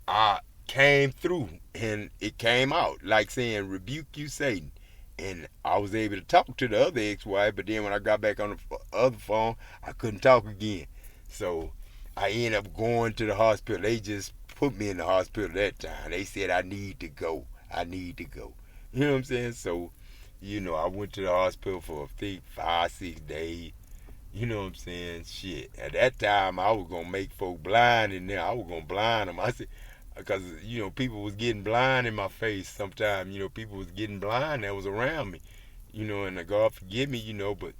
I came through and it came out like saying, rebuke you, Satan. And I was able to talk to the other ex-wife, but then when I got back on the other phone, I couldn't talk again. So I ended up going to the hospital. They just put me in the hospital that time. They said I need to go. You know what I'm saying? So, You know, I went to the hospital for, I think, 5-6 days. You know what I'm saying? Shit. At that time, I was going to make folk blind in there. I was going to blind them. I said, because, you know, people was getting blind in my face sometimes. You know, people was getting blind that was around me. You know, and God forgive me, you know, but,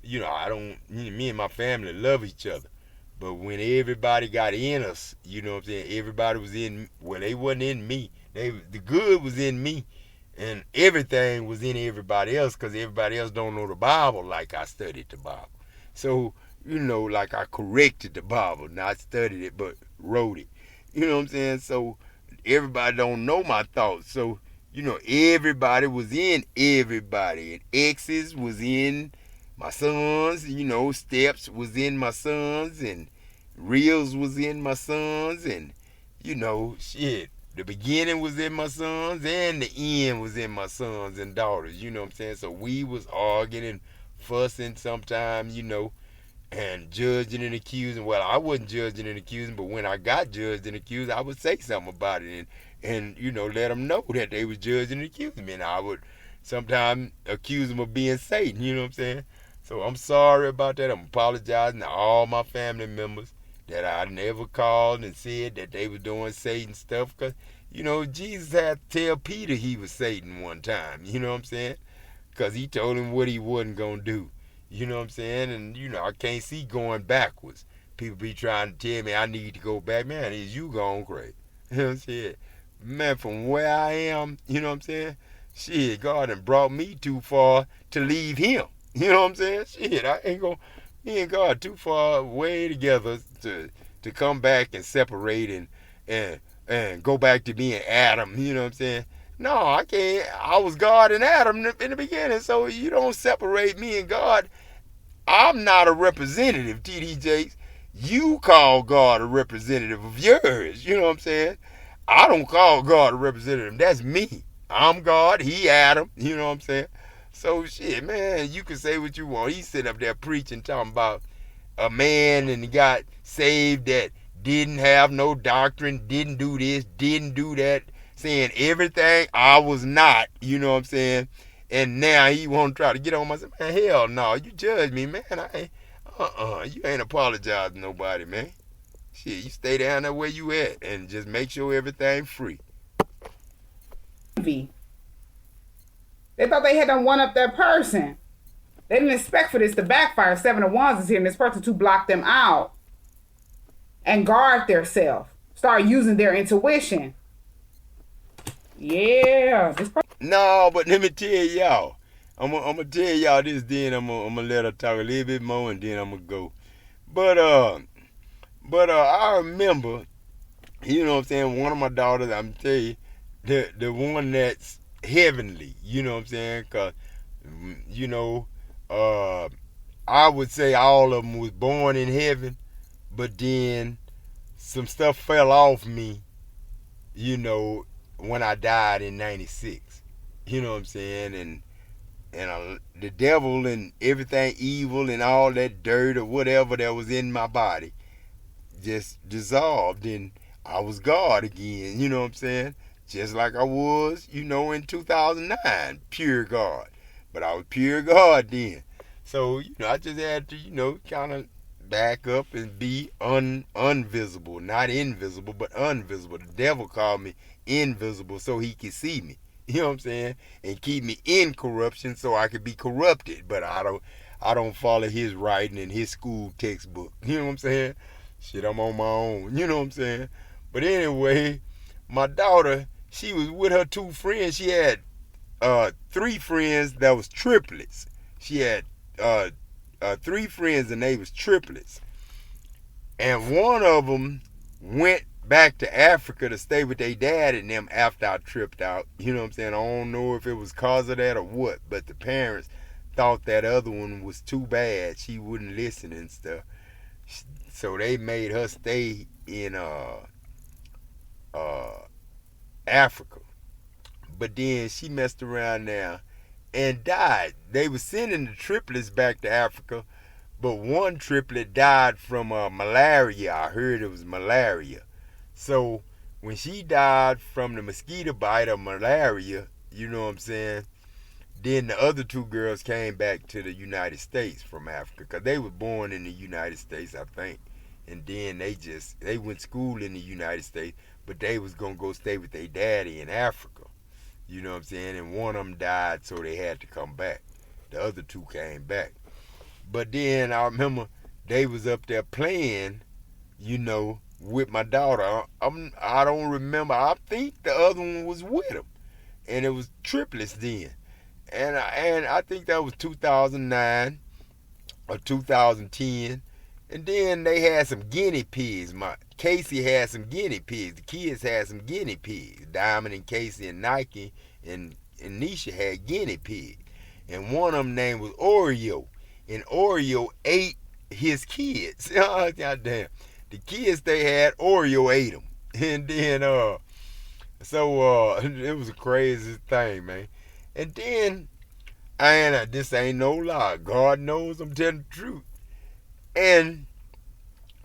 you know, I don't, me and my family love each other. But when everybody got in us, you know what I'm saying? Everybody was in, well, they wasn't in me. The good was in me. And everything was in everybody else, because everybody else don't know the Bible like I studied the Bible. So, you know, like I corrected the Bible, not studied it, but wrote it. You know what I'm saying? So everybody don't know my thoughts. So, you know, everybody was in everybody. And X's was in my sons, you know, steps was in my sons, and reels was in my sons, and, you know, shit. The beginning was in my sons, and the end was in my sons and daughters. You know what I'm saying? So we was arguing and fussing sometimes, you know, and judging and accusing. Well, I wasn't judging and accusing, but when I got judged and accused, I would say something about it and you know, let them know that they was judging and accusing me. And I would sometimes accuse them of being Satan, you know what I'm saying? So I'm sorry about that. I'm apologizing to all my family members that I never called and said that they were doing Satan stuff, because, you know, Jesus had to tell Peter he was Satan one time, you know what I'm saying? Because he told him what he wasn't going to do, you know what I'm saying? And, you know, I can't see going backwards. People be trying to tell me I need to go back. Man, is you going crazy? You know what I'm saying? Man, from where I am, you know what I'm saying? Shit, God done brought me too far to leave him. You know what I'm saying? Shit, I ain't gonna, me and God too far away together to come back and separate and go back to being Adam. You know what I'm saying? No, I can't. I was God and Adam in the beginning, so you don't separate me and God. I'm not a representative, T.D. Jakes. You call God a representative of yours. You know what I'm saying? I don't call God a representative. That's me. I'm God. He Adam. You know what I'm saying? So shit, man, you can say what you want. He's sitting up there preaching, talking about a man and he got saved that didn't have no doctrine, didn't do this, didn't do that, saying everything I was not, you know what I'm saying? And now he want to try to get on my side. Man, hell no, you judge me, man. I ain't, you ain't apologizing to nobody, man. Shit, you stay down there where you at and just make sure everything free. They thought they had to one up that person. They didn't expect for this to backfire. 7 of Wands is here, and this person to block them out and guard their self. Start using their intuition. Yeah. No, but let me tell y'all. I'm gonna tell y'all this, then I'm gonna let her talk a little bit more, and then I'm gonna go. But I remember, you know what I'm saying, one of my daughters, I'm tell you, the one that's heavenly, you know what I'm saying, because, you know, I would say all of them was born in heaven, but then some stuff fell off me, you know, when I died in 96. You know what I'm saying? And the devil and everything evil and all that dirt or whatever that was in my body just dissolved, and I was God again, you know what I'm saying? Just like I was, you know, in 2009, pure God. But I was pure God then. So, you know, I just had to, you know, kind of back up and be invisible. Not invisible, but invisible. The devil called me invisible so he could see me. You know what I'm saying? And keep me in corruption so I could be corrupted. But I don't follow his writing in his school textbook. You know what I'm saying? Shit, I'm on my own. You know what I'm saying? But anyway, my daughter, she was with her 2 friends. She had 3 friends that was triplets. She had 3 friends and they was triplets. And one of them went back to Africa to stay with their dad and them after I tripped out. You know what I'm saying? I don't know if it was cause of that or what, but the parents thought that other one was too bad. She wouldn't listen and stuff. So they made her stay in Africa. But then she messed around now and died. They were sending the triplets back to Africa, but one triplet died from malaria. I heard it was malaria. So when she died from the mosquito bite of malaria, you know what I'm saying, Then the other 2 girls came back to the United States from Africa because they were born in the United States, I think. And then they went to school in the United States, but they was going to go stay with their daddy in Africa. You know what I'm saying? And one of them died, so they had to come back. The other 2 came back. But then I remember they was up there playing, you know, with my daughter. I don't remember. I think the other one was with them. And it was triplets then. And I think that was 2009 or 2010. And then they had some guinea pigs. Casey had some guinea pigs. The kids had some guinea pigs. Diamond and Casey and Nike and Nisha had guinea pigs. And one of them name was Oreo. And Oreo ate his kids. Oh, goddamn. The kids they had, Oreo ate them. And then, it was a crazy thing, man. And then, this ain't no lie. God knows I'm telling the truth. And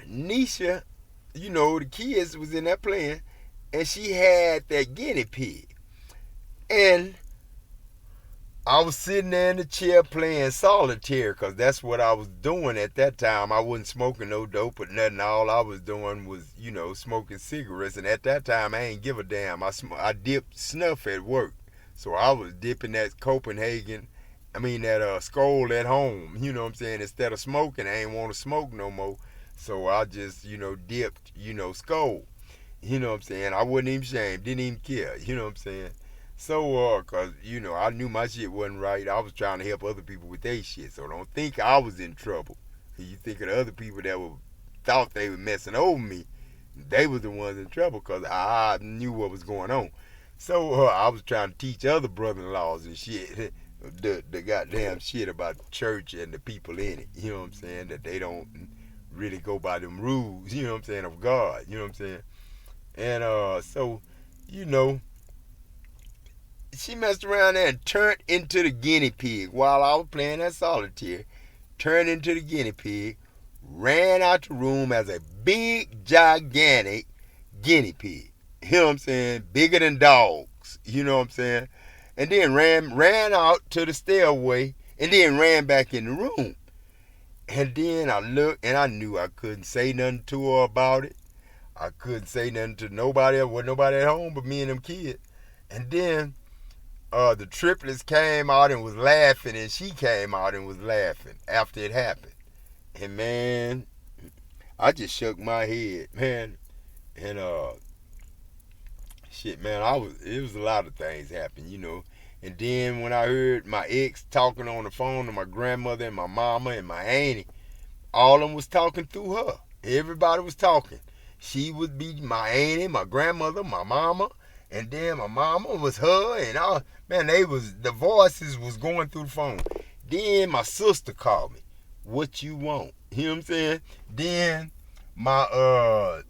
Nisha, you know, the kids was in there playing, and she had that guinea pig. And I was sitting there in the chair playing solitaire because that's what I was doing at that time. I wasn't smoking no dope or nothing. All I was doing was, you know, smoking cigarettes. And at that time, I ain't give a damn. I dipped snuff at work. So I was dipping that that Skoal at home. You know what I'm saying? Instead of smoking, I ain't want to smoke no more. So I just, you know, dipped, you know, Skoal. You know what I'm saying? I wasn't even ashamed. Didn't even care. You know what I'm saying? So, cause, you know, I knew my shit wasn't right. I was trying to help other people with their shit. So don't think I was in trouble. You think of the other people that thought they were messing over me. They were the ones in trouble because I knew what was going on. So I was trying to teach other brother-in-laws and shit the goddamn shit about the church and the people in it. You know what I'm saying? That they don't really go by them rules, you know what I'm saying, of God. You know what I'm saying? And so, you know, she messed around there and turned into the guinea pig while I was playing that solitaire. Turned into the guinea pig, ran out the room as a big, gigantic guinea pig. You know what I'm saying? Bigger than dogs. You know what I'm saying? And then ran out to the stairway and then ran back in the room. And then I looked and I knew I couldn't say nothing to her about it. I couldn't say nothing to nobody. There wasn't nobody at home but me and them kids. And then the triplets came out and was laughing, and she came out and was laughing after it happened. And man, I just shook my head, man. And shit, man, it was a lot of things happened, you know. And then when I heard my ex talking on the phone to my grandmother and my mama and my auntie, all of them was talking through her. Everybody was talking. She would be my auntie, my grandmother, my mama, and then my mama was her, and all. Man, the voices was going through the phone. Then my sister called me. What you want? You know what I'm saying? Then my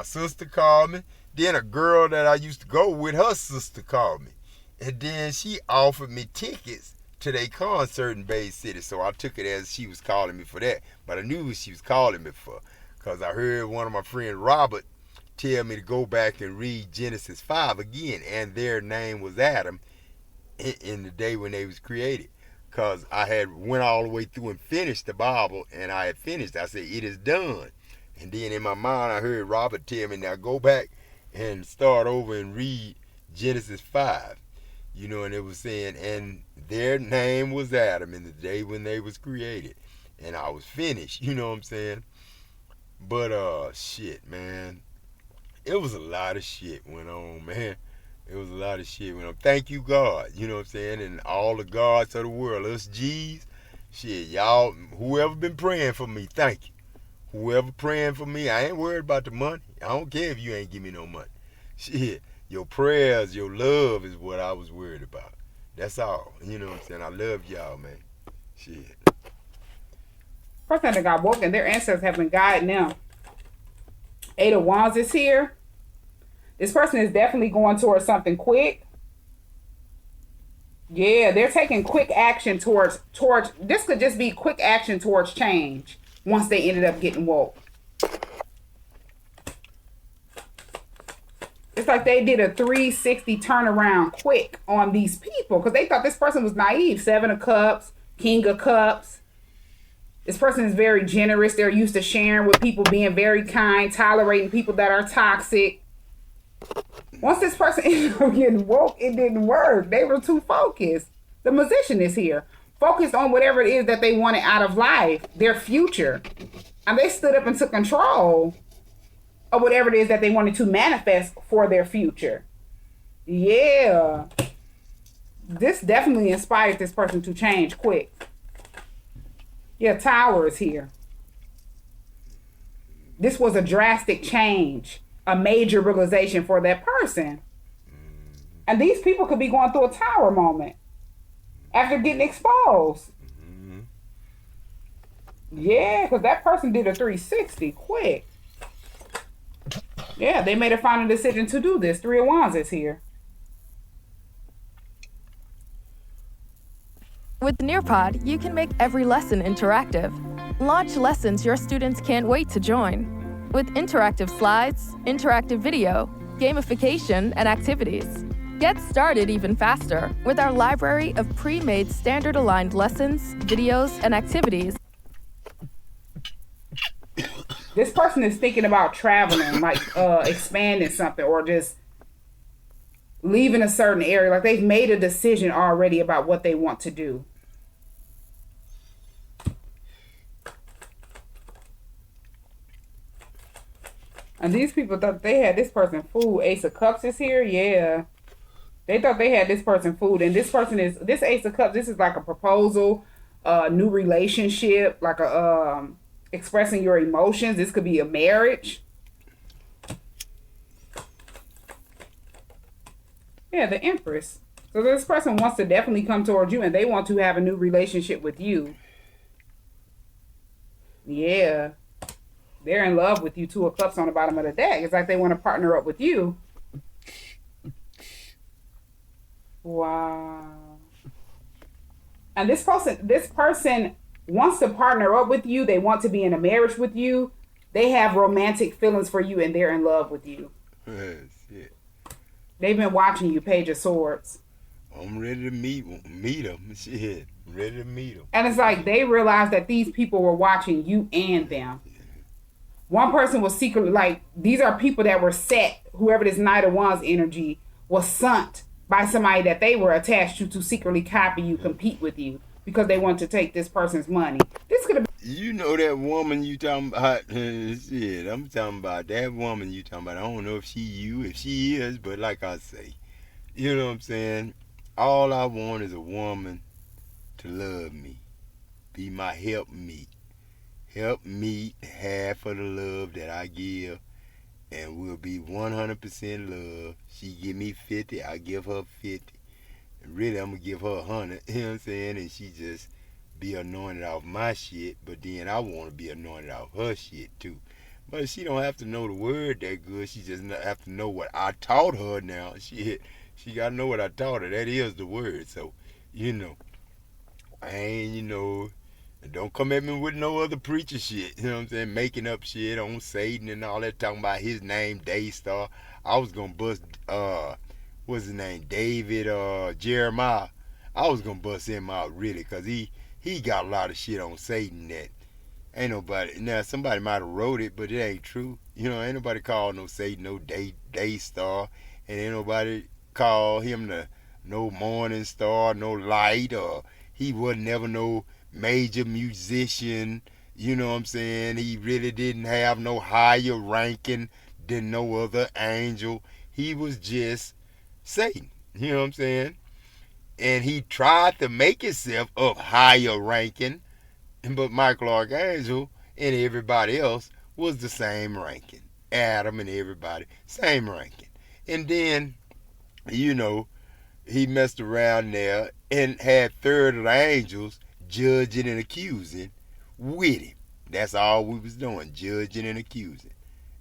sister called me. Then a girl that I used to go with, her sister called me. And then she offered me tickets to their concert in Bay City. So I took it as she was calling me for that. But I knew what she was calling me for. Because I heard one of my friends, Robert, tell me to go back and read Genesis 5 again. And their name was Adam in the day when they was created. Because I had went all the way through and finished the Bible. And I had finished. I said, it is done. And then in my mind, I heard Robert tell me, now go back and start over and read Genesis 5. You know, and it was saying, and their name was Adam in the day when they was created. And I was finished, you know what I'm saying? But, shit, man. It was a lot of shit went on, man. It was a lot of shit went on. Thank you, God, you know what I'm saying? And all the gods of the world, us G's, shit, y'all, whoever been praying for me, thank you. Whoever praying for me, I ain't worried about the money. I don't care if you ain't give me no money. Shit. Your prayers, your love is what I was worried about. That's all. You know what I'm saying? I love y'all, man. Shit. Person that got woke and their ancestors have been guiding them. 8 of Wands is here. This person is definitely going towards something quick. Yeah, they're taking quick action towards this could just be quick action towards change once they ended up getting woke. It's like they did a 360 turnaround quick on these people because they thought this person was naive. 7 of Cups, King of Cups. This person is very generous. They're used to sharing with people, being very kind, tolerating people that are toxic. Once this person ended up getting woke, it didn't work. They were too focused. The musician is here. Focused on whatever it is that they wanted out of life, their future. And they stood up and took control of whatever it is that they wanted to manifest for their future. Yeah. This definitely inspired this person to change quick. Yeah, Tower is here. This was a drastic change, a major realization for that person. And these people could be going through a Tower moment after getting exposed. Yeah, because that person did a 360 quick. Yeah, they made a final decision to do this. 3 of Wands is here. With Nearpod, you can make every lesson interactive. Launch lessons your students can't wait to join. With interactive slides, interactive video, gamification, and activities. Get started even faster with our library of pre-made standard-aligned lessons, videos, and activities. This person is thinking about traveling, like expanding something or just leaving a certain area. Like they've made a decision already about what they want to do. And these people thought they had this person fooled. Ace of Cups is here. Yeah. They thought they had this person fooled. And this person is, this Ace of Cups, this is like a proposal, new relationship, like a expressing your emotions. This could be a marriage. Yeah, the Empress. So this person wants to definitely come towards you and they want to have a new relationship with you. Yeah. They're in love with you. 2 of Cups on the bottom of the deck. It's like they want to partner up with you. Wow. And this person wants to partner up with you. They want to be in a marriage with you. They have romantic feelings for you and they're in love with you. Shit. They've been watching you, Page of Swords. I'm ready to meet them. Shit. I'm ready to meet them. And it's like they realized that these people were watching you and them. One person was secretly, like, these are people that were set, whoever this Knight of Wands energy was sent by somebody that they were attached to secretly copy you, compete with you, because they want to take this person's money. This could have been... You know that woman you talking about? Shit, I'm talking about that woman you talking about. I don't know if she is, but like I say, you know what I'm saying? All I want is a woman to love me, be my helpmeet. Help me half of the love that I give, and we'll be 100% love. She give me 50, I give her 50. And really, I'm going to give her 100, you know what I'm saying? And she just be anointed off my shit, but then I want to be anointed off her shit too. But she don't have to know the word that good. She just have to know what I taught her now. She got to know what I taught her. That is the word. So, you know, I ain't, you know... Don't come at me with no other preacher shit, you know what I'm saying? Making up shit on Satan and all that, talking about his name, De-Sire. I was gonna bust, what's his name, David, Jeremiah. I was gonna bust him out really, cause he got a lot of shit on Satan that ain't nobody, now somebody might have wrote it, but it ain't true. You know, ain't nobody called no Satan no De-Sire, and ain't nobody call him no morning star, no light, or he wasn't never no major musician, you know what I'm saying? He really didn't have no higher ranking than no other angel. He was just Satan, you know what I'm saying? And he tried to make himself of higher ranking, but Michael Archangel and everybody else was the same ranking. Adam and everybody, same ranking. And then, you know, he messed around there and had 1/3 of the angels judging and accusing with him. That's all we was doing, judging and accusing.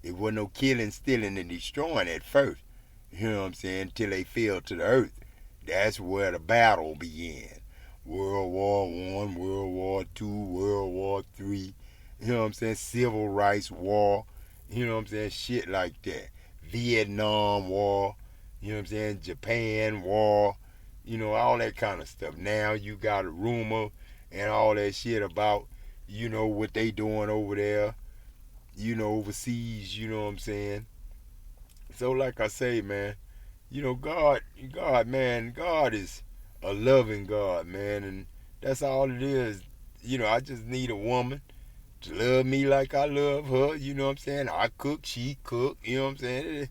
It wasn't no killing, stealing, and destroying at first. You know what I'm saying? Till they fell to the earth. That's where the battle began. World War I, World War II, World War III. You know what I'm saying? Civil rights war. You know what I'm saying? Shit like that. Vietnam War, you know what I'm saying, Japan War, you know, all that kind of stuff. Now you got a rumor and all that shit about, you know, what they doing over there, you know, overseas, you know what I'm saying. So like I say, man, you know, God, man, God is a loving God, man, and that's all it is. You know, I just need a woman to love me like I love her, you know what I'm saying? I cook, she cook, you know what I'm saying?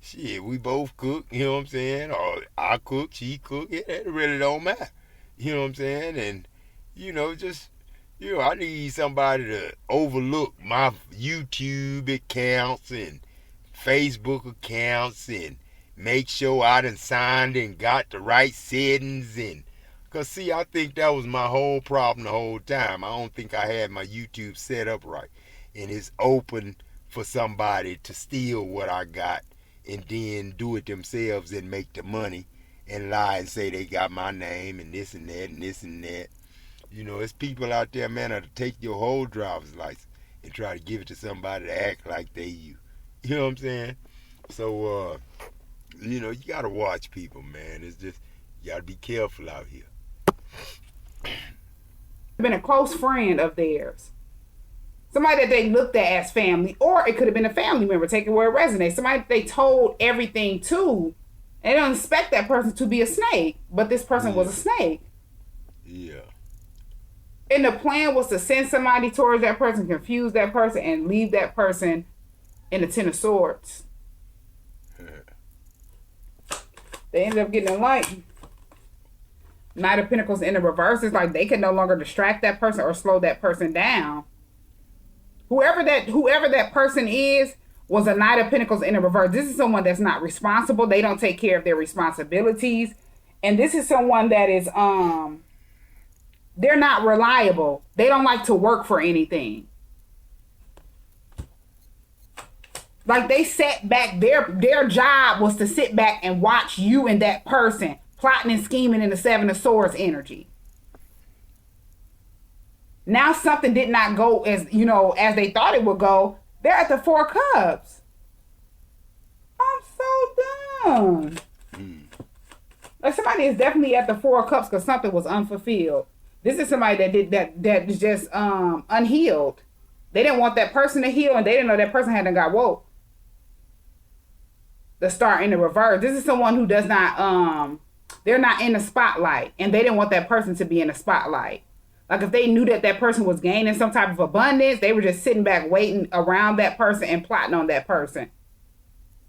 Shit, we both cook, you know what I'm saying? Or I cook, she cook, it really don't matter, you know what I'm saying? And, you know, just, you know, I need somebody to overlook my YouTube accounts and Facebook accounts and make sure I done signed and got the right settings. And because see, I think that was my whole problem the whole time. I don't think I had my YouTube set up right, and it's open for somebody to steal what I got and then do it themselves and make the money and lie and say they got my name and this and that and this and that. You know, it's people out there, man, that'll take your whole driver's license and try to give it to somebody to act like they you. You know what I'm saying? So, you know, you gotta watch people, man. It's just, you gotta be careful out here. Been a close friend of theirs. Somebody that they looked at as family, or it could have been a family member, taking where it resonates. Somebody that they told everything to, and they don't expect that person to be a snake, but this person was a snake. Yeah. And the plan was to send somebody towards that person, confuse that person, and leave that person in the Ten of Swords. They ended up getting enlightened. Knight of Pentacles in the reverse. It's like they can no longer distract that person or slow that person down. Whoever that person is was a Knight of Pentacles in the reverse. This is someone that's not responsible. They don't take care of their responsibilities. And this is someone that is they're not reliable. They don't like to work for anything. Like they sat back, their job was to sit back and watch you and that person plotting and scheming in the Seven of Swords energy. Now something did not go as, you know, as they thought it would go. They're at the Four Cups. I'm so done. Like somebody is definitely at the Four Cups because something was unfulfilled. This is somebody that is just unhealed. They didn't want that person to heal, and they didn't know that person hadn't got woke. The Star in the reverse. This is someone who does not they're not in the spotlight, and they didn't want that person to be in the spotlight. Like if they knew that person was gaining some type of abundance, they were just sitting back waiting around that person and plotting on that person.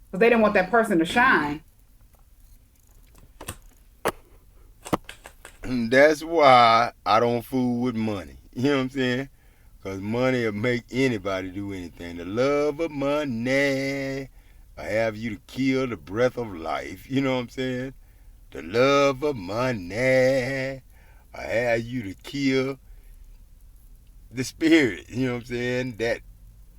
Because they didn't want that person to shine. That's why I don't fool with money. You know what I'm saying? Because money will make anybody do anything. The love of money will have you to kill the breath of life. You know what I'm saying? The love of money will have you to kill the spirit. You know what I'm saying? That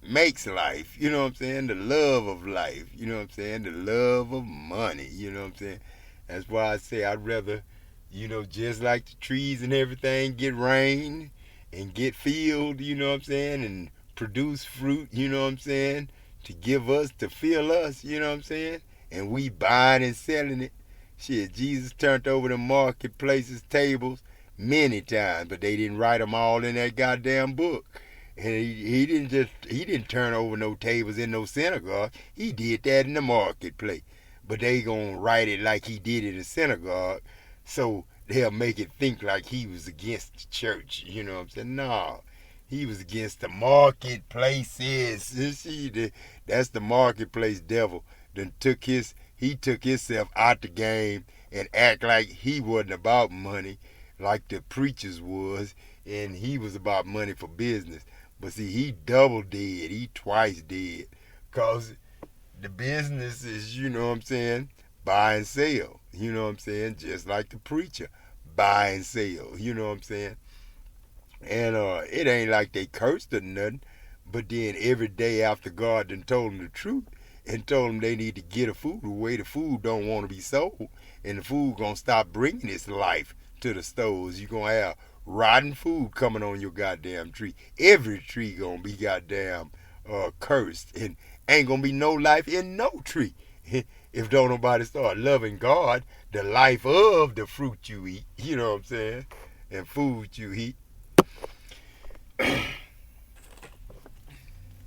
makes life. You know what I'm saying? The love of life. You know what I'm saying? The love of money. You know what I'm saying? That's why I say I'd rather, you know, just like the trees and everything get rain and get filled, you know what I'm saying, and produce fruit, you know what I'm saying, to give us, to fill us, you know what I'm saying, and we buying and selling it. Shit, Jesus turned over the marketplaces, tables, many times, but they didn't write them all in that goddamn book. And he didn't turn over no tables in no synagogue. He did that in the marketplace. But they gonna write it like he did in the synagogue, so they'll make it think like he was against the church. You know what I'm saying? No, he was against the marketplaces. You see, that's the marketplace devil. He took himself out the game and act like he wasn't about money, like the preachers was, and he was about money for business. But see, he double did. He twice did, cause the business is, you know what I'm saying, buy and sell. You know what I'm saying? Just like the preacher, buy and sell. You know what I'm saying? And it ain't like they cursed or nothing, but then every day after God done told them the truth and told them they need to get a food away, the food don't want to be sold, and the food gonna stop bringing its life to the stores. You gonna have rotten food coming on your goddamn tree. Every tree gonna be goddamn cursed, and ain't gonna be no life in no tree. If don't nobody start loving God, the life of the fruit you eat, you know what I'm saying, and food you eat.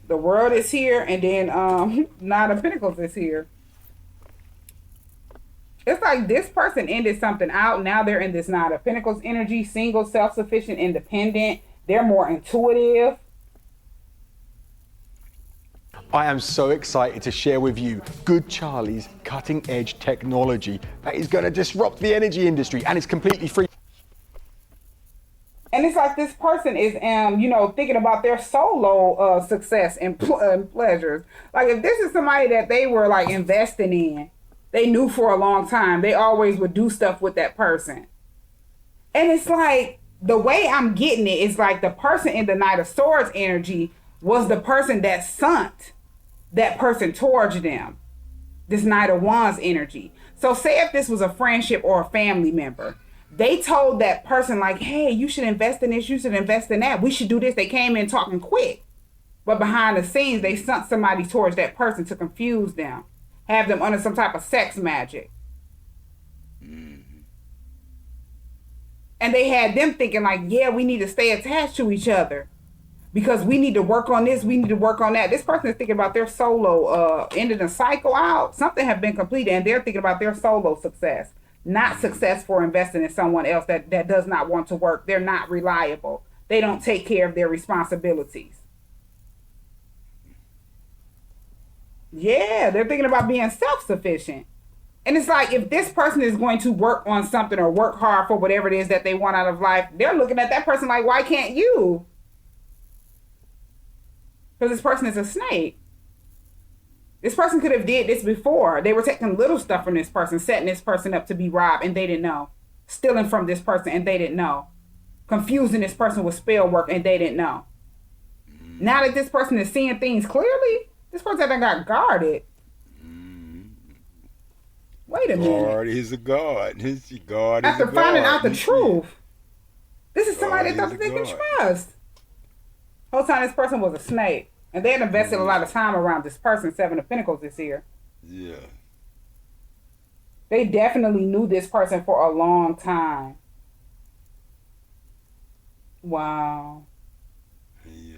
The world is here, and then Nine of Pentacles is here. It's like this person ended something out. Now they're in this Nine of Pentacles energy, single, self-sufficient, independent. They're more intuitive. I am so excited to share with you Good Charlie's cutting edge technology that is going to disrupt the energy industry, and it's completely free. And it's like this person is, thinking about their solo success and pleasures. Like if this is somebody that they were like investing in, they knew for a long time, they always would do stuff with that person. And it's like, the way I'm getting it is like the person in the Knight of Swords energy was the person that sent that person towards them. This Knight of Wands energy. So say if this was a friendship or a family member, they told that person like, hey, you should invest in this, you should invest in that, we should do this. They came in talking quick. But behind the scenes, they sent somebody towards that person to confuse them, have them under some type of sex magic. And they had them thinking like, yeah, we need to stay attached to each other because we need to work on this, we need to work on that. This person is thinking about their solo, ending a cycle out. Something have been completed, and they're thinking about their solo success, not success for investing in someone else that does not want to work. They're not reliable. They don't take care of their responsibilities. Yeah, they're thinking about being self-sufficient. And it's like, if this person is going to work on something or work hard for whatever it is that they want out of life, they're looking at that person like, why can't you? Because this person is a snake. This person could have did this before. They were taking little stuff from this person, setting this person up to be robbed, and they didn't know. Stealing from this person, and they didn't know. Confusing this person with spell work, and they didn't know. Now that this person is seeing things clearly, this person that got guarded. Wait a minute. God is a God. God After is a finding God. out the truth, this is somebody God they thought is that a they can God. trust. Whole time this person was a snake. And they had invested a lot of time around this person, Seven of Pentacles this year. Yeah. They definitely knew this person for a long time. Wow. Yeah.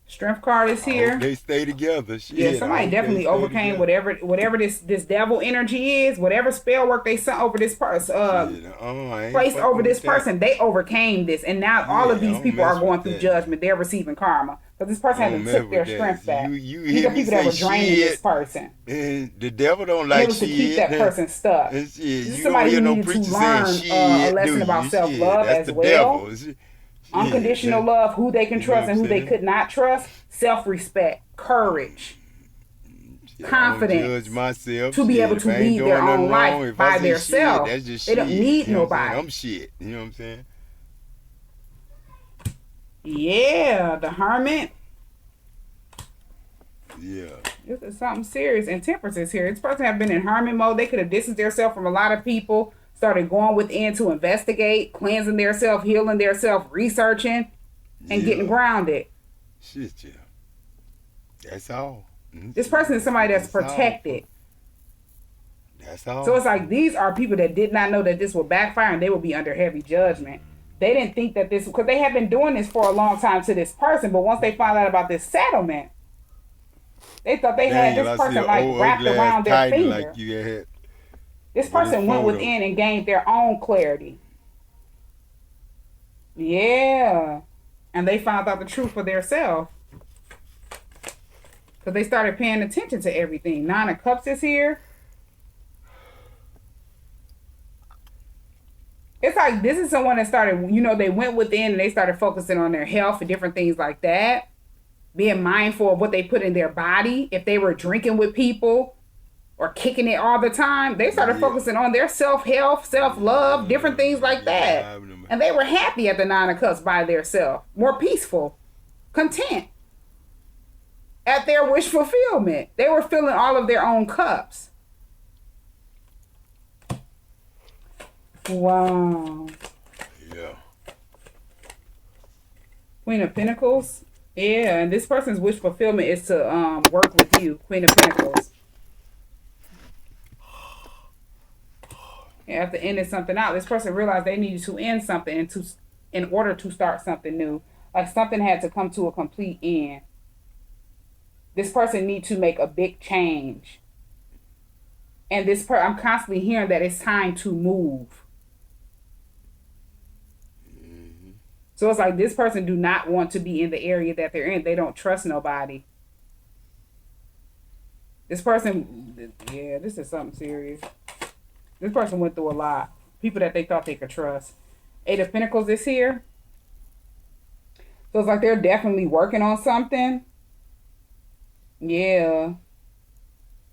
Strength card is here. They stay together. Shit, Yeah, somebody definitely overcame whatever this devil energy is, whatever spell work they sent over this person, placed over this person. They overcame this, and now all of these people are going through judgment. They're receiving karma because this person hasn't took their strength back. These are people that were draining this person. The devil don't like shit. To keep that person stuck. This is somebody who needed to learn a lesson about self-love as well. Unconditional love, who they can trust and who they could not trust, self-respect, courage, confidence, to be able to lead their own life by themselves. They don't need nobody. I'm shit. You know what I'm saying? Yeah, the Hermit. Yeah. This is something serious. And Temperance is here. This person have been in hermit mode. They could have distanced themselves from a lot of people. Started going within to investigate, cleansing themselves, healing themselves, researching, and getting grounded. Shit, yeah. That's all. This person is somebody that's protected. That's all. So it's like these are people that did not know that this would backfire and they would be under heavy judgment. They didn't think that this, because they have been doing this for a long time to this person, but once they found out about this settlement, they thought they had this person like wrapped around their finger. Like you had. This person went within and gained their own clarity. Yeah. And they found out the truth for themselves. Because they started paying attention to everything. Nine of Cups is here. It's like this is someone that started, they went within and they started focusing on their health and different things like that. Being mindful of what they put in their body. If they were drinking with people or kicking it all the time, they started focusing on their self-health, self-love, different things like that. And they were happy at the Nine of Cups by themselves, more peaceful, content at their wish fulfillment. They were filling all of their own cups. Wow. Yeah. Queen of Pentacles. Yeah, and this person's wish fulfillment is to work with you, Queen of Pentacles. And after ending something out, this person realized they needed to end something in order to start something new. Like something had to come to a complete end. This person needs to make a big change. And I'm constantly hearing that it's time to move. So it's like this person do not want to be in the area that they're in. They don't trust nobody. This person, yeah, this is something serious. This person went through a lot. People that they thought they could trust. Eight of Pentacles is here. So it's like they're definitely working on something. Yeah.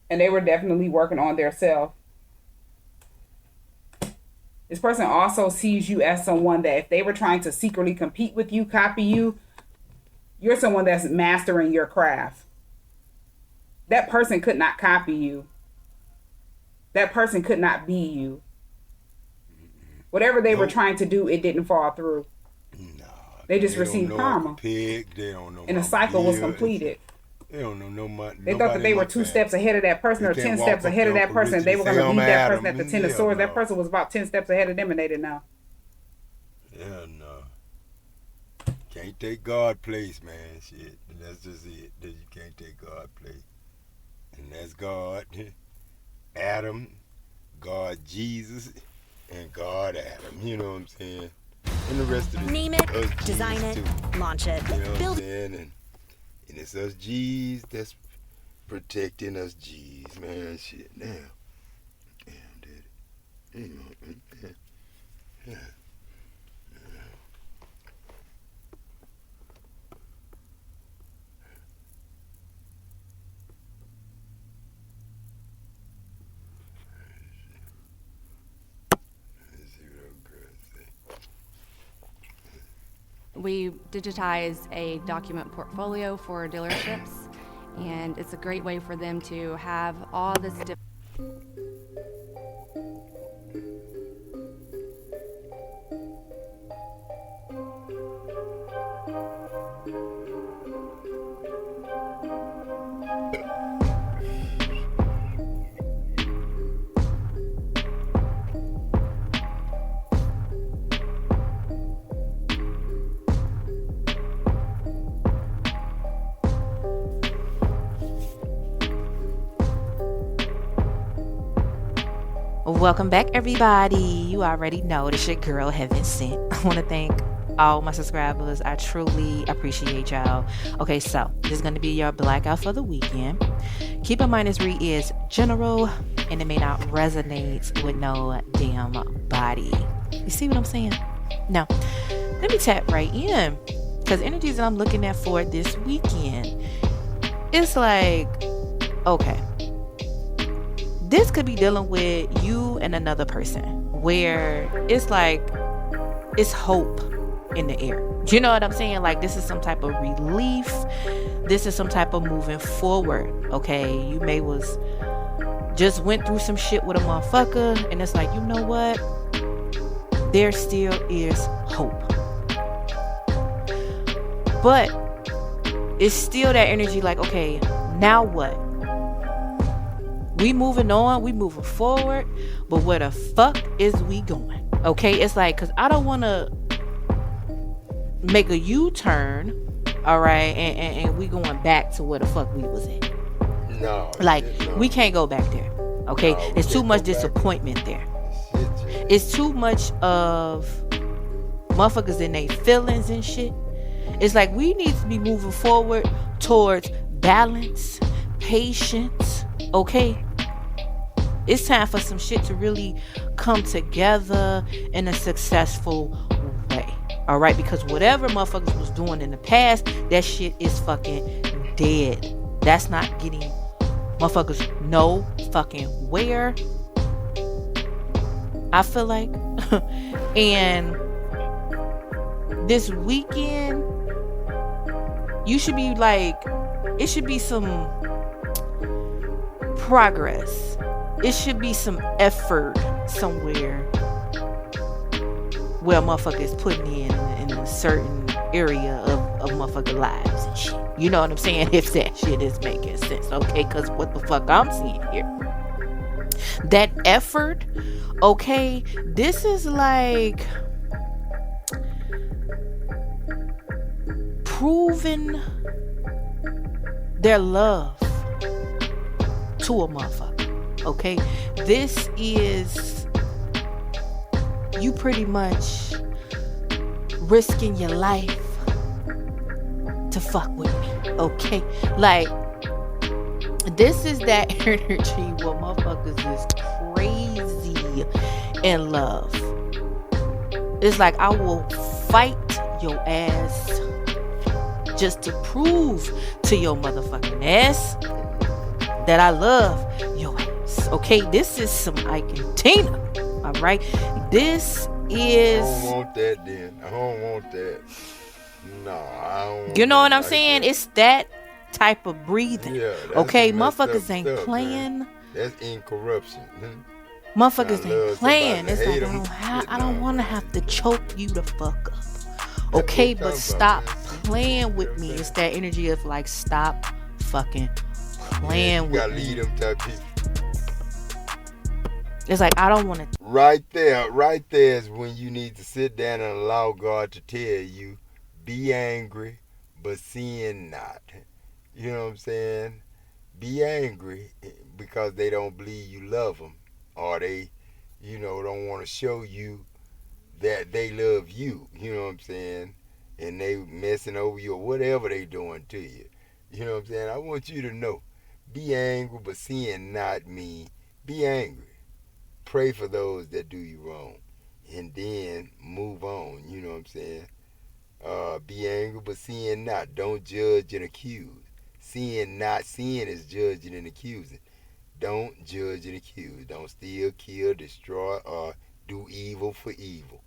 And they were definitely working on their self. This person also sees you as someone that if they were trying to secretly compete with you, copy you, you're someone that's mastering your craft. That person could not copy you. That person could not be you. Whatever they were trying to do, it didn't fall through. They just received karma. They don't know. And the cycle was completed. They don't know They thought that they were 2 steps ahead of that person or 10 steps ahead of that person. They were going to leave that person at the 10 of swords. That person was about 10 steps ahead of them and they didn't know. Yeah, no. Can't take God place, man. Shit. That's just it. You can't take God place. And that's God, Adam, God Jesus, and God Adam. You know what I'm saying? And the rest of it. Name it, design it, launch it, you know build what I'm saying? And it's us G's that's protecting us G's, man. Shit, now. Damn, daddy. Yeah. We digitize a document portfolio for dealerships, and it's a great way for them to have all this Welcome back, everybody. You already know it's your girl Heavenz. I want to thank all my subscribers. I truly appreciate y'all. Okay, so this is going to be your blackout for the weekend. Keep in mind this read is general and it may not resonate with no damn body. You see what I'm saying? Now, let me tap right in because energies that I'm looking at for this weekend, it's like, okay, this could be dealing with you and another person where it's like it's hope in the air. You know what I'm saying? Like this is some type of relief. This is some type of moving forward. Okay, you may was just went through some shit with a motherfucker and it's like, you know what? There still is hope. But it's still that energy like, okay, now what? We moving on, we moving forward, but where the fuck is we going? Okay, it's like, cause I don't want to make a U-turn, all right, and we going back to where the fuck we was at. No, like we can't go back there. Okay, no, it's too much disappointment there. It's too much of motherfuckers in their feelings and shit. It's like we need to be moving forward towards balance, patience. Okay, it's time for some shit to really come together in a successful way. All right, because whatever motherfuckers was doing in the past, that shit is fucking dead. That's not getting motherfuckers no fucking where. I feel like, and this weekend, you should be like, it should be some progress. It should be some effort somewhere where a motherfucker is putting in a certain area of of motherfucking lives and shit. You know what I'm saying? If that shit is making sense, okay? Because what the fuck I'm seeing here. That effort, okay? This is like proving their love to a motherfucker, okay? This is you pretty much risking your life to fuck with me, okay? Like, this is that energy where motherfuckers is crazy in love. It's like, I will fight your ass just to prove to your motherfucking ass that I love your ass, okay? This is some Ike and Tina, all right? This is... I don't want that then. I don't want that. No, I don't want You know what I'm like saying? that. It's that type of breathing. Yeah, that's okay, some messed motherfuckers up ain't stuff, playing. Man. That's incorruption. Motherfuckers I love ain't playing. somebody It's to like, hate 'em. I don't want to have to choke you the fuck up. Okay, but stop playing with me. It's that energy of like, stop fucking playing you with gotta me. lead them type people. It's like, I don't want to. Right there is when you need to sit down and allow God to tell you, be angry, but sin not. You know what I'm saying? Be angry because they don't believe you love them, or they, don't want to show you that they love you. You know what I'm saying? And they messing over you or whatever they doing to you. You know what I'm saying? I want you to know, be angry, but sin not mean be angry. Pray for those that do you wrong, and then move on. You know what I'm saying? Be angry, but sin not. Don't judge and accuse. Sin not. Sin is judging and accusing. Don't judge and accuse. Don't steal, kill, destroy, or do evil for evil.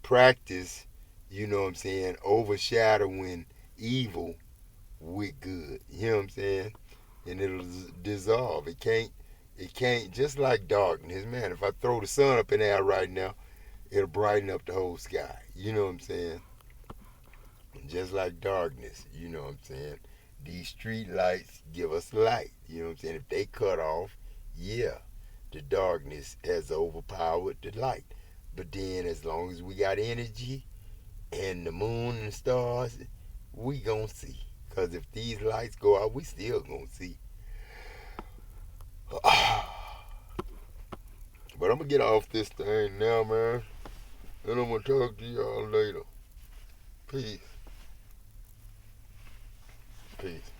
Practice, you know what I'm saying, overshadowing evil with good. You know what I'm saying? And it'll dissolve. It can't, just like darkness, man. If I throw the sun up in there right now, it'll brighten up the whole sky. You know what I'm saying? Just like darkness, you know what I'm saying? These street lights give us light. You know what I'm saying? If they cut off, yeah, the darkness has overpowered the light. But then as long as we got energy and the moon and the stars, we gonna see. Because if these lights go out, we still gonna see. But I'm going to get off this thing now, man. And I'm going to talk to y'all later. Peace. Peace.